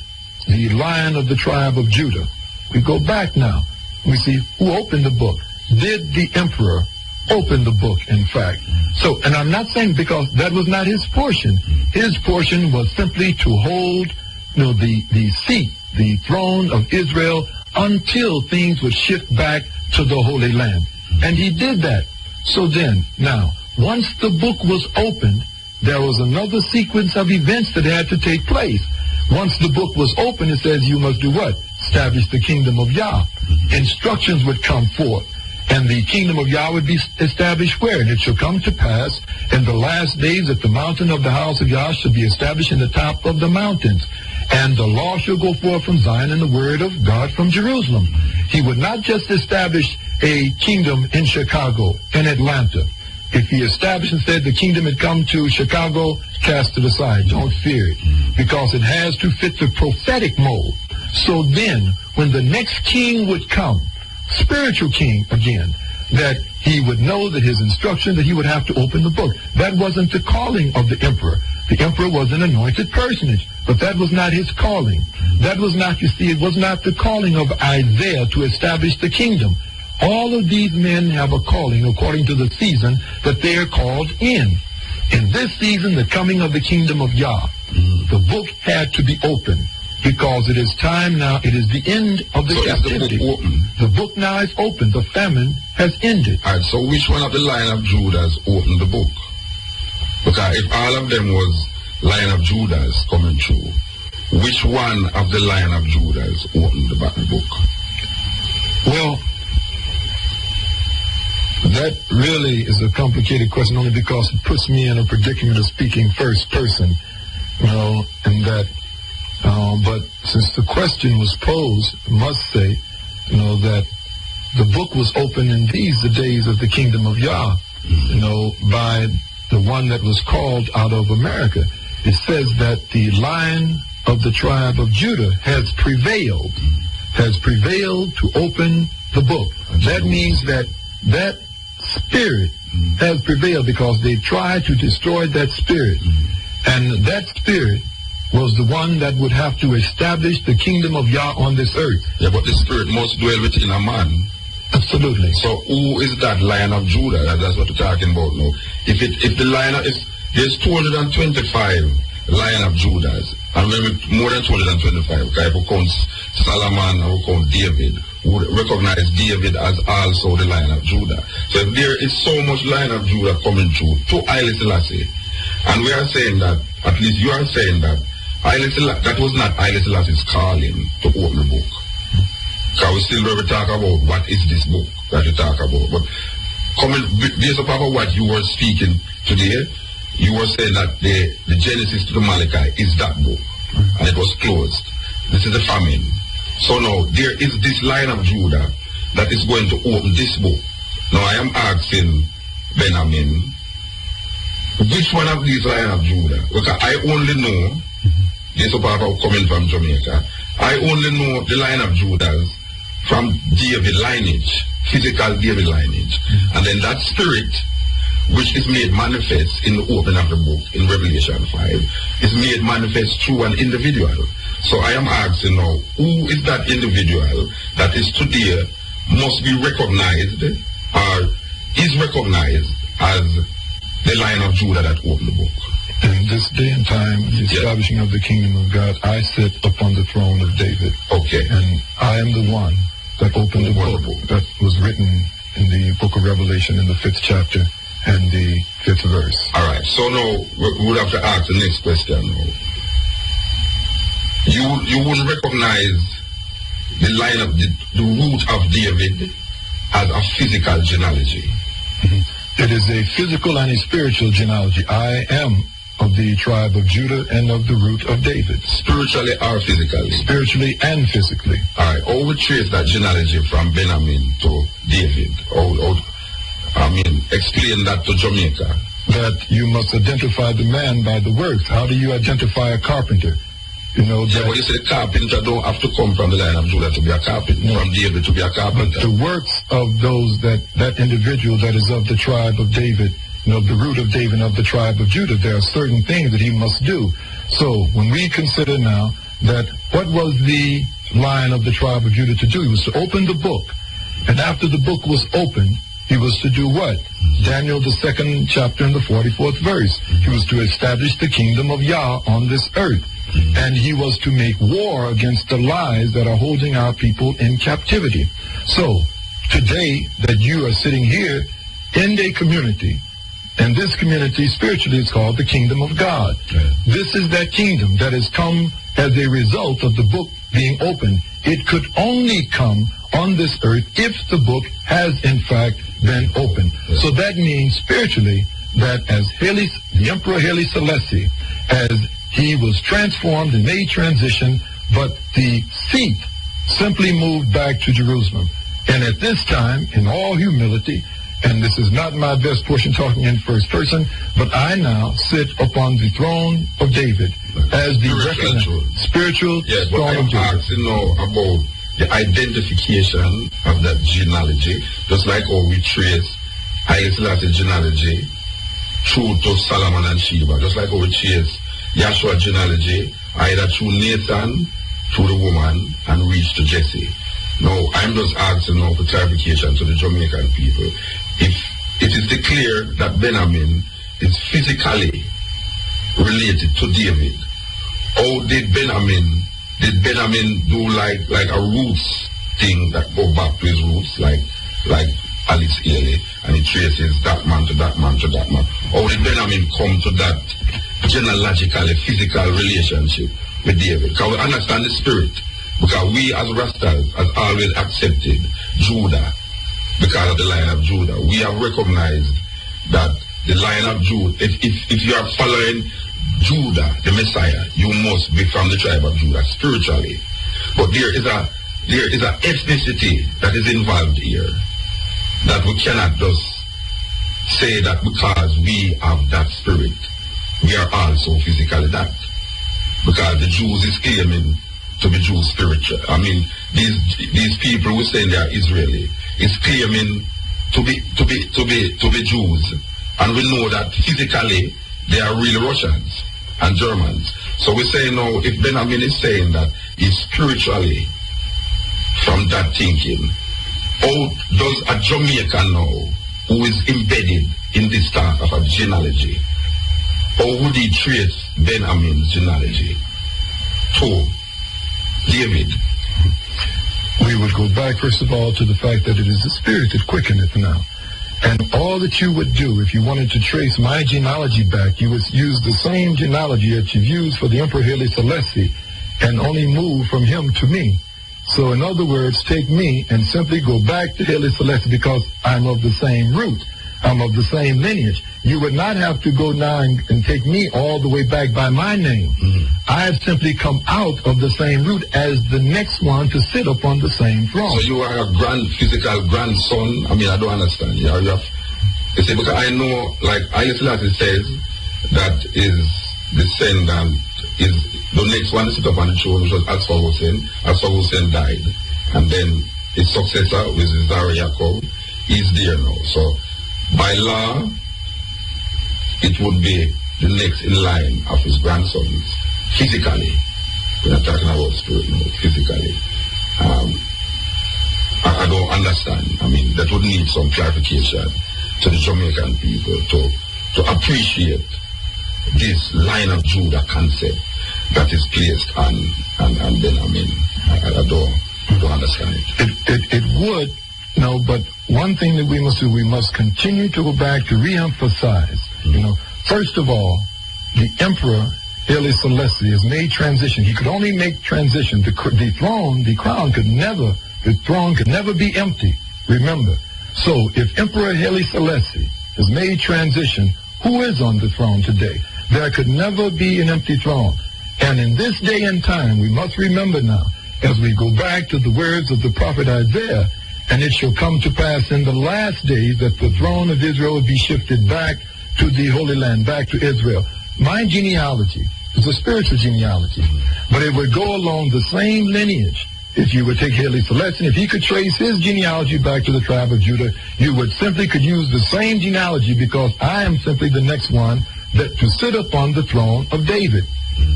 the Lion of the tribe of Judah, we go back now, we see who opened the book. Did the emperor open the book, in fact? So, and I'm not saying because that was not his portion. His portion was simply to hold the seat, the throne of Israel, until things would shift back to the Holy Land. And he did that. So then, now, once the book was opened, there was another sequence of events that had to take place. Once the book was opened, it says you must do what? Establish the kingdom of Yah. Instructions would come forth. And the kingdom of Yah would be established where? And it shall come to pass in the last days that the mountain of the house of Yah shall be established in the top of the mountains. And the law shall go forth from Zion and the word of God from Jerusalem. He would not just establish a kingdom in Chicago, in Atlanta. If he established and said the kingdom had come to Chicago, cast it aside. Don't fear it. Because it has to fit the prophetic mold. So then, when the next king would come, spiritual king again, that he would know that his instruction, that he would have to open the book. That wasn't the calling of the emperor. The emperor was an anointed personage, but that was not his calling. That was not, you see, it was not the calling of Isaiah to establish the kingdom. All of these men have a calling according to the season that they are called in. In this season, the coming of the kingdom of Yah, the book had to be opened. Because it is time now, it is the end of the captivity. The book open? The book now is open. The famine has ended. All right, so which one of the line of Judah's opened the book? Because if all of them was line of Judah's coming through, which one of the line of Judah's opened the book? Well, that really is a complicated question only because it puts me in a predicament of speaking first person, and that but since the question was posed, I must say, that the book was opened in these, the days of the kingdom of Yah, by the one that was called out of America. It says that the line of the tribe of Judah has prevailed to open the book. That means that spirit has prevailed because they tried to destroy that spirit. And that spirit was the one that would have to establish the kingdom of Yah on this earth. Yeah, but the spirit must dwell within a man. Absolutely. So who is that Lion of Judah? That's what we're talking about now. If the Lion of, there's 225 Lion of Judahs, and maybe more than 225. Okay, who counts Solomon, who counts David, who recognize David as also the Lion of Judah. So if there is so much Lion of Judah coming through to Haile Selassie, and we are saying that, at least you are saying that, that was not Haile Selassie's calling to open the book. Because we still never talk about what is this book that you talk about. But coming based upon what you were speaking today, you were saying that the Genesis to the Malachi is that book. And it was closed. This is the famine. So now there is this line of Judah that is going to open this book. Now I am asking Benjamin, which one of these line of Judah? Because I only know, this is about coming from Jamaica, I only know the line of Judah's from David lineage, physical David lineage. And then that spirit, which is made manifest in the opening of the book, in Revelation 5, is made manifest through an individual. So I am asking now, who is that individual that is today must be recognized or is recognized as the Lion of Judah that opened the book? In this day and time, the establishing of the kingdom of God, I sit upon the throne of David. Okay. And I am the one that opened the book that was written in the book of Revelation in the 5th chapter and the 5th verse. All right. So now we would have to ask the next question now. You wouldn't recognize the line of the root of David as a physical genealogy. It is a physical and a spiritual genealogy. I am of the tribe of Judah and of the root of David. Spiritually or physically? Spiritually and physically. All right. How would trace that genealogy from Benjamin to David? Explain that to Jamaica. That you must identify the man by the works. How do you identify a carpenter? But you say the carpenter don't have to come from the line of Judah to be a carpenter, from David to be a carpenter. But the works of those that individual that is of the tribe of David, the root of David and of the tribe of Judah, there are certain things that he must do. So when we consider now that what was the line of the tribe of Judah to do? He was to open the book. And after the book was opened, he was to do what? Daniel, the 2nd chapter and the 44th verse. He was to establish the kingdom of Yah on this earth. And he was to make war against the lies that are holding our people in captivity. So, today that you are sitting here in a community, and this community spiritually is called the kingdom of God. This is that kingdom that has come as a result of the book being opened. It could only come on this earth if the book has in fact been opened. So that means spiritually that as the Emperor Haile Selassie, as he was transformed and made transition, but the seat simply moved back to Jerusalem. And at this time, in all humility, and this is not my best portion talking in first person, but I now sit upon the throne of David as the spiritual throne of David. I'm asking now about the identification of that genealogy, just like how we trace Haile Selassie's genealogy through to Solomon and Sheba, just like how we trace Yahshua's genealogy either through Nathan, through the woman, and reach to Jesse. Now, I'm just asking now for clarification to the Jamaican people. If it is declared that Benjamin is physically related to David, how did Benjamin do like a roots thing that go back to his roots, like Alex Haley, and he traces that man to that man to that man? How did Benjamin come to that genealogically physical relationship with David? Because we understand the spirit. Because we as Rastas has always accepted Judah because of the line of Judah. We have recognized that the line of Judah, if you are following Judah, the Messiah, you must be from the tribe of Judah spiritually. But there is a ethnicity that is involved here that we cannot just say that because we have that spirit, we are also physically that. Because the Jews is claiming to be Jews spiritual. I mean, these people who say they are Israeli is claiming to be Jews, and we know that physically they are real Russians and Germans. So we say now, if Benjamin is saying that he's spiritually from that thinking, how does a Jamaican now, who is embedded in this type of a genealogy, how would he trace Benjamin's genealogy to David? We would go back, first of all, to the fact that it is the spirit that quickeneth now. And all that you would do, if you wanted to trace my genealogy back, you would use the same genealogy that you've used for the Emperor Haile Selassie and only move from him to me. So in other words, take me and simply go back to Haile Selassie because I'm of the same root. I'm of the same lineage. You would not have to go now and take me all the way back by my name. I have simply come out of the same root as the next one to sit upon the same throne. So you are a physical grandson? I mean, I don't understand. You see, because I know, like Haile Selassie says, that his descendant is the next one to sit up on the throne, which was Asfa Hussein. Asfa Hussein died. And then his successor, which is Zara Yaakov, is there now. So by law, it would be the next in line of his grandsons, physically. We're not talking about spirit, no, physically. I don't understand. I mean, that would need some clarification to the Jamaican people to appreciate this line of Judah concept that is placed on Benjamin. I don't understand it. It would. No, but one thing that we must do, we must continue to go back to re-emphasize. First of all, the Emperor Haile Selassie has made transition. He could only make transition. The throne could never be empty. Remember. So if Emperor Haile Selassie has made transition, who is on the throne today? There could never be an empty throne. And in this day and time, we must remember now, as we go back to the words of the prophet Isaiah, and it shall come to pass in the last days that the throne of Israel will be shifted back to the Holy Land, back to Israel. My genealogy is a spiritual genealogy, but it would go along the same lineage. If you would take Haile Selassie, if he could trace his genealogy back to the tribe of Judah, you would simply could use the same genealogy because I am simply the next one that to sit upon the throne of David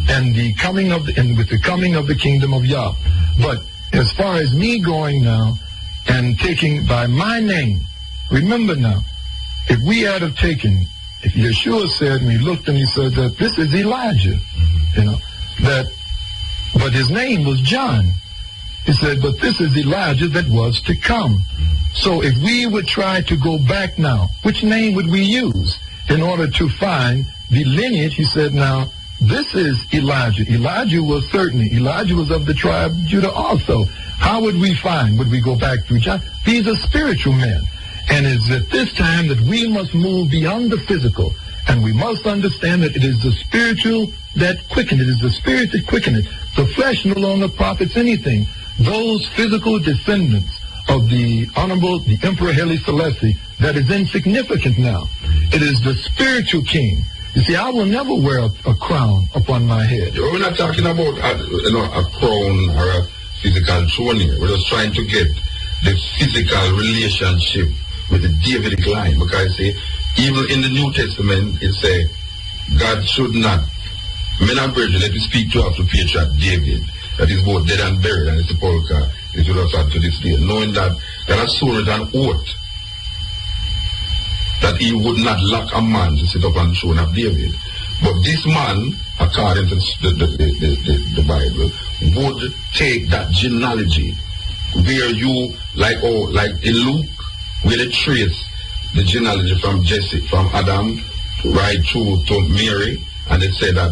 and with the coming of the kingdom of Yah. But as far as me going now, and taking by my name, remember now, if we had if Yeshua said, and he looked and he said that this is Elijah, but his name was John. He said, but this is Elijah that was to come. So if we would try to go back now, which name would we use in order to find the lineage? He said, now, this is Elijah. Elijah was of the tribe of Judah also. How would we find? Would we go back through John? These are spiritual men. And it's at this time that we must move beyond the physical. And we must understand that it is the spiritual that quicken. It is the spirit that quicken it. The flesh no longer profits anything. Those physical descendants of the Honorable, the Emperor Haile Selassie, that is insignificant now. It is the spiritual king. You see, I will never wear a crown upon my head. We're not talking about a crown or a physical throne here. We're just trying to get the physical relationship with the Davidic line. Because, see, even in the New Testament, it says, God should not, men and brethren, let me speak to the patriarch David, that is both dead and buried, and his sepulchre is with us unto this day, knowing that God has sworn with an oath that he would not lack a man to sit upon the throne of David. But this man, according to the Bible, would take that genealogy where you, like in Luke, where they trace the genealogy from Jesse, from Adam, right through to Mary, and they say that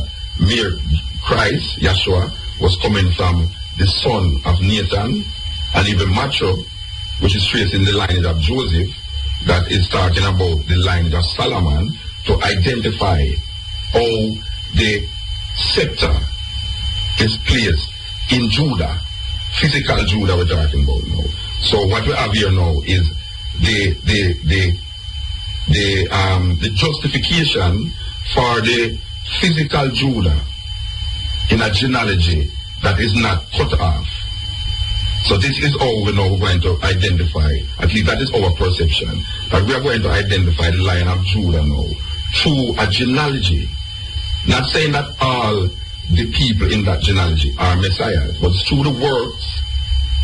Christ, Yeshua, was coming from the son of Nathan, and even Matthew, which is traced in the lineage of Joseph, that is talking about the lineage of Solomon, to identify how the scepter is placed in Judah, physical Judah we're talking about now. So what we have here now is the justification for the physical Judah in a genealogy that is not cut off. So this is how we know we're going to identify, at least that is our perception, that we are going to identify the Lion of Judah now through a genealogy. Not saying that all the people in that genealogy are messiahs, but through the works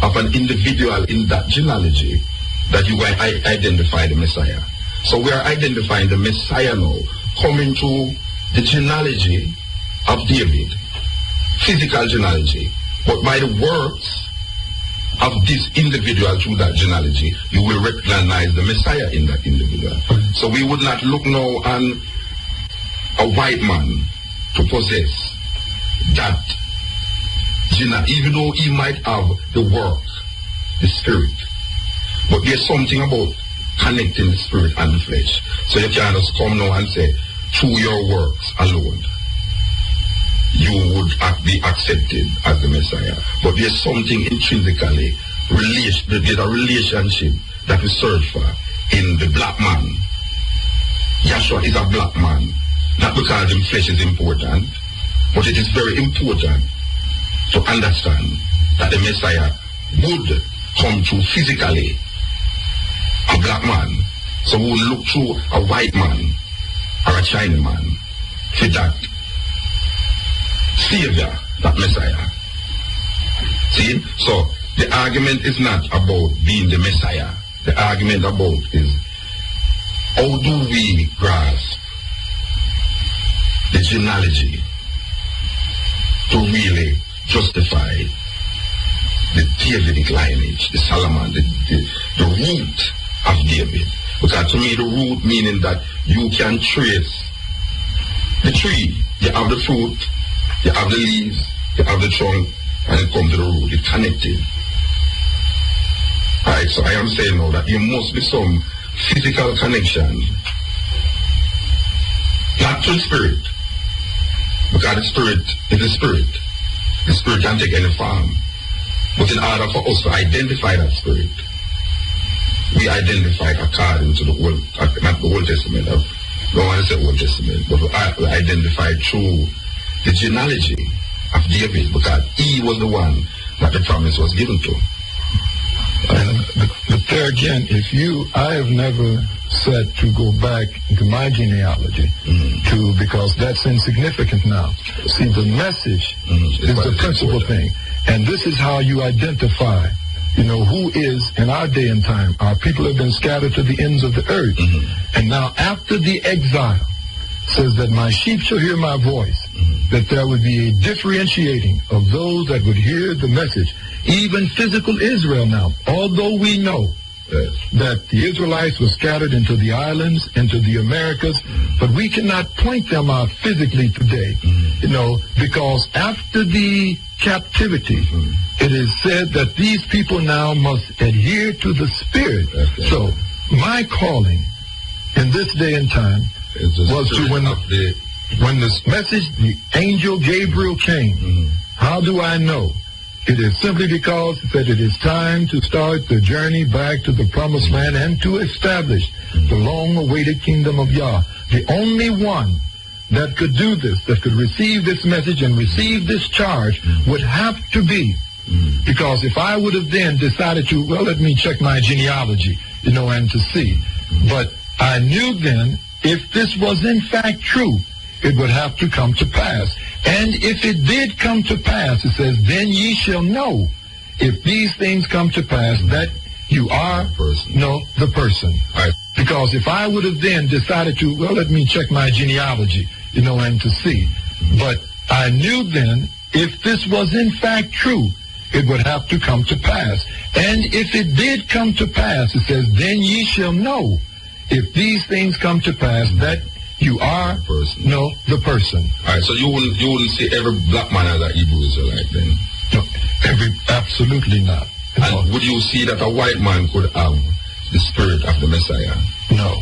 of an individual in that genealogy that you will identify the Messiah. So we are identifying the Messiah now, coming to the genealogy of David, physical genealogy, but by the works of this individual through that genealogy, you will recognize the Messiah in that individual. So we would not look now on a white man to possess that genealogy, even though he might have the work, the spirit. But there's something about connecting the spirit and the flesh. So you can't just come now and say, through your works alone, you would be accepted as the Messiah. But there's something intrinsically, there's a relationship that we search for in the black man. Yeshua is a black man, not because his flesh is important, but it is very important to understand that the Messiah would come through physically a black man. So we will look through a white man or a Chinese man for that Savior, that Messiah. See? So the argument is not about being the Messiah. The argument about is how do we grasp the genealogy to really justify the Davidic lineage, the Solomon, the root of David. Because to me the root meaning that you can trace the tree. You have the fruit, you have the leaves, you have the trunk, and it comes to the root. It's connected. Alright, so I am saying now that there must be some physical connection, not to the spirit, because the spirit is a spirit. The spirit can take any form. But in order for us to identify that spirit, we identify according to the Old, not the Old Testament, I don't want to say Old Testament, but we identify through the genealogy of David, because he was the one that the promise was given to. But there again, I have never said to go back into my genealogy, because that's insignificant now. See, the message is the principal thing. And this is how you identify, who is in our day and time. Our people have been scattered to the ends of the earth. And now after the exile, says that my sheep shall hear my voice, that there would be a differentiating of those that would hear the message. Even physical Israel now, although we know that the Israelites were scattered into the islands, into the Americas, but we cannot point them out physically today, because after the captivity, it is said that these people now must adhere to the Spirit. So my calling in this day and time was to when this message, the angel Gabriel came, how do I know? It is simply because that it is time to start the journey back to the promised land and to establish the long-awaited kingdom of Yah. The only one that could do this, that could receive this message and receive this charge, would have to be, because if I would have then decided to, let me check my genealogy, and to see. But I knew then, if this was in fact true, it would have to come to pass. And if it did come to pass, it says, then ye shall know, if these things come to pass, that you are the person. Right. Because if I would have then decided to, let me check my genealogy, and to see. But I knew then, if this was in fact true, it would have to come to pass. And if it did come to pass, it says, then ye shall know, if these things come to pass, that you are the person. All right, so you wouldn't see every black man as a Hebrew Israelite then? No, absolutely not. And would you see that a white man could have the spirit of the Messiah? No,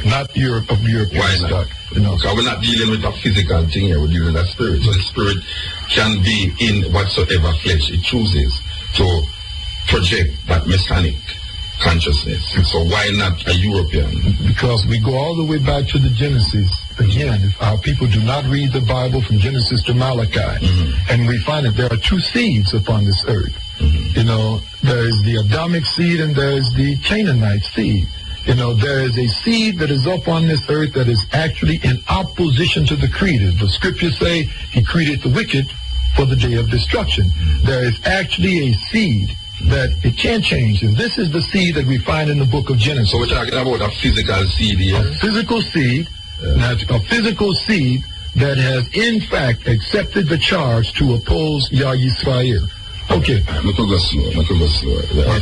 not Europe of European Why not? stock. No. So we're not dealing with a physical thing here, we're dealing with a spirit. So the spirit can be in whatsoever flesh it chooses to project that messianic consciousness. So why not a European? Because we go all the way back to the Genesis. Again, if our people do not read the Bible from Genesis to Malachi, and we find that there are two seeds upon this earth. There is the Adamic seed and there is the Canaanite seed. There is a seed that is up on this earth that is actually in opposition to the Creator. The scriptures say he created the wicked for the day of destruction. There is actually a seed that it can't change. And this is the seed that we find in the book of Genesis. So we're talking about a physical seed here? A physical seed, a physical seed that has in fact accepted the charge to oppose Yah Yisrael. Okay. We could go slow. We have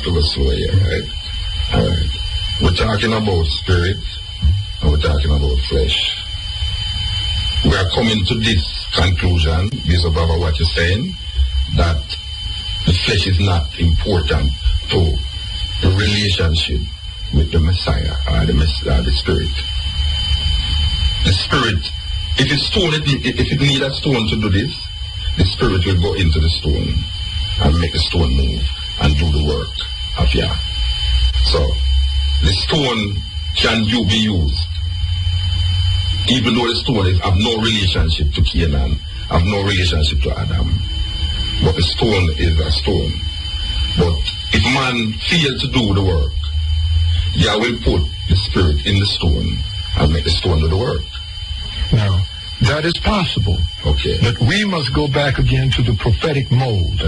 to go slow here, right? All right. We're talking about spirit and we're talking about flesh. We are coming to this conclusion, based upon what you're saying, that the flesh is not important to the relationship with the Messiah or the Spirit. The Spirit, if it needs a stone to do this, the Spirit will go into the stone and make the stone move and do the work of Yah. So, the stone can be used, even though the stone have no relationship to Canaan, have no relationship to Adam. But the stone is a stone. But if man fails to do the work, Yah will put the Spirit in the stone and make the stone do the work. Now, that is possible. Okay. But we must go back again to the prophetic mold.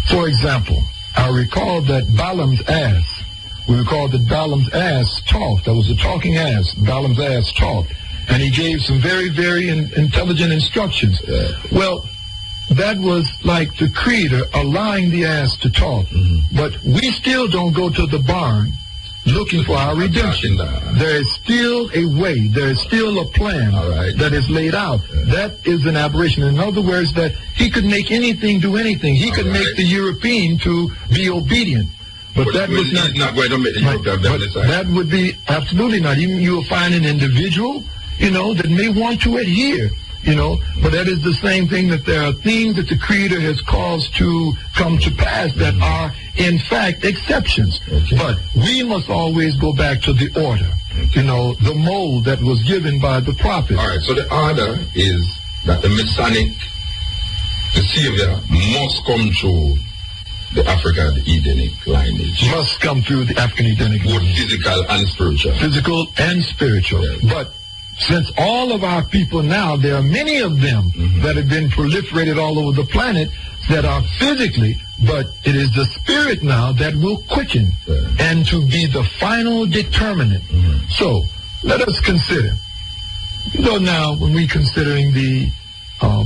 For example, I recall that Balaam's ass, talked. That was a talking ass. Balaam's ass talked. And he gave some very, very intelligent instructions. Well, that was like the Creator allowing the ass to talk. But we still don't go to the barn looking for our redemption. There is still a way. There is still a plan that is laid out. That is an aberration. In other words, that he could make anything do anything. He could make the European to be obedient. But that was not going to make the European that would be absolutely not. Even you will find an individual, that may want to adhere. But that is the same thing, that there are things that the Creator has caused to come to pass that are, in fact, exceptions. But we must always go back to the order, the mold that was given by the prophet. All right, so the order is that the Messianic, the Savior, must come through the African Edenic lineage. Must come through the African Edenic lineage. Both physical and spiritual. Physical and spiritual. But since all of our people now, there are many of them that have been proliferated all over the planet that are physically, but it is the Spirit now that will quicken and to be the final determinant. So, let us consider So now, when we considering the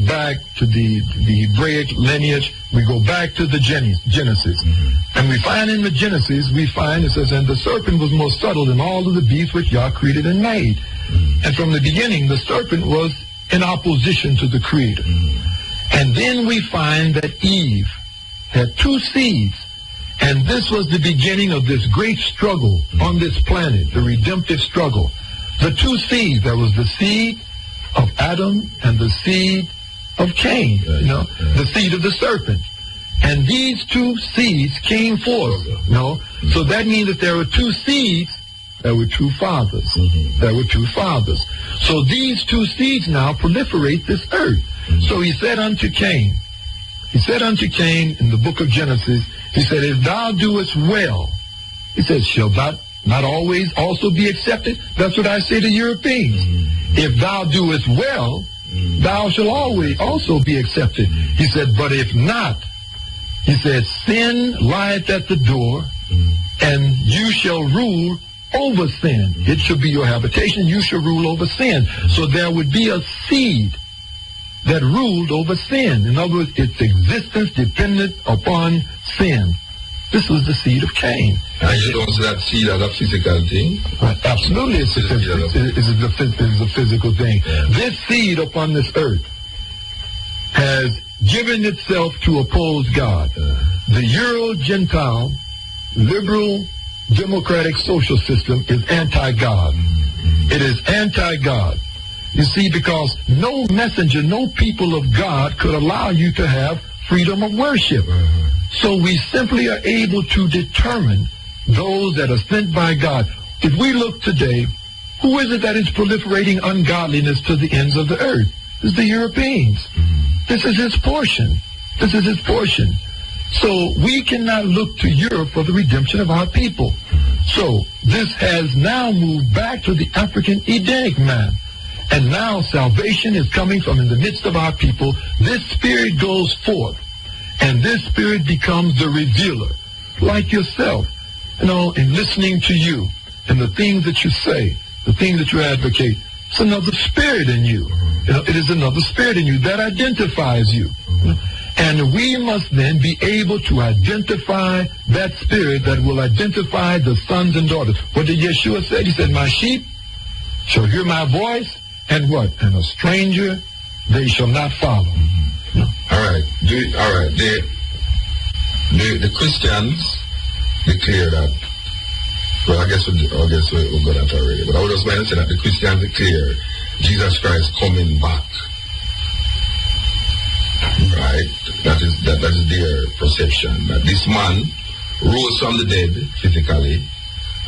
back to the Hebraic lineage, we go back to the Genesis. And we find in the Genesis, it says, and the serpent was more subtle than all of the beasts which Yah created and made. And from the beginning, the serpent was in opposition to the Creator. And then we find that Eve had two seeds. And this was the beginning of this great struggle on this planet, the redemptive struggle. The two seeds, there was the seed of Adam and the seed of Cain, the seed of the serpent. And these two seeds came forth, So that means that there were two seeds, there were two fathers. There were two fathers. So these two seeds now proliferate this earth. So he said unto Cain in the book of Genesis, he said, if thou doest well, he says, shall that not always also be accepted? That's what I say to Europeans. If thou doest well, thou shalt always also be accepted. He said, but if not, he said, sin lieth at the door, and you shall rule over sin. It shall be your habitation. You shall rule over sin. So there would be a seed that ruled over sin. In other words, its existence depended upon sin. This was the seed of Cain. And you don't see that seed as a physical thing? Right. Absolutely, it's a physical thing. Yeah. This seed upon this earth has given itself to oppose God. The Euro-Gentile, liberal, democratic social system is anti-God. It is anti-God. You see, because no messenger, no people of God could allow you to have freedom of worship. So we simply are able to determine those that are sent by God. If we look today, who is it that is proliferating ungodliness to the ends of the earth? It's the Europeans. This is his portion. This is his portion. So we cannot look to Europe for the redemption of our people. So this has now moved back to the African Edenic man. And now salvation is coming from in the midst of our people. This spirit goes forth. And this spirit becomes the revealer, like yourself, in listening to you and the things that you say, the things that you advocate. It's another spirit in you. It is another spirit in you that identifies you. And we must then be able to identify that spirit that will identify the sons and daughters. What did Yeshua say? He said, my sheep shall hear my voice, and what? And a stranger they shall not follow. All right. The Christians declare that. Well, I guess we'll go that already. But I would just want to say that the Christians declare Jesus Christ coming back. Right? That is their perception. That this man rose from the dead physically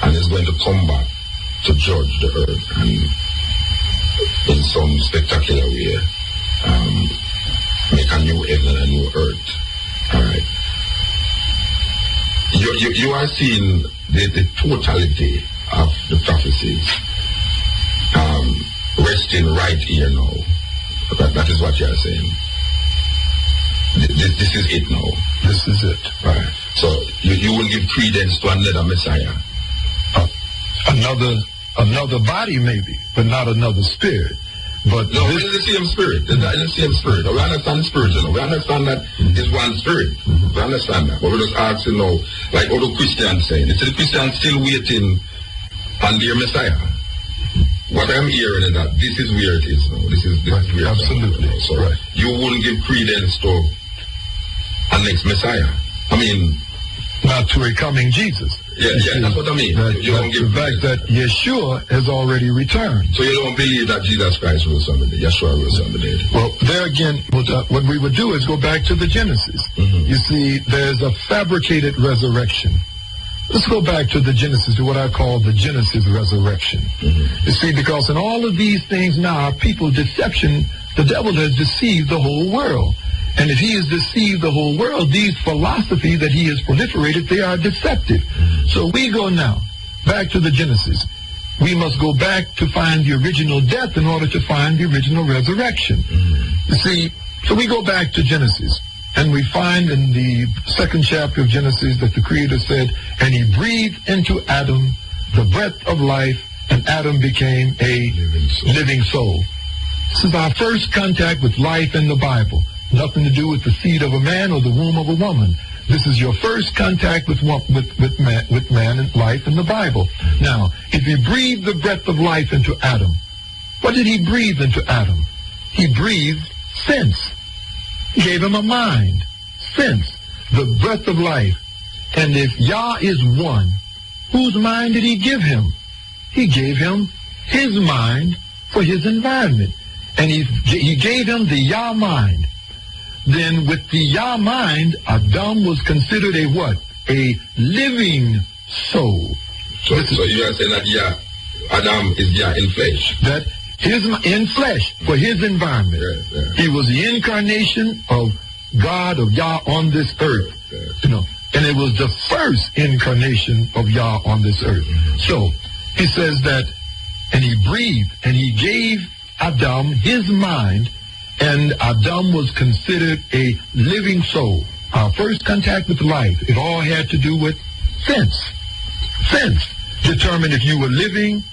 and is going to come back to judge the earth and in some spectacular way make a new heaven and a new earth. All right. You are seeing the totality of the prophecies resting right here now. That is what you are saying. This is it now. This is it. Right. So you will give credence to another Messiah. Another body maybe, but not another spirit. But no, we're in the same spirit. In the same spirit. We understand the spirit, We understand that it's one spirit. We understand that. But we're just asking now, like all the Christians saying, it's the Christians still waiting on their Messiah. What I'm hearing is that this is where it is now. This is where absolutely. It is. So right. You wouldn't give credence to a next Messiah. I mean, not to a coming Jesus. Yeah, that's what I mean. You don't give the fact that Yeshua has already returned. So you don't believe that Jesus Christ rose from the dead, Yeshua rose from the dead? Well, there again, what we would do is go back to the Genesis. You see, there's a fabricated resurrection. Let's go back to the Genesis, to what I call the Genesis resurrection. You see, because in all of these things now, people's deception, the devil has deceived the whole world. And if he has deceived the whole world, these philosophies that he has proliferated, they are deceptive. So we go now back to the Genesis. We must go back to find the original death in order to find the original resurrection. You see, so we go back to Genesis, and we find in the 2nd chapter of Genesis that the Creator said, and he breathed into Adam the breath of life, and Adam became a living soul. This is our first contact with life in the Bible. Nothing to do with the seed of a man or the womb of a woman. This is your first contact with man and life in the Bible. Now, if he breathed the breath of life into Adam, what did he breathe into Adam? He breathed sense. He gave him a mind, sense, the breath of life. And if Yah is one, whose mind did he give him? He gave him his mind for his environment. And he gave him the Yah mind. Then with the Yah mind, Adam was considered a what? A living soul. So you are saying that Adam is Yah in flesh. That in flesh for his environment. Yes. He was the incarnation of God, of Yah on this earth. Yes. You know, and it was the first incarnation of Yah on this earth. So he says that, and he breathed, and he gave Adam his mind, and Adam was considered a living soul. Our first contact with life, it all had to do with sense. Sense determined if you were living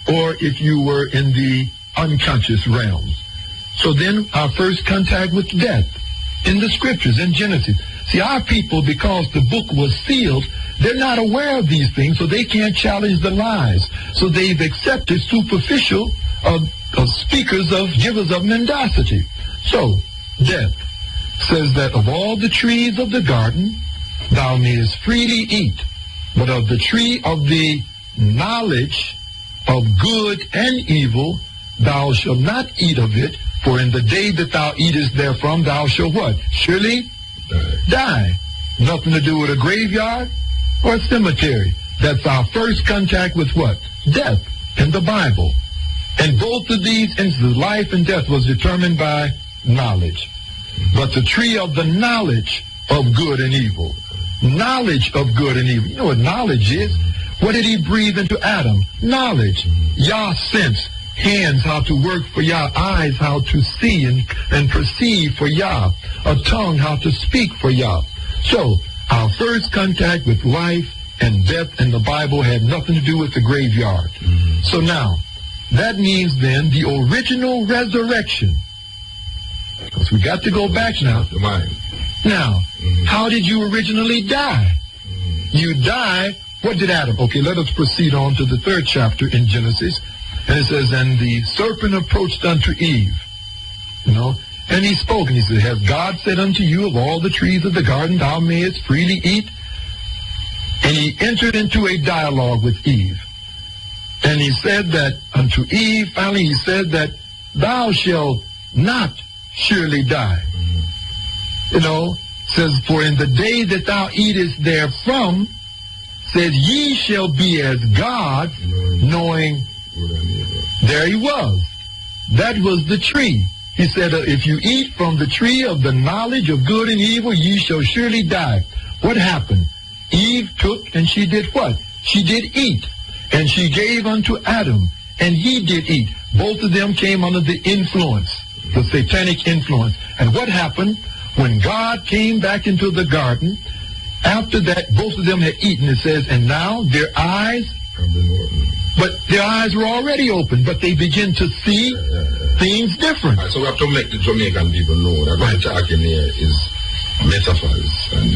or if you were in the unconscious realms. So then our first contact with death in the scriptures, in Genesis. See, our people, because the book was sealed, they're not aware of these things, so they can't challenge the lies. So they've accepted superficial speakers of givers of mendacity. So, death says that of all the trees of the garden, thou mayest freely eat, but of the tree of the knowledge of good and evil, thou shalt not eat of it, for in the day that thou eatest therefrom, thou shalt what? Surely die. Nothing to do with a graveyard or a cemetery. That's our first contact with what? Death in the Bible. And both of these instances, life and death, was determined by knowledge. But the tree of the knowledge of good and evil. Knowledge of good and evil. You know what knowledge is? What did he breathe into Adam? Knowledge. Yah sense. Hands, how to work for Yah. Eyes, how to see and perceive for Yah. A tongue, how to speak for Yah. So, our first contact with life and death in the Bible had nothing to do with the graveyard. So now, that means then the original resurrection. Because we got to go back now. The mind. Now, how did you originally die? You died. What did Adam? Okay, let us proceed on to the 3rd chapter in Genesis. And it says, and the serpent approached unto Eve, and he spoke, and he said, has God said unto you, of all the trees of the garden thou mayest freely eat? And he entered into a dialogue with Eve. And he said that unto Eve, finally he said that thou shalt not surely die. Says, for in the day that thou eatest therefrom, says, ye shall be as gods, knowing. There he was. That was the tree. He said, if you eat from the tree of the knowledge of good and evil, ye shall surely die. What happened? Eve took and she did what? She did eat. And she gave unto Adam, and he did eat. Both of them came under the influence, the satanic influence. And what happened? When God came back into the garden, after that, both of them had eaten, it says, and now their eyes have been opened. But their eyes were already open, but they begin to see things different. Right, so we have to make the Jamaican people know that what we're talking here is metaphors, and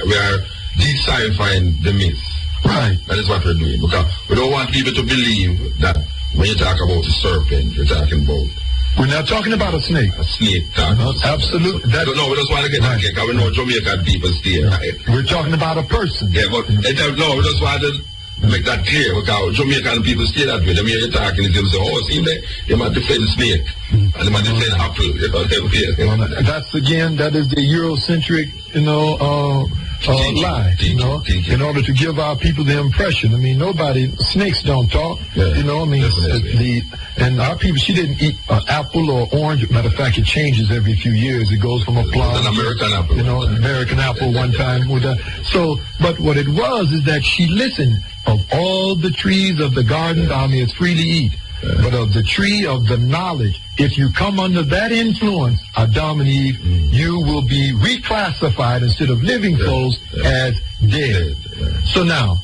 we are deciphering the myth. Right. That is what we're doing, because we don't want people to believe that when you talk about a serpent, you're talking about. We're not talking about a snake. A snake. Absolutely. So, no, we just want to get that because we know Jamaican people stay. Right? We're talking about a person. Yeah, but we just want to make that clear because Jamaican people stay that way. They hear you talking and they say, oh, see, they might defend snake and they might defend apple. That is the Eurocentric, lie, in order to give our people the impression. I mean, snakes don't talk, and our people, she didn't eat an apple or orange. Matter of fact, it changes every few years. It goes from a plum. An American apple. American apple one time. So, but what it was is that she listened, of all the trees of the garden, thou mayest freely eat. But of the tree of the knowledge, if you come under that influence, Adam and Eve, you will be reclassified instead of living souls as dead. So now,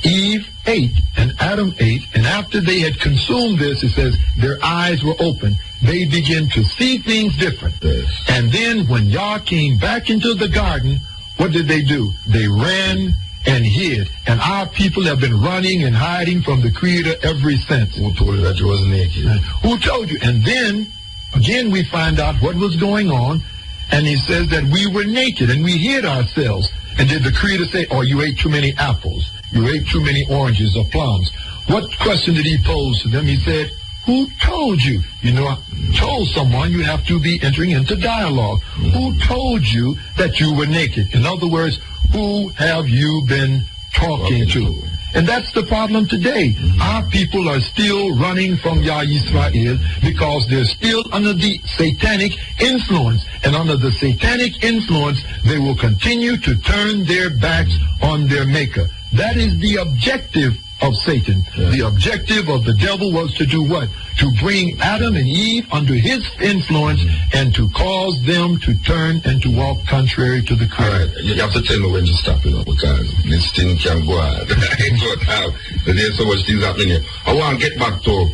Eve ate, and Adam ate, and after they had consumed this, it says, their eyes were open. They began to see things different. Yes. And then when Yah came back into the garden, what did they do? They ran and hid. And our people have been running and hiding from the Creator ever since. Who told you that you was naked? Who told you? And then, again, we find out what was going on. And he says that we were naked and we hid ourselves. And did the Creator say, oh, you ate too many apples? You ate too many oranges or plums? What question did he pose to them? He said, who told you? You know, told someone you have to be entering into dialogue. Who told you that you were naked? In other words, who have you been talking to? And that's the problem today. Our people are still running from Yah Yisrael because they're still under the satanic influence. And under the satanic influence, they will continue to turn their backs on their Maker. That is the objective of Satan. The objective of the devil was to do what? To bring Adam and Eve under his influence and to cause them to turn and to walk contrary to the Creator. All right. You have to tell me when to stop, because this thing can go on. There's so much things happening here. I want to get back to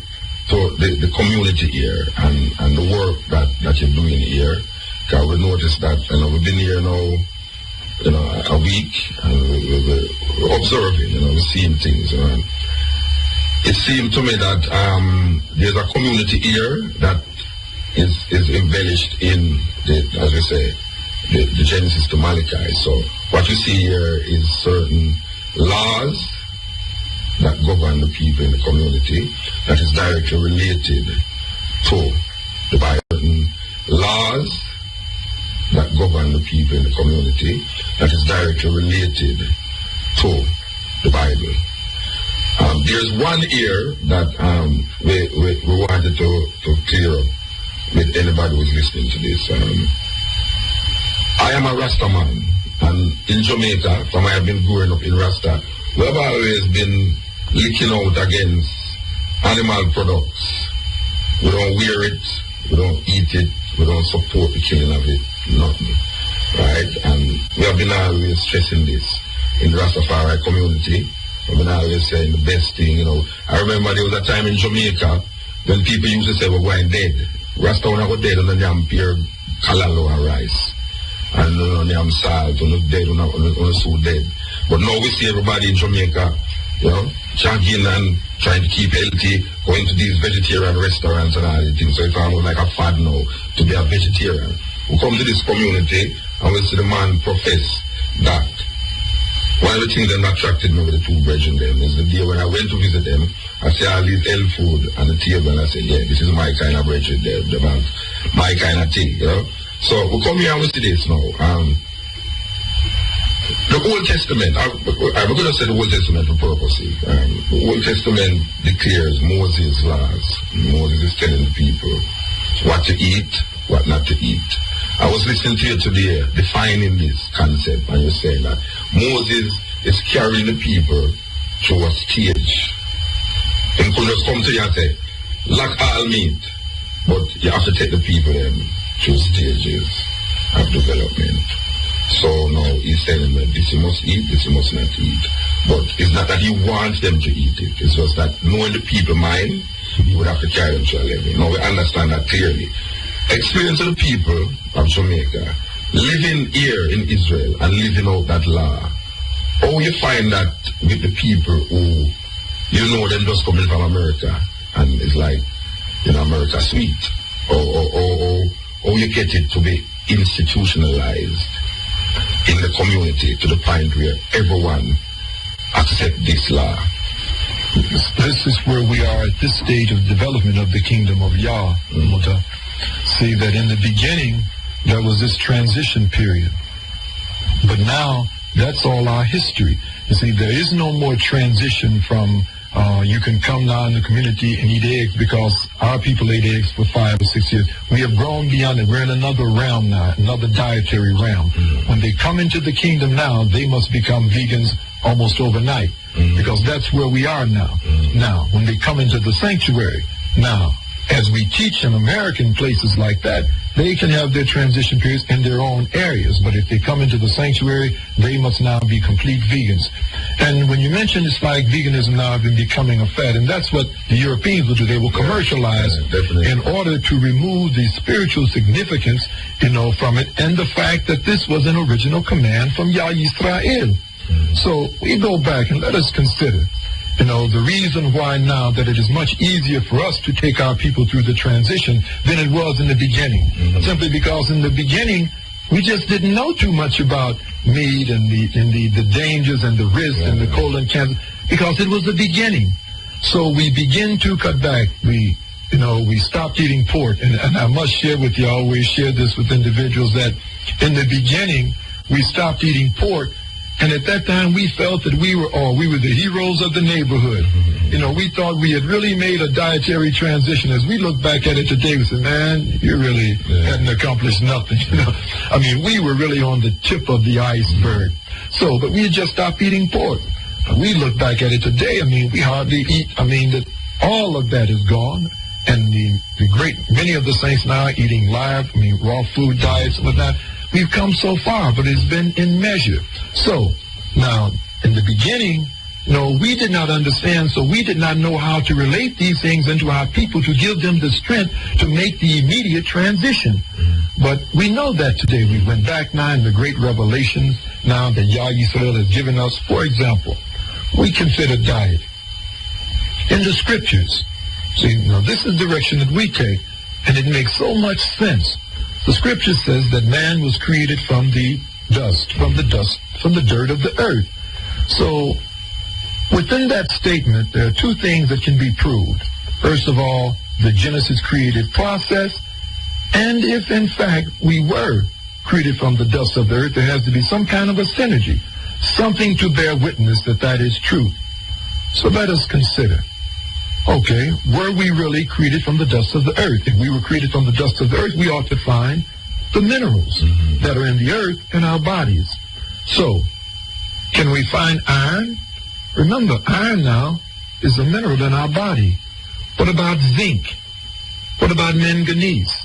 the community here and the work that you're doing here. Because we noticed that, we've been here now, a week, and we're observing, we're seeing things. It seemed to me that there's a community here that is embellished in as we say, the Genesis to Malachi. So what you see here is certain laws that govern the people in the community that is directly related to the Bible. Laws that govern the people in the community that is directly related to the Bible. There's one here that we wanted to clear up with anybody who's listening to this. I am a Rasta man, and in Jamaica, from I have been growing up in Rasta, we have always been licking out against animal products. We don't wear it, we don't eat it, we don't support the killing of it, nothing. Right? And we have been always stressing this in the Rastafari community. We've been always saying the best thing, I remember there was a time in Jamaica when people used to say we're going dead. Rasta when I go dead on the damn pure kalalo and rice. And on the salt, on the dead, on the so dead. But now we see everybody in Jamaica, jogging and trying to keep healthy, going to these vegetarian restaurants and all these things. So it's almost like a fad now to be a vegetarian. We come to this community and we see the man profess that. One of the things that attracted me with the two brethren them is the day when I went to visit them, I see all these health food on the table and I say, yeah, this is my kind of brethren there, my kind of thing, So we come here and we see this now. The Old Testament, I'm going to say the Old Testament for purposes. The Old Testament declares Moses' laws. Moses is telling the people what to eat, what not to eat. I was listening to you today defining this concept, and you're saying that Moses is carrying the people through a stage. He could just come to you and say, lack all meat, but you have to take the people through stages of development. So now he's telling them this you must eat, this you must not eat. But it's not that he wants them to eat it. It's just that knowing the people mind, you would have to carry them to a level. Now we understand that clearly. Explain to the people of Jamaica, living here in Israel and living out that law, how you find that with the people who, them just coming from America and it's like, America sweet, or you get it to be institutionalized in the community to the point where everyone accept this law. This is where we are at this stage of development of the kingdom of Yah, Muta. See that in the beginning there was this transition period, but now that's all our history. You see, there is no more transition from you can come now in the community and eat eggs because our people ate eggs for 5 or 6 years. We have grown beyond it. We're in another realm now, another dietary realm. When they come into the kingdom now, they must become vegans almost overnight because that's where we are now. Now, when they come into the sanctuary, now as we teach in American places like that, they can have their transition periods in their own areas. But if they come into the sanctuary, they must now be complete vegans. And when you mention it's like veganism now been becoming a fad, and that's what the Europeans will do. They will commercialize in order to remove the spiritual significance, from it, and the fact that this was an original command from Yah Yisrael. So we go back and let us consider, the reason why now that it is much easier for us to take our people through the transition than it was in the beginning. Simply because in the beginning, we just didn't know too much about meat and the dangers and the risks and the colon cancer, because it was the beginning. So we begin to cut back. We stopped eating pork. And I must share with you, I always share this with individuals, that in the beginning, we stopped eating pork. And at that time, we felt that we were the heroes of the neighborhood. We thought we had really made a dietary transition. As we look back at it today, we said, man, you really hadn't accomplished nothing. I mean, we were really on the tip of the iceberg. So, but we had just stopped eating pork. We look back at it today, we hardly eat. That all of that is gone. And many of the saints now are eating live, raw food diets and whatnot. We've come so far, but it's been in measure. So, now, in the beginning, we did not understand, so we did not know how to relate these things into our people to give them the strength to make the immediate transition. But we know that today. We went back now in the great revelations now that Yah Yisrael has given us. For example, we consider diet. In the scriptures, see, this is the direction that we take, and it makes so much sense. The scripture says that man was created from the dust, from the dirt of the earth. So, within that statement, there are two things that can be proved. First of all, the Genesis creative process, and if in fact we were created from the dust of the earth, there has to be some kind of a synergy, something to bear witness that that is true. So let us consider. Okay, were we really created from the dust of the earth? If we were created from the dust of the earth, we ought to find the minerals that are in the earth in our bodies. So, can we find iron? Remember, iron now is a mineral in our body. What about zinc? What about manganese?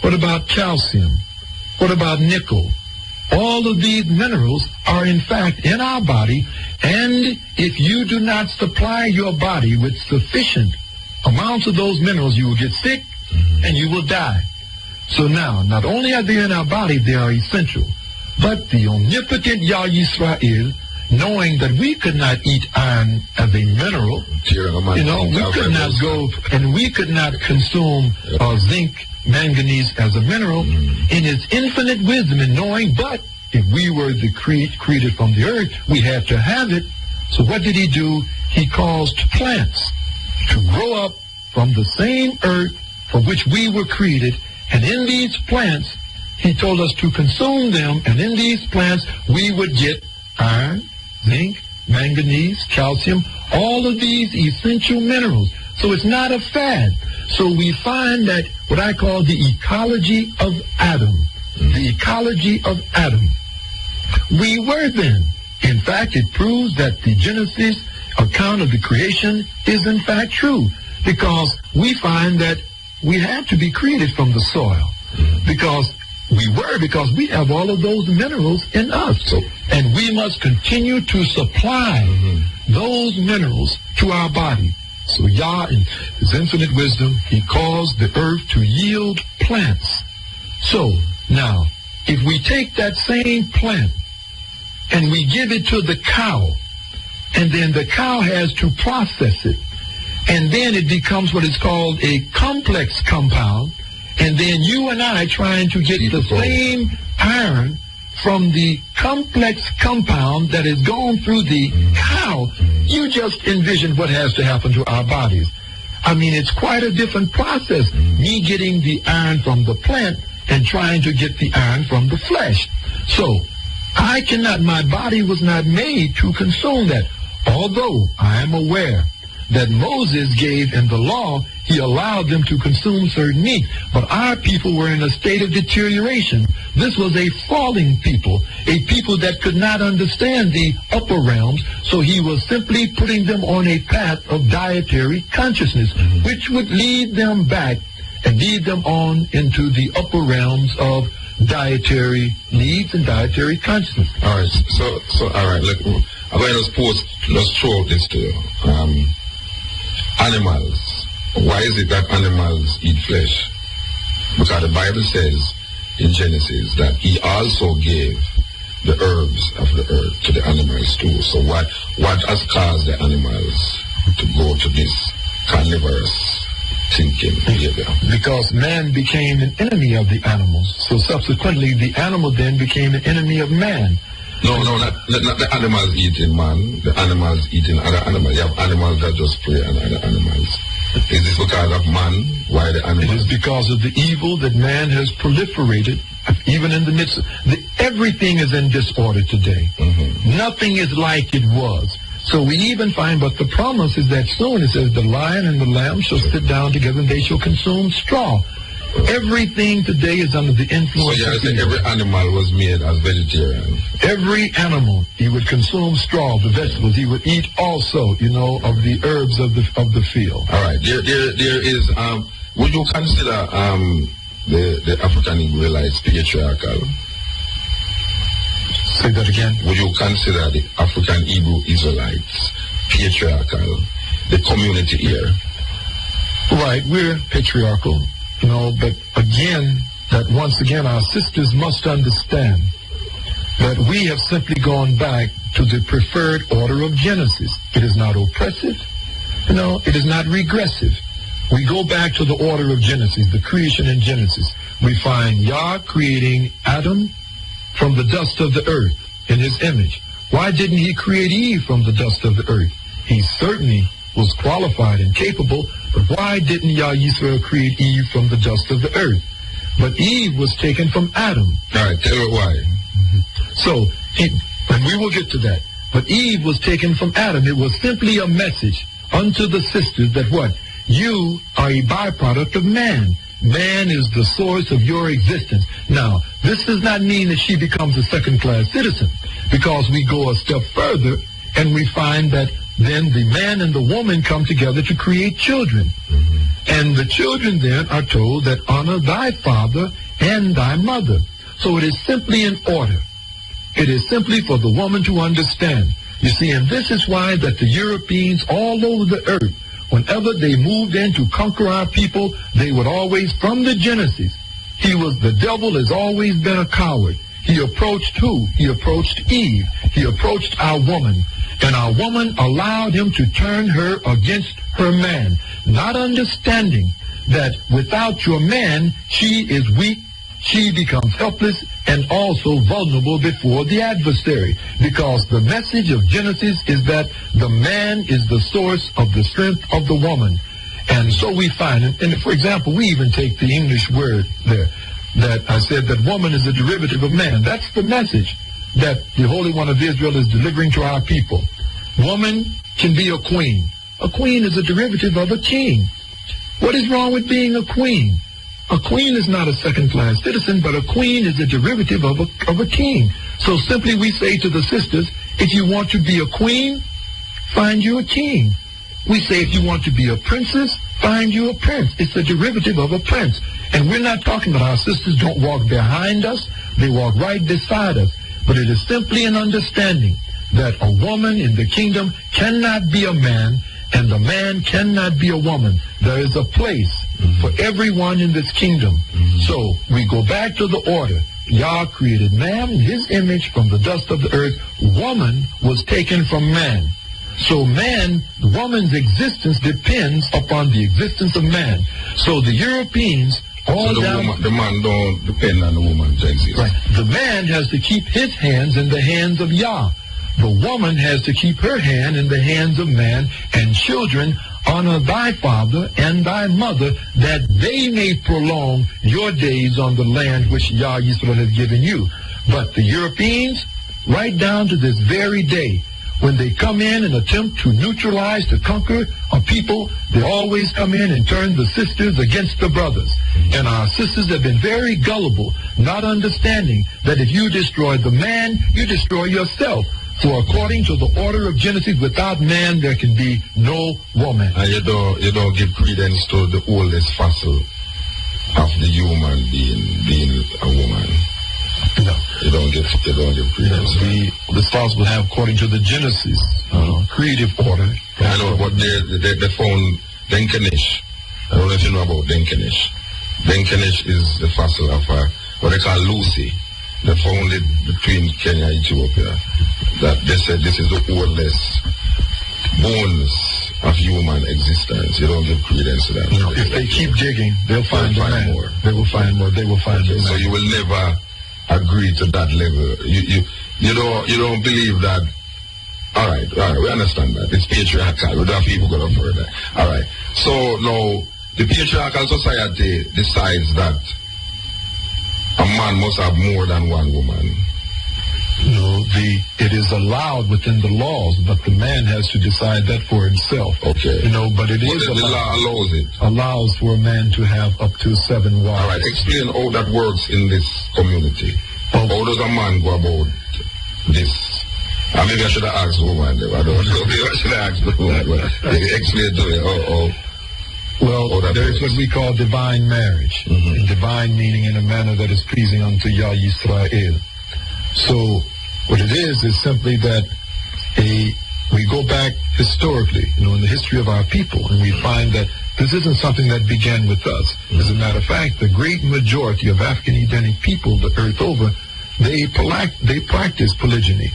What about calcium? What about nickel? All of these minerals are in fact in our body, and if you do not supply your body with sufficient amounts of those minerals, you will get sick and you will die. So now, not only are they in our body, they are essential, but the omnipotent Yah Yisrael, knowing that we could not eat iron as a mineral, we could not go and we could not consume zinc, manganese as a mineral, in his infinite wisdom and knowing, but if we were the created from the earth, we had to have it. So what did he do? He caused plants to grow up from the same earth for which we were created, and in these plants, he told us to consume them, and in these plants, we would get iron, zinc, manganese, calcium, all of these essential minerals. So it's not a fad. So we find that what I call the ecology of Adam, the ecology of Adam. We were then. In fact, it proves that the Genesis account of the creation is in fact true, because we find that we had to be created from the soil, because we have all of those minerals in us. And we must continue to supply those minerals to our body. So Yah, in his infinite wisdom, he caused the earth to yield plants. So now, if we take that same plant and we give it to the cow, and then the cow has to process it, and then it becomes what is called a complex compound, and then you and I trying to get the same iron from the complex compound that has gone through the cow, you just envision what has to happen to our bodies. I mean, it's quite a different process, me getting the iron from the plant and trying to get the iron from the flesh. So, I cannot, my body was not made to consume that. Although I am aware that Moses gave in the law, he allowed them to consume certain meat. But our people were in a state of deterioration. This was a falling people, a people that could not understand the upper realms, so he was simply putting them on a path of dietary consciousness, which would lead them back and lead them on into the upper realms of dietary needs and dietary consciousness. All right, so all right, look, I'm going to let's throw out this to you. Animals. Why is it that animals eat flesh? Because the Bible says in Genesis that he also gave the herbs of the earth to the animals too. So what has caused the animals to go to this carnivorous thinking behavior? Because man became an enemy of the animals. So subsequently, the animal then became an enemy of man. No, not the animals eating man. The animals eating other animals. You have animals that just prey on other animals. Is this because of man? Why the animals? It is because of the evil that man has proliferated, even in the midst of... everything is in disorder today. Nothing is like it was. So we even find, but the promise is that soon it says the lion and the lamb shall sit down together and they shall consume straw. Everything today is under the influence so of every animal was made as vegetarian. Every animal, he would consume straw, the vegetables. He would eat also, of the herbs of the field. All right. There is, would you consider the African Israelites patriarchal? Say that again. Would you consider the African Hebrew Israelites patriarchal, the community here? Right, we're patriarchal, but again, that once again our sisters must understand that we have simply gone back to the preferred order of Genesis. It is not oppressive, it is not regressive. We go back to the order of Genesis, the creation in Genesis. We find Yah creating Adam from the dust of the earth in his image. Why didn't he create Eve from the dust of the earth? He certainly was qualified and capable, but why didn't Yah Yisrael create Eve from the dust of the earth? But Eve was taken from Adam. All right, tell her why. So, and we will get to that. But Eve was taken from Adam. It was simply a message unto the sisters that what? You are a byproduct of man. Man is the source of your existence. Now, this does not mean that she becomes a second-class citizen, because we go a step further and we find that then the man and the woman come together to create children. And the children then are told that honor thy father and thy mother. So it is simply in order. It is simply for the woman to understand. You see, and this is why that the Europeans all over the earth, whenever they moved in to conquer our people, they would always, from the Genesis, the devil has always been a coward. He approached who? He approached Eve. He approached our woman. And our woman allowed him to turn her against her man, not understanding that without your man, she is weak, she becomes helpless, and also vulnerable before the adversary. Because the message of Genesis is that the man is the source of the strength of the woman. And so we find, and for example, we even take the English word there, that I said that woman is a derivative of man. That's the message that the Holy One of Israel is delivering to our people. Woman can be a queen. A queen is a derivative of a king. What is wrong with being a queen? A queen is not a second-class citizen, but a queen is a derivative of a king. So simply we say to the sisters, if you want to be a queen, find you a king. We say if you want to be a princess, find you a prince. It's a derivative of a prince. And we're not talking about our sisters don't walk behind us. They walk right beside us. But it is simply an understanding that a woman in the kingdom cannot be a man, and a man cannot be a woman. There is a place for everyone in this kingdom. So we go back to the order. Yah created man in his image from the dust of the earth. Woman was taken from man. So man, the woman's existence depends upon the existence of man. So the Europeans, the man don't depend on the woman to exist. Right. The man has to keep his hands in the hands of Yah. The woman has to keep her hand in the hands of man. And children, honor thy father and thy mother, that they may prolong your days on the land which Yah Yisrael has given you. But the Europeans, right down to this very day, when they come in and attempt to neutralize, to conquer a people, they always come in and turn the sisters against the brothers. And our sisters have been very gullible, not understanding that if you destroy the man, you destroy yourself. For according to the order of Genesis, without man there can be no woman. And you don't give credence to the oldest fossil of the human being a woman. No. You don't give credence. The fossil have, according to the Genesis creative order. I know, but they found Denkenish. I don't know if you know about Denkenish. Denkenish is the fossil of what they call Lucy. They found it between Kenya and Ethiopia. That they said this is the oldest bones of human existence. You don't give credence to that. No, if they keep digging, they'll find more. They will find more. They will find more. So you will never agree to that level. You don't believe that. All right, we understand that. It's patriarchal. We don't have people go further. All right. So now the patriarchal society decides that a man must have more than one woman. No, it is allowed within the laws, but the man has to decide that for himself. Okay. But it is the law allows it. Allows for a man to have up to 7 wives. All right. Explain how that works in this community. How does a man go about this? Maybe I should have asked the woman. I don't know. Maybe I should have asked the woman. Explain to me. Well, there's what we call divine marriage. And divine meaning in a manner that is pleasing unto Yah Yisrael. So what it is simply that we go back historically, in the history of our people, and we find that this isn't something that began with us. As a matter of fact, the great majority of African Edenic people the earth over, they practice polygyny.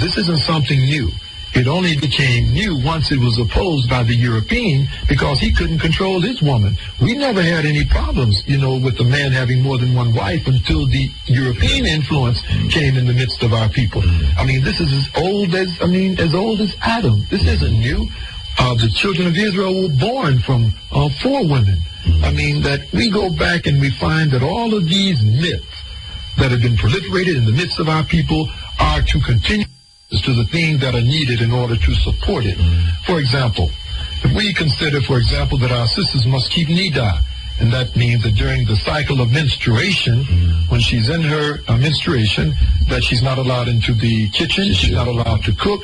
This isn't something new. It only became new once it was opposed by the European because he couldn't control his woman. We never had any problems, with the man having more than one wife until the European influence came in the midst of our people. This is as old as Adam. This isn't new. The children of Israel were born from 4 women. That we go back and we find that all of these myths that have been proliferated in the midst of our people are to continue to the things that are needed in order to support it. For example, if we consider, that our sisters must keep nida, and that means that during the cycle of menstruation, when she's in her menstruation, that she's not allowed into the kitchen, she's not allowed to cook,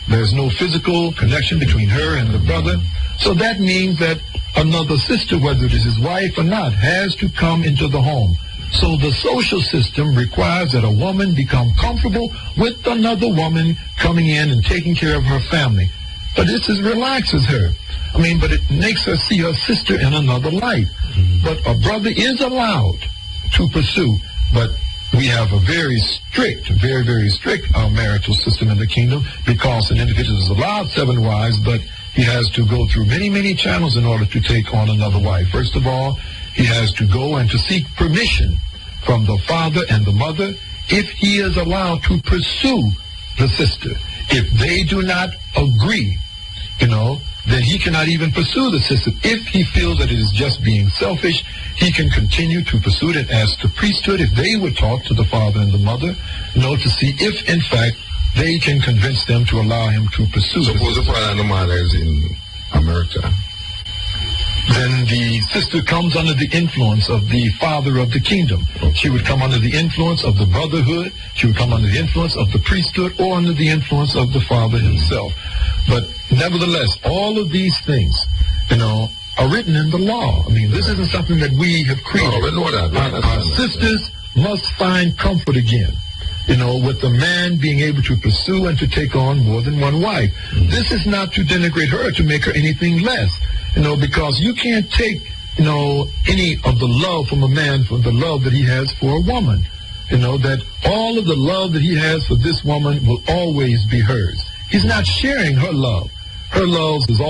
there's no physical connection between her and the brother. So that means that another sister, whether it is his wife or not, has to come into the home. So the social system requires that a woman become comfortable with another woman coming in and taking care of her family. But this relaxes her. But it makes her see her sister in another light. But a brother is allowed to pursue. But we have a very strict, very, very strict marital system in the kingdom because an individual is allowed 7 wives, but he has to go through many, many channels in order to take on another wife. First of all, he has to go and to seek permission from the father and the mother if he is allowed to pursue the sister. If they do not agree, then he cannot even pursue the sister. If he feels that it is just being selfish, he can continue to pursue it as the priesthood if they would talk to the father and the mother, to see if in fact they can convince them to allow him to pursue. Suppose the father and the mother is in America. Then the sister comes under the influence of the father of the kingdom. She would come under the influence of the brotherhood. She would come under the influence of the priesthood or under the influence of the father himself. But nevertheless, all of these things, are written in the law. This isn't something that we have created. No, we know that. Our sisters must find comfort again, with the man being able to pursue and to take on more than one wife. This is not to denigrate her, to make her anything less. Because you can't take, any of the love from a man, from the love that he has for a woman. That all of the love that he has for this woman will always be hers. He's not sharing her love. Her love is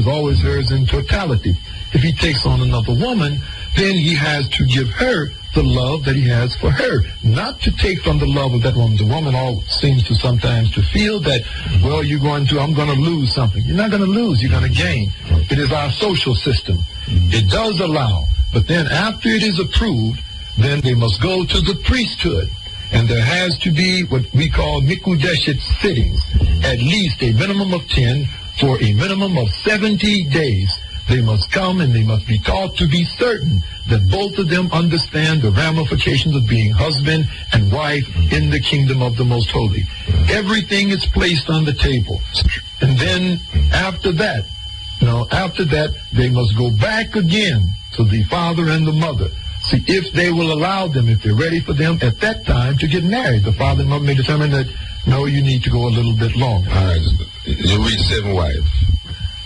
always hers in totality. If he takes on another woman, then he has to give her the love that he has for her, not to take from the love of that woman. The woman seems to sometimes to feel that, I'm going to lose something. You're not going to lose, you're going to gain. It is our social system. It does allow, but then after it is approved, then they must go to the priesthood. And there has to be what we call Mikudeshet sittings, at least a minimum of 10 for a minimum of 70 days. They must come and they must be taught to be certain that both of them understand the ramifications of being husband and wife in the kingdom of the Most Holy. Everything is placed on the table. And then after that, they must go back again to the father and the mother. See if they will allow them, if they're ready for them at that time, to get married. The father and mother may determine that, no, you need to go a little bit longer. All right. You reach 7 wives,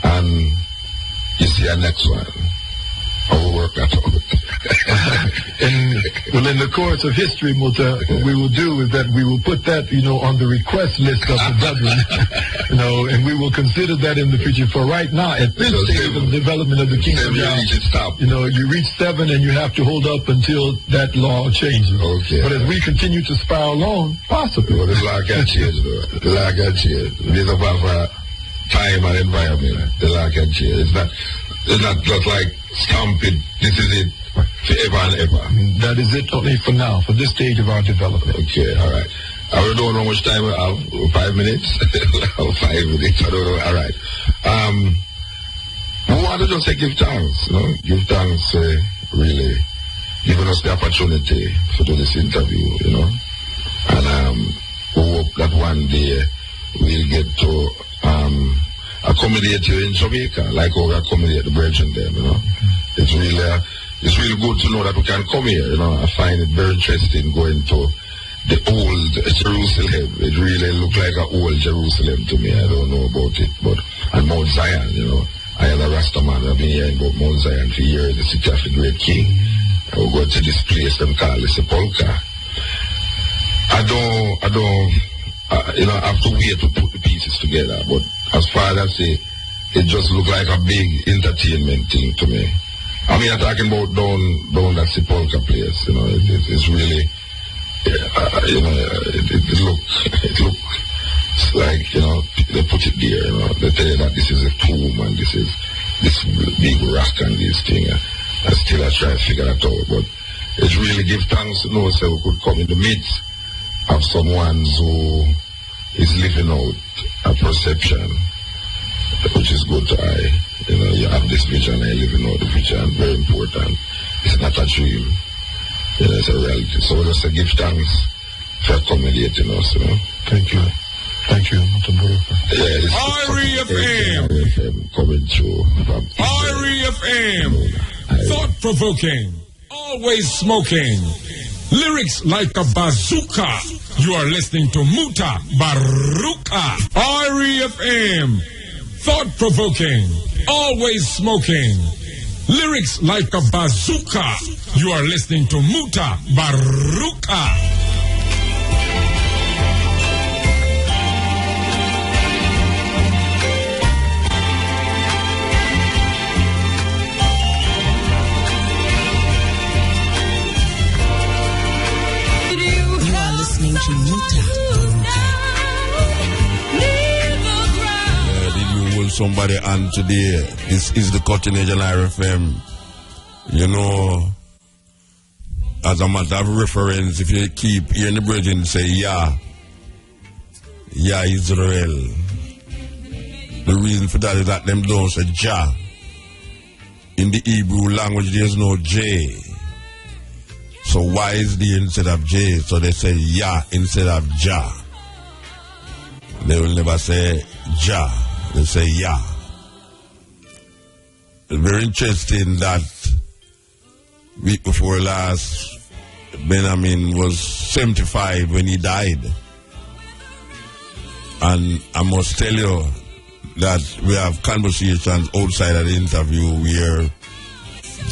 and you see our next one. How we work that out. Well, in the course of history, Muta, what we will do is that we will put that, on the request list of the brethren, and we will consider that in the future. For right now, at this stage of the development of the kingdom, you reach 7 and you have to hold up until that law changes. Okay. But as we continue to spiral on, possibly. Well, the law can change, though. The law can change. There's a for time and environment. The law can change. It's not just like stamping. This is it forever and ever. That is it only for now, for this stage of our development. Okay, all right. I don't know how much time we have. 5 minutes? 5 minutes. I don't know. All right. We want to just say give thanks. Give thanks, really, giving us the opportunity to do this interview, And we hope that one day we'll get to accommodate you in Jamaica, like how we accommodate the brethren there, It's really good to know that we can come here, I find it very interesting going to the old Jerusalem. It really looks like an old Jerusalem to me. I don't know about it, and Mount Zion, I am a Rasta man. I've been hearing about Mount Zion for years, the city of the great king. I will go to this place and call it Sepulchre. I have to wait to put the pieces together, but as far as I say, it just looked like a big entertainment thing to me. I mean, I'm talking about down that Sepulchre place, it's really, it looks like, they put it there, they tell you that this is a tomb and this is this big rock and this thing. I try to figure that out, but it's really give thanks to know so we could come in the midst of someone who is living out a perception, which is good to I. You have this vision, I living out the vision, very important. It's not a dream, it's a reality. So we just give thanks for accommodating us. Thank you. Thank you, Mutabaruka. Yeah, this FM coming through from FM, thought-provoking, always smoking, lyrics like a bazooka. You are listening to Mutabaruka. FM, thought-provoking, always smoking, lyrics like a bazooka. You are listening to Mutabaruka. To Mutabaruka. Did you hold somebody on today? This is the Cutting Edge on RFM. As a matter of reference, if you keep hearing the brethren say, yeah, Israel. The reason for that is that them don't say Jah. In the Hebrew language, there's no J. So why is D instead of J? So they say Yah instead of Jah. They will never say Jah. They say Yah. It's very interesting that week before last, Benjamin was 75 when he died. And I must tell you that we have conversations outside of the interview where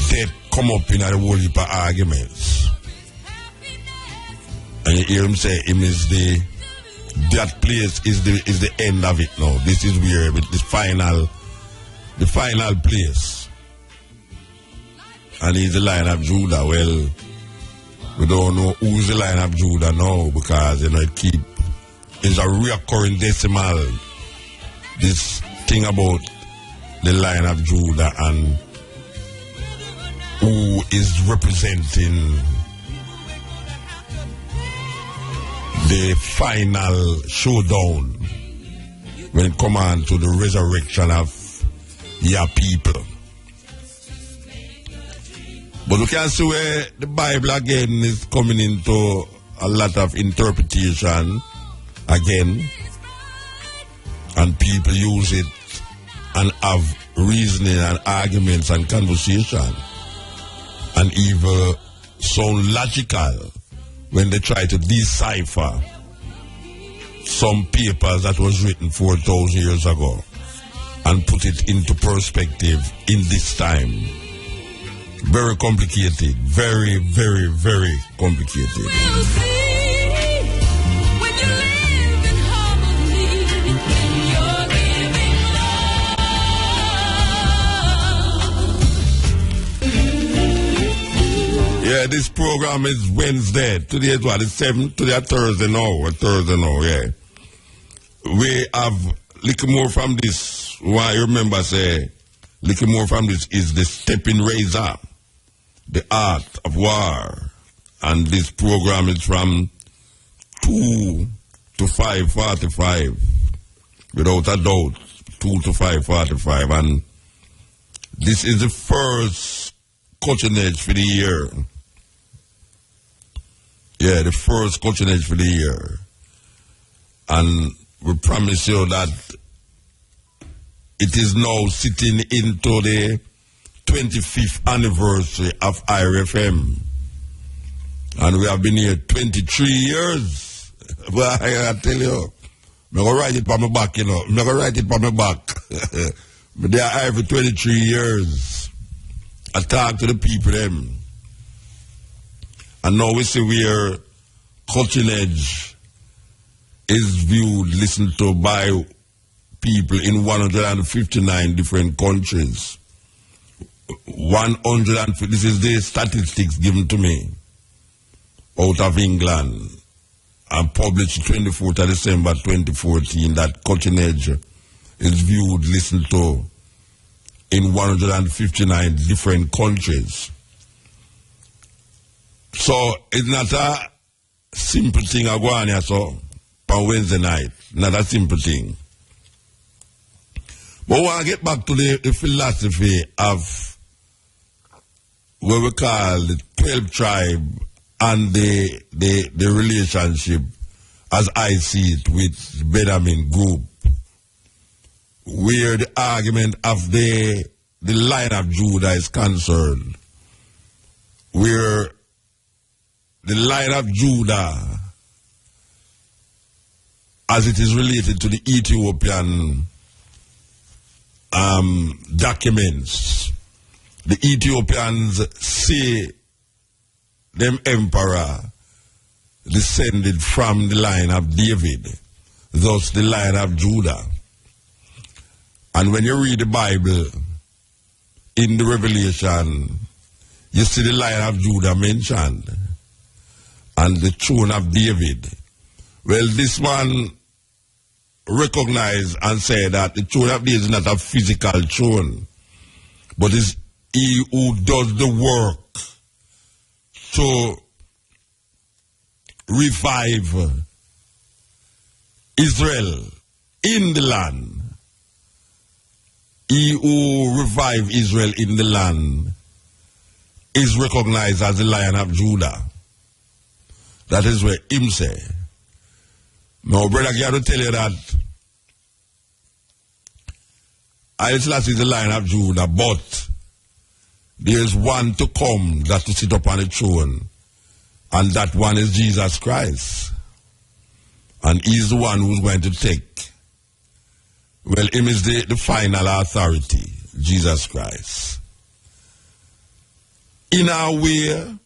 death come up in a whole heap of arguments. And you hear him say that place is the end of it now. This is where the final place. And he's the Lion of Judah. Well, we don't know who's the Lion of Judah now because it's a reoccurring decimal. This thing about the Lion of Judah and who is representing the final showdown when it comes on to the resurrection of your people. But we can see where the Bible again is coming into a lot of interpretation again, and people use it and have reasoning and arguments and conversation, and even sound logical when they try to decipher some papers that was written 4,000 years ago and put it into perspective in this time. Very complicated, very, very, very complicated. Yeah, this program is Wednesday. Today is what? It's 7th. Today is Thursday now. Yeah. We have little more from this. Why you remember say, little more from this is the stepping razor, the art of war. And this program is from 2 to 5:45. Without a doubt, 2 to 5:45. And this is the first coaching edge for the year. Yeah, the first coaching edge for the year. And we promise you that it is now sitting into the 25th anniversary of IRFM. And we have been here 23 years. Well, I tell you, I'm going to write it on my back, you know. I'm going to write it on my back. But they are here for 23 years. I talk to the people, them. And now we see where Cutting Edge is viewed, listened to by people in 159 different countries. 150, this is the statistics given to me out of England and published 24th of December 2014 that Cutting Edge is viewed, listened to in 159 different countries. So it's not a simple thing I go on here, so on Wednesday night. Not a simple thing. But I want to get back to the philosophy of what we call the 12 tribe and the relationship as I see it with Benjamin Group, where the argument of the line of Judah is concerned, where the line of Judah, as it is related to the Ethiopian documents, the Ethiopians say them emperor descended from the line of David, thus the line of Judah. And when you read the Bible in the Revelation, you see the line of Judah mentioned and the throne of David. Well, this one recognized and said that the throne of David is not a physical throne, but is he who does the work to revive Israel in the land. He who revived Israel in the land is recognized as the Lion of Judah. That is where him say. Now, brother, I got to tell you that Haile Selassie is the Lion of Judah, but there is one to come that to sit upon the throne, and that one is Jesus Christ. And he's the one who's going to take. Well, him is the final authority, Jesus Christ. In a way,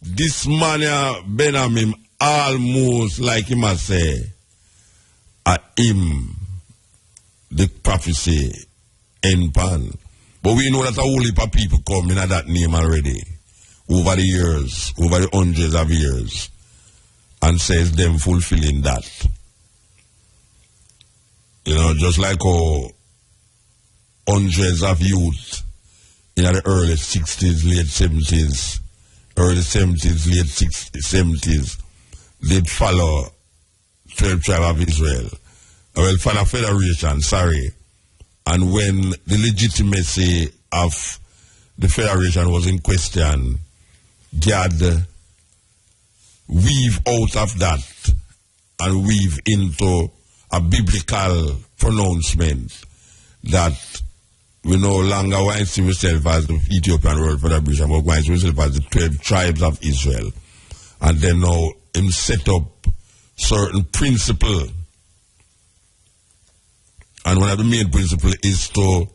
this man, Benjamin, almost like him I say, at him, the prophecy end pan. But we know that a whole heap of people come in that name already, over the years, over the hundreds of years, and says them fulfilling that. You know, just like how hundreds of youth in the early 60s, late 70s, early 70s, late 60s, 70s, did follow 12 tribe of Israel. Well, for the federation, sorry. And when the legitimacy of the federation was in question, God weave out of that and weave into a biblical pronouncement that we no longer want to see ourselves as the Ethiopian World Federation, but we want to see ourselves as the 12 tribes of Israel. And then now him set up certain principle. And one of the main principles is to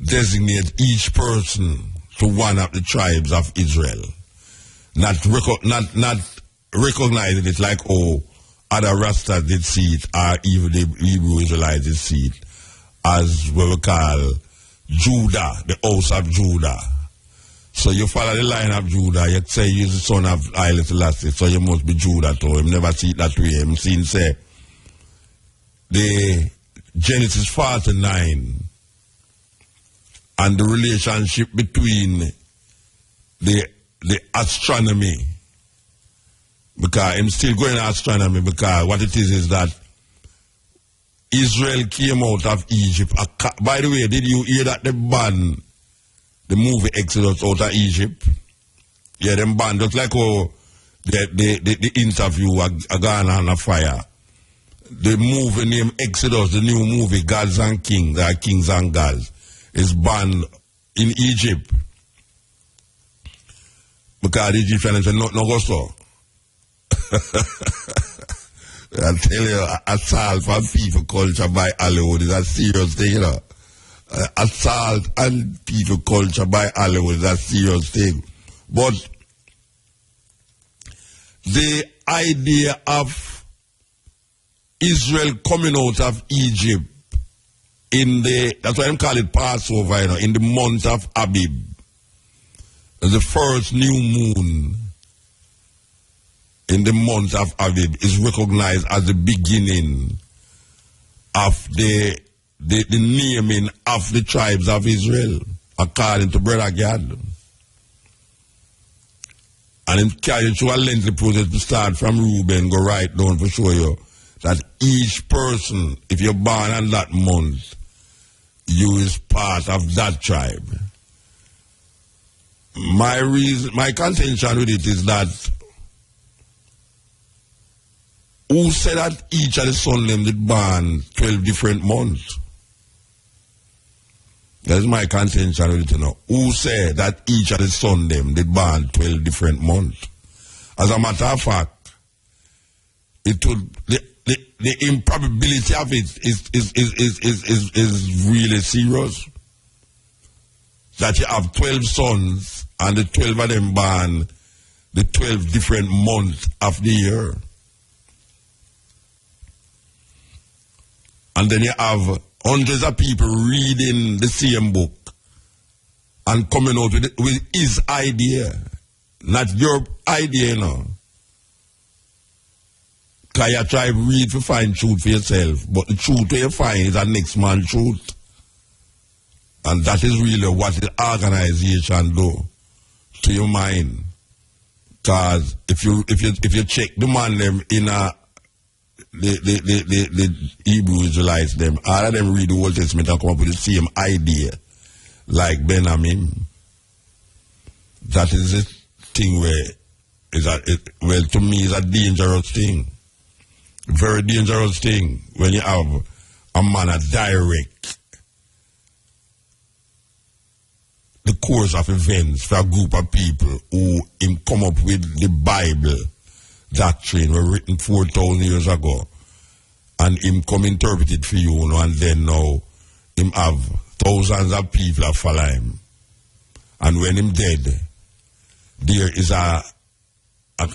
designate each person to one of the tribes of Israel. Not recognizing it like, oh, other Rastas did see it, or even the Hebrew Israelites did see it, as what we call Judah, the house of Judah. So you follow the line of Judah, you say you're the son of Haile Selassie, so you must be Judah too. Him never see it that way. Him seen say, the Genesis 49 and the relationship between the astronomy, because I'm still going to astronomy, because what it is that Israel came out of Egypt. By the way, did you hear that they banned the movie Exodus out of Egypt? Yeah, them banned, just like how the interview a gone on a fire. The movie named Exodus, the new movie, Gods and Kings, or Kings and Gods, is banned in Egypt. Because the Egyptians said, no go so. I tell you, assault for people culture by Hollywood is a serious thing, you know. Assault and people culture by Hollywood is a serious thing. But the idea of Israel coming out of Egypt that's why I call it Passover, you know, in the month of Abib, the first new moon in the month of Abib is recognized as the beginning of the naming of the tribes of Israel, according to Brother Gad. And it carried through a lengthy process to start from Reuben, go right down to show you that each person, if you're born on that month, you is part of that tribe. My contention with it is that who said that each of the son them did born 12 different months? That is my contention with it, you know. Who said that each of the son them did born 12 different months? As a matter of fact, it would the improbability of it is really serious. That you have 12 sons and the 12 of them born the 12 different months of the year. And then you have hundreds of people reading the same book and coming out with his idea, not your idea, you know. Because you try to read to find truth for yourself, but the truth you find is the next man's truth. And that is really what the organization do to your mind. Because if you check the man them in the Hebrew Israelites them, all of them read the Old Testament and come up with the same idea like Benjamin. That is a thing well, to me, is a dangerous thing. Very dangerous thing when you have a man direct the course of events for a group of people who him come up with the Bible doctrine were written 4,000 years ago, and him come interpret it for you, you know, and then now him have thousands of people that follow him. And when him dead, there is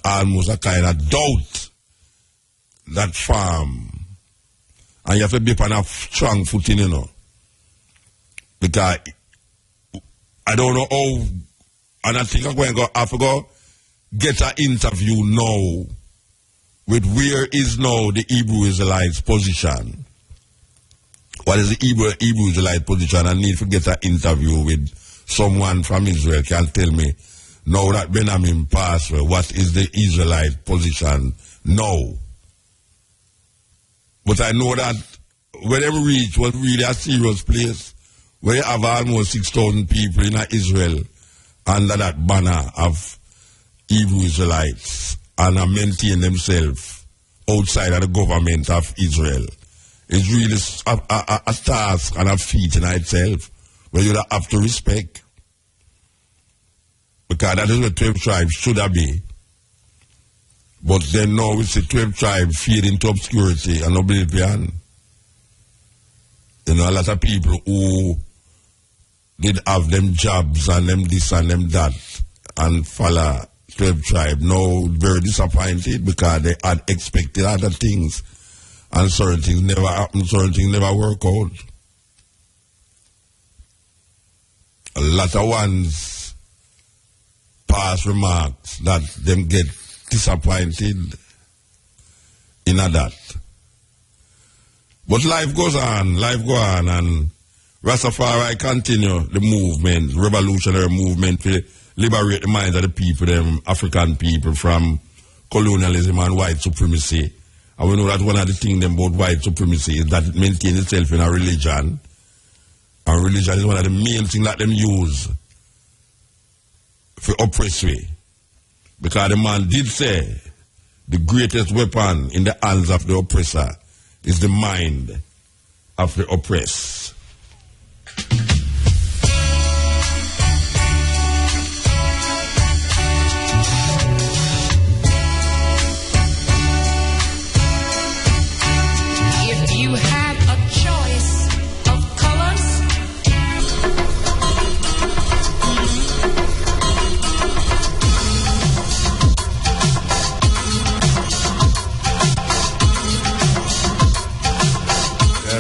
almost a kind of doubt that farm, and you have to be on a strong footing, you know, because I don't know how, and I think I'm going to have to go get an interview now with where is now the Hebrew Israelites position. What is the Hebrew Israelite position? I need to get an interview with someone from Israel can tell me Now that Benjamin passed away, what is the Israelite position now? But I know that when they reach was really a serious place, where you have almost 6,000 people in Israel under that banner of Hebrew Israelites and maintain themselves outside of the government of Israel. It's really a task and a feat in itself where you have to respect. Because that is what 12 tribes should have been. But then now it's the 12 tribes fade into obscurity and oblivion. You know, a lot of people who did have them jobs and them this and them that and follow 12 tribe now very disappointed because they had expected other things and certain things never happen, certain things never work out. A lot of ones pass remarks that them get disappointed in that. But life goes on, and Rastafari continue the movement, revolutionary movement to liberate the minds of the people, them African people, from colonialism and white supremacy. And we know that one of the things about white supremacy is that it maintains itself in a religion. And religion is one of the main things that them use for oppress we. Because the man did say the greatest weapon in the hands of the oppressor is the mind of the oppressed. If you had a choice of colors,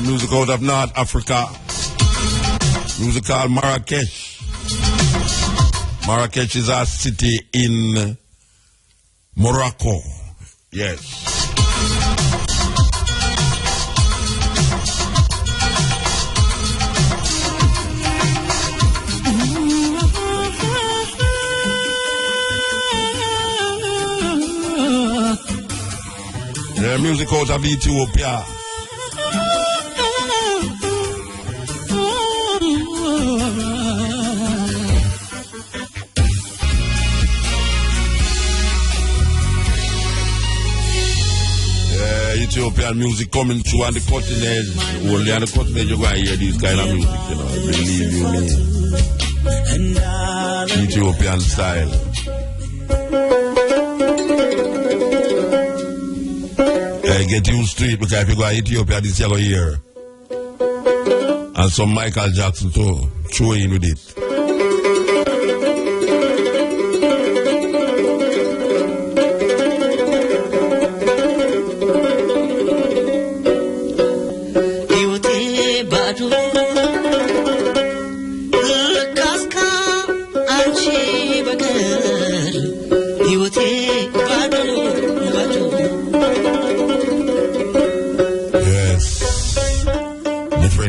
music out of North Africa. Music called Marrakesh. Marrakesh is a city in Morocco. Yes. Music out of Ethiopia. Ethiopian music coming through on the cutting edge. Only on the cutting edge you're going to hear this kind of music, you know. Believe you me. Ethiopian style. Get used to it because if you go to Ethiopia this year, hear. And some Michael Jackson too. Throw in with it.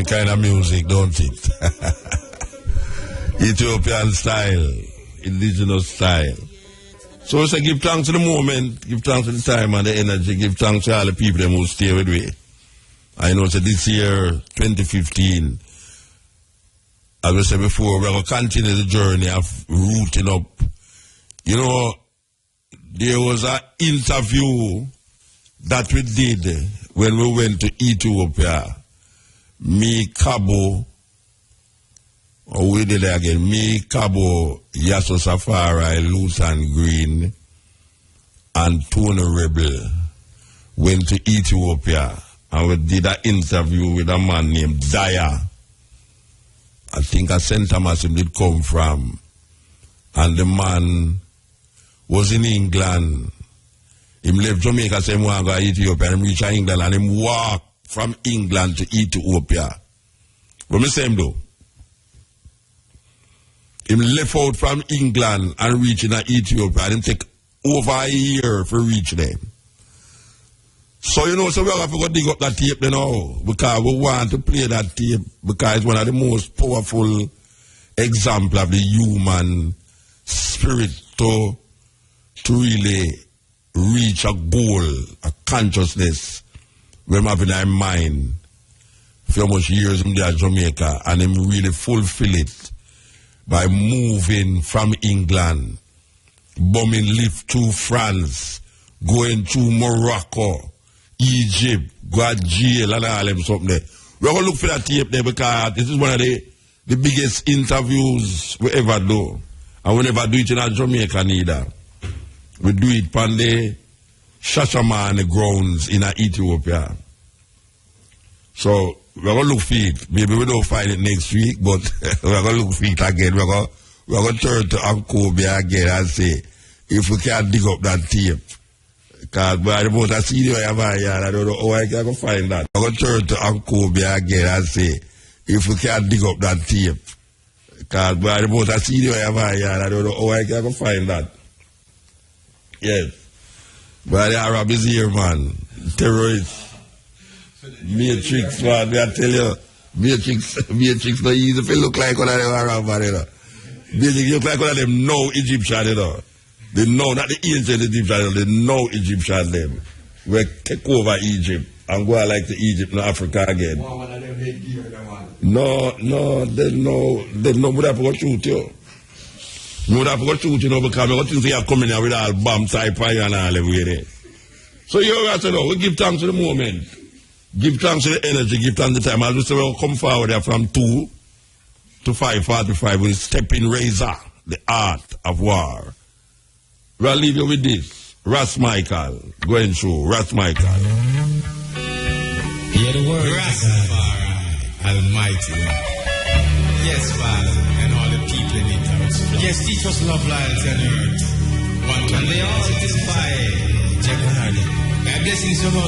Kind of music, don't it? Ethiopian style, indigenous style. So we say give thanks to the moment, give thanks to the time and the energy, give thanks to all the people who stay with me. I know that this year, 2015, as we said before, we're going to continue the journey of rooting up. You know, there was an interview that we did when we went to Ethiopia. Me, Cabo, or we did it again, me, Cabo, Yasso Safari, Lutan Green, and Tony Rebel went to Ethiopia and we did an interview with a man named Daya. I think a St. Thomas him did come from. And the man was in England. He left Jamaica, say he want to go to Ethiopia, and he reached England and he walked from England to Ethiopia. What me say him do? Him left out from England and reach in Ethiopia and him take over a year for reach them. So you know, so we have to go dig up that tape you know, because we want to play that tape because it's one of the most powerful examples of the human spirit to really reach a goal, a consciousness, when I'm having in mind for much years in Jamaica, and him really fulfill it by moving from England, bombing lift to France, going to Morocco, Egypt, go to jail and all them something there. We're going to look for that tape there because this is one of the biggest interviews we ever do. And we never do it in Jamaica neither. We do it on the Shashamane grounds in Ethiopia. So we're going to look for it. Maybe we don't find it next week, but we're going to look for it again. We're going to turn to Ankobia again and say, if we can dig up that tape. Because by the most I see you have I don't know how I can find that. We're going to turn to Ankobia again and say, if we can dig up that tape. Because by the most I see you have I don't know how I can find that. Yes. But the Arab is here, man. Terrorists. Matrix, man. I tell you. Matrix no easy if you look like one of them Arab, man, you know. Matrix look like one of them no Egyptian, you know. They know, not the ancient Egyptian, they know Egyptian them. We take over Egypt and go like to Egypt and Africa again. No, they know would have to go shoot you. You would have to go shoot, you know, because we think they are coming here with all bomb type and all everywhere. So you have to know, we give thanks to the moment. Give thanks to the energy, give thanks to the time. As we say, we'll come forward there from 2 to 5:45 with stepping razor, the art of war. We'll leave you with this. Ras Michael, going through. Ras Michael. Hear the word. Rastafari, Almighty. Yes, Father, and all the people in it. Yes, teach us love, loyalty, and earth. And they all satisfy Jacob. My blessings